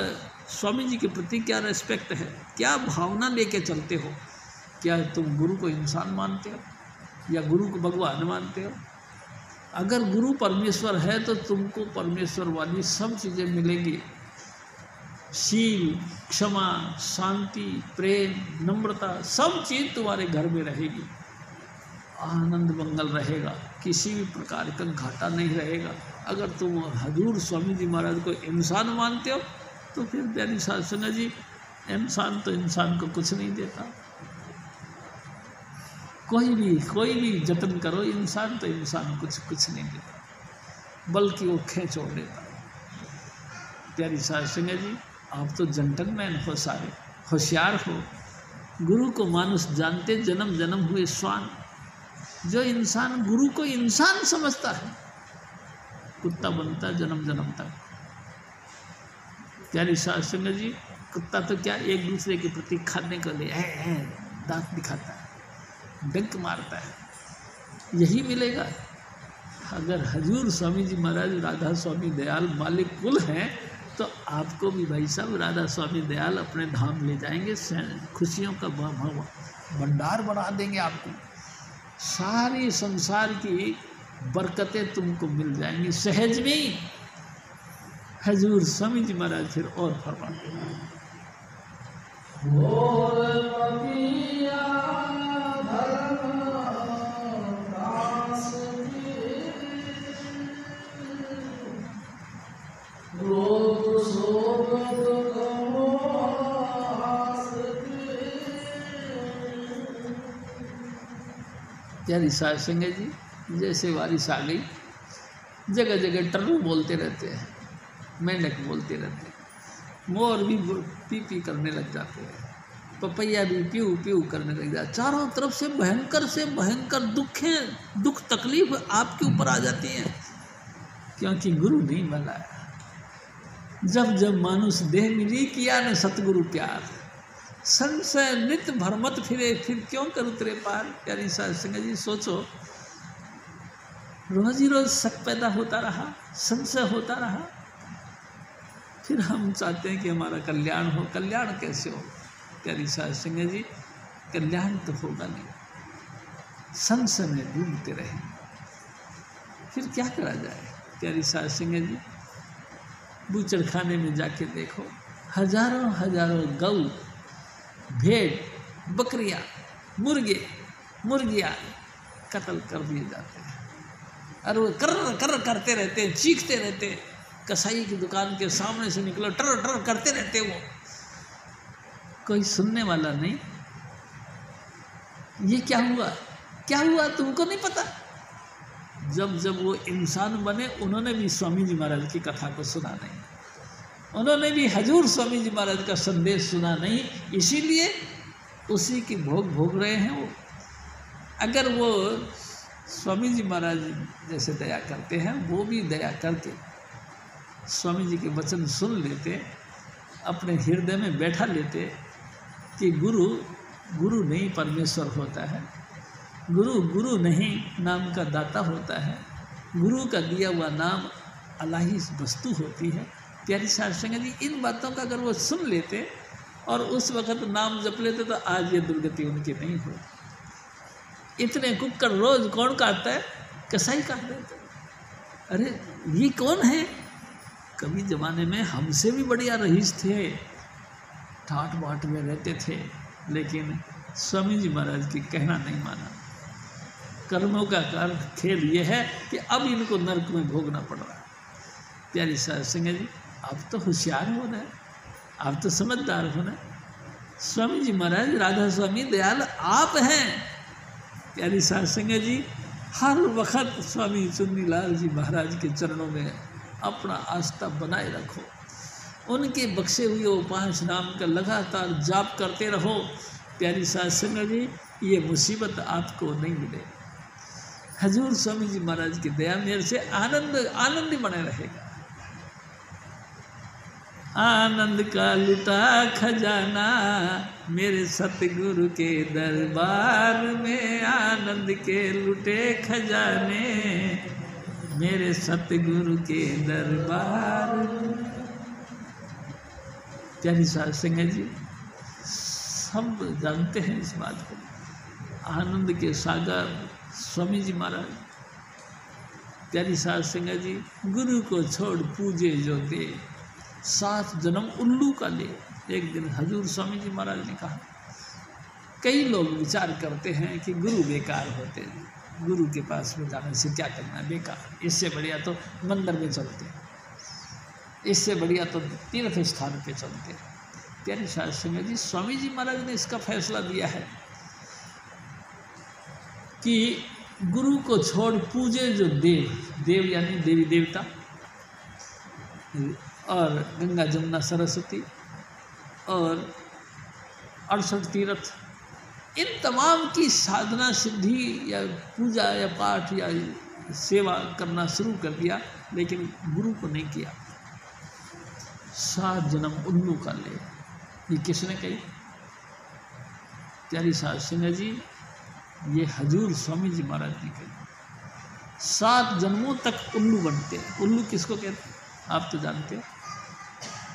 स्वामी जी के प्रति क्या रेस्पेक्ट है, क्या भावना लेके चलते हो। क्या तुम गुरु को इंसान मानते हो या गुरु को भगवान मानते हो? अगर गुरु परमेश्वर है तो तुमको परमेश्वर वाली सब चीज़ें मिलेंगी। शील, क्षमा, शांति, प्रेम, नम्रता, सब चीज़ तुम्हारे घर में रहेगी। आनंद मंगल रहेगा, किसी भी प्रकार का घाटा नहीं रहेगा। अगर तुम हजूर स्वामी जी महाराज को इंसान मानते हो तो फिर प्यारी साध संगत जी, इंसान तो इंसान को कुछ नहीं देता। कोई भी जतन करो, इंसान तो इंसान कुछ नहीं देता, बल्कि वो खींच छोड़ देता। प्यारी साध संगत जी, आप तो जेंटलमैन हो, सारे होशियार हो। गुरु को मानुष जानते, जन्म जन्म हुए स्वान। जो इंसान गुरु को इंसान समझता है, कुत्ता बनता है जन्म जन्म तक। प्यारी साध संगत जी, कुत्ता तो क्या एक दूसरे के प्रति खाने के लिए दांत दिखाता है, डंक मारता है, यही मिलेगा। अगर हजूर स्वामी जी महाराज राधा स्वामी दयाल मालिक कुल हैं तो आपको भी भाई साहब राधा स्वामी दयाल अपने धाम ले जाएंगे, खुशियों का भंडार बढ़ा देंगे। आपको सारी संसार की बरकतें तुमको मिल जाएंगी सहज में। हजूर स्वामी जी महाराज फिर और फरमाते हैं, प्यारी साध संगत जी, जैसे बारिश आ गई, जगह जगह टर्रू बोलते रहते हैं, मेंढक बोलते रहते हैं, मोर भी पी पी करने लग जाते हैं, पपैया भी प्यू प्यू करने लग जाते। चारों तरफ से भयंकर दुख तकलीफ आपके ऊपर आ जाती हैं, क्योंकि गुरु नहीं मिलाया। जब जब मानुष देह मिली, किया न सतगुरु प्यार, संशय नित भरमत फिरे, फिर क्यों कर उतरे पार। प्यारी साध संगत जी, सोचो, रोज ही रोज शक पैदा होता रहा, संशय होता रहा, फिर हम चाहते हैं कि हमारा कल्याण हो। कल्याण कैसे हो प्यारी साध संगत जी? कल्याण तो होगा नहीं, संशय में डूबते रहे, फिर क्या करा जाए। प्यारी साध संगत जी, बूचड़खाने में जाके देखो, हजारों गौ, भेड़, बकरियां, मुर्गियां कत्ल कर दिए जाते हैं, और वो कर करते रहते हैं, चीखते रहते हैं। कसाई की दुकान के सामने से निकलो, टर करते रहते, वो कोई सुनने वाला नहीं। ये क्या हुआ तुमको नहीं पता। जब वो इंसान बने, उन्होंने भी स्वामी जी महाराज की कथा को सुना नहीं, उन्होंने भी हजूर स्वामी जी महाराज का संदेश सुना नहीं, इसीलिए उसी की भोग रहे हैं वो। अगर वो स्वामी जी महाराज जैसे दया करते हैं, वो भी दया करके स्वामी जी के वचन सुन लेते, अपने हृदय में बैठा लेते कि गुरु नहीं परमेश्वर होता है, गुरु नहीं नाम का दाता होता है, गुरु का दिया हुआ नाम अलाही वस्तु होती है। प्यारी साध संगत जी, इन बातों का अगर वो सुन लेते और उस वक़्त नाम जप लेते, तो आज ये दुर्गति उनकी नहीं होती। इतने कुक्कड़ रोज कौन काटता है? कसाई काट देते। अरे ये कौन है? कभी ज़माने में हमसे भी बढ़िया रईस थे, ठाट बाट में रहते थे, लेकिन स्वामी जी महाराज की कहना नहीं माना। कर्मों का खेल ये है कि अब इनको नरक में भोगना पड़ रहा है। प्यारी साध संगत जी, आप तो होशियार होना है, आप तो समझदार होना है। स्वामी जी महाराज, राधा स्वामी दयाल आप हैं। प्यारी साध संगत जी, हर वक्त स्वामी चुन्नीलाल जी महाराज के चरणों में अपना आस्था बनाए रखो, उनके बख्शे हुए वो 5 नाम का लगातार जाप करते रहो। प्यारी साध संगत जी, ये मुसीबत आपको नहीं मिले। हजूर स्वामी जी महाराज की दया मेरे से आनंद बने रहेगा। आनंद का लुटा खजाना मेरे सतगुरु के दरबार में, आनंद के लुटे खजाने मेरे सतगुरु के दरबार में। प्यारी साध संगत जी, सब जानते हैं इस बात को। आनंद के सागर स्वामी जी महाराज। प्यारी साध संगत जी, गुरु को छोड़ पूजे जो दे, 7 जन्म उल्लू का ले। एक दिन हजूर स्वामी जी महाराज ने कहा, कई लोग विचार करते हैं कि गुरु बेकार होते हैं, गुरु के पास में जाने से क्या करना, बेकार, इससे बढ़िया तो मंदिर में चलते, इससे बढ़िया तो तीर्थ स्थान पे चलते। प्यारी साध संगत जी, स्वामी जी महाराज ने इसका फैसला दिया है कि गुरु को छोड़ पूजे जो देव यानी देवी देवता और गंगा जमुना सरस्वती और 68 तीर्थ, इन तमाम की साधना सिद्धि या पूजा या पाठ या सेवा करना शुरू कर दिया, लेकिन गुरु को नहीं किया। 7 जन्म उल्लू का ले, ये किसने कही? प्यारी साध संगत जी, ये हजूर स्वामी जी महाराज ने कही। 7 जन्मों तक उल्लू बनते हैं। उल्लू किसको कहते हैं आप तो जानते हैं।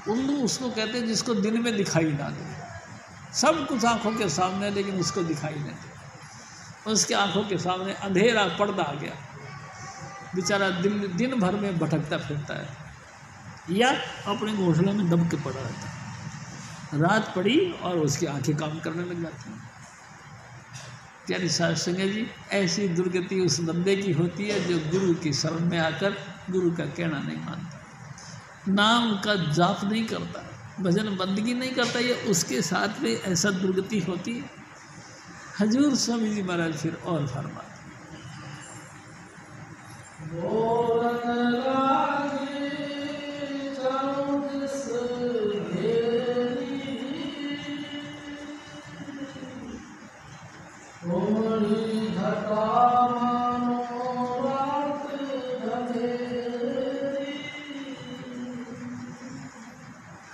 उल्लू उसको कहते हैं जिसको दिन में दिखाई ना दे, सब कुछ आंखों के सामने, लेकिन उसको दिखाई नहीं दे। उसके आंखों के सामने अंधेरा पर्दा आ गया, बेचारा दिन भर में भटकता फिरता है या अपने घोंसले में दब के पड़ा रहता है। रात पड़ी और उसकी आंखें काम करने लग जाती हैं। प्यारी साध संगत जी, ऐसी दुर्गति उस बंदे की होती है जो गुरु की शरण में आकर गुरु का कहना नहीं मानता, नाम का जाप नहीं करता, भजन बंदगी नहीं करता। ये उसके साथ में ऐसा दुर्गति होती है। हजूर स्वामी जी महाराज फिर और फरमाते,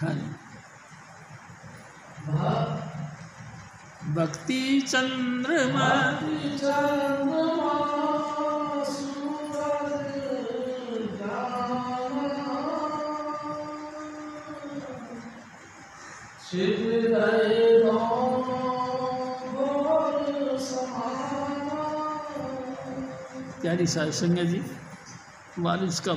हाँ जी। भक्ति चंद्रमा प्यारी साध संगत जी, बारिश का